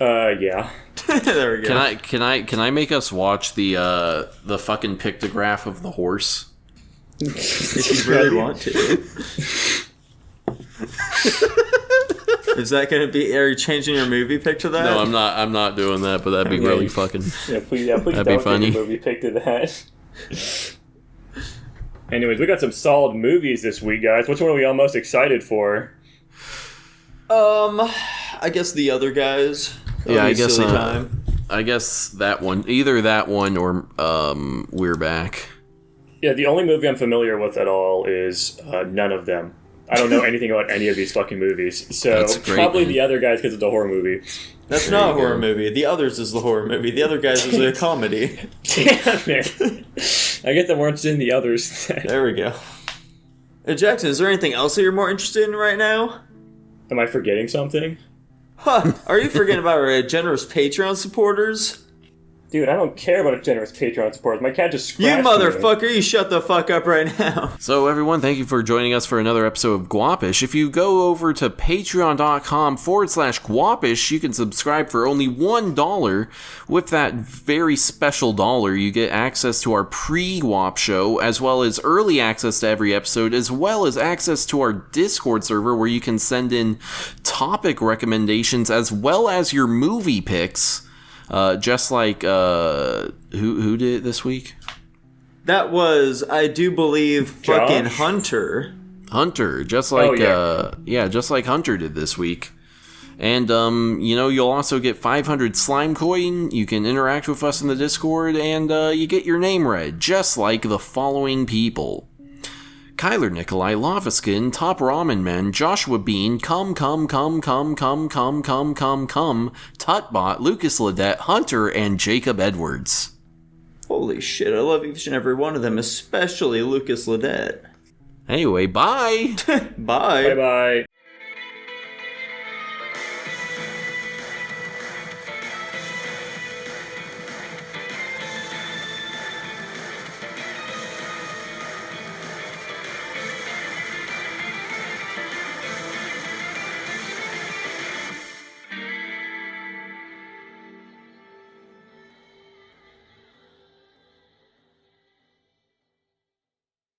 Yeah. There we go. Can I make us watch the fucking pictograph of the horse? If you really want to. Is that gonna be? Are you changing your movie pick to that? No, I'm not doing that. But that'd be really fucking. Please that'd don't be funny. change your movie pick to that. Anyways, we got some solid movies this week, guys. Which one are we all most excited for? I guess the other guys. Yeah, I guess. I guess that one. Either that one or We're Back. Yeah, the only movie I'm familiar with at all is none of them. I don't know anything about any of these fucking movies. So probably the other guys because it's a horror movie. That's not a horror movie. The Others is the horror movie. The Other Guys is a comedy. Damn it. I guess I'm more interested in the others. There we go. Hey, Jackson, is there anything else that you're more interested in right now? Am I forgetting something? Huh. Are you forgetting about our generous Patreon supporters? Dude, I don't care about generous Patreon supporters. My cat just scratched You motherfucker, you shut the fuck up right now. So everyone, thank you for joining us for another episode of Guapish. If you go over to patreon.com/Guapish, you can subscribe for only $1. With that very special dollar, you get access to our pre-Guap show, as well as early access to every episode, as well as access to our Discord server where you can send in topic recommendations, as well as your movie picks. Just like, who did it this week? That was, I do believe, Josh? fucking Hunter. Hunter, just like, just like Hunter did this week. And, you'll also get 500 slime coin, you can interact with us in the Discord, and, you get your name read, just like the following people. Kyler Nikolai, Lavaskin, Top Ramen Men, Joshua Bean, Tutbot, Lucas Ledette, Hunter, and Jacob Edwards. Holy shit, I love each and every one of them, especially Lucas Ledette. Anyway, bye! Bye! Bye-bye.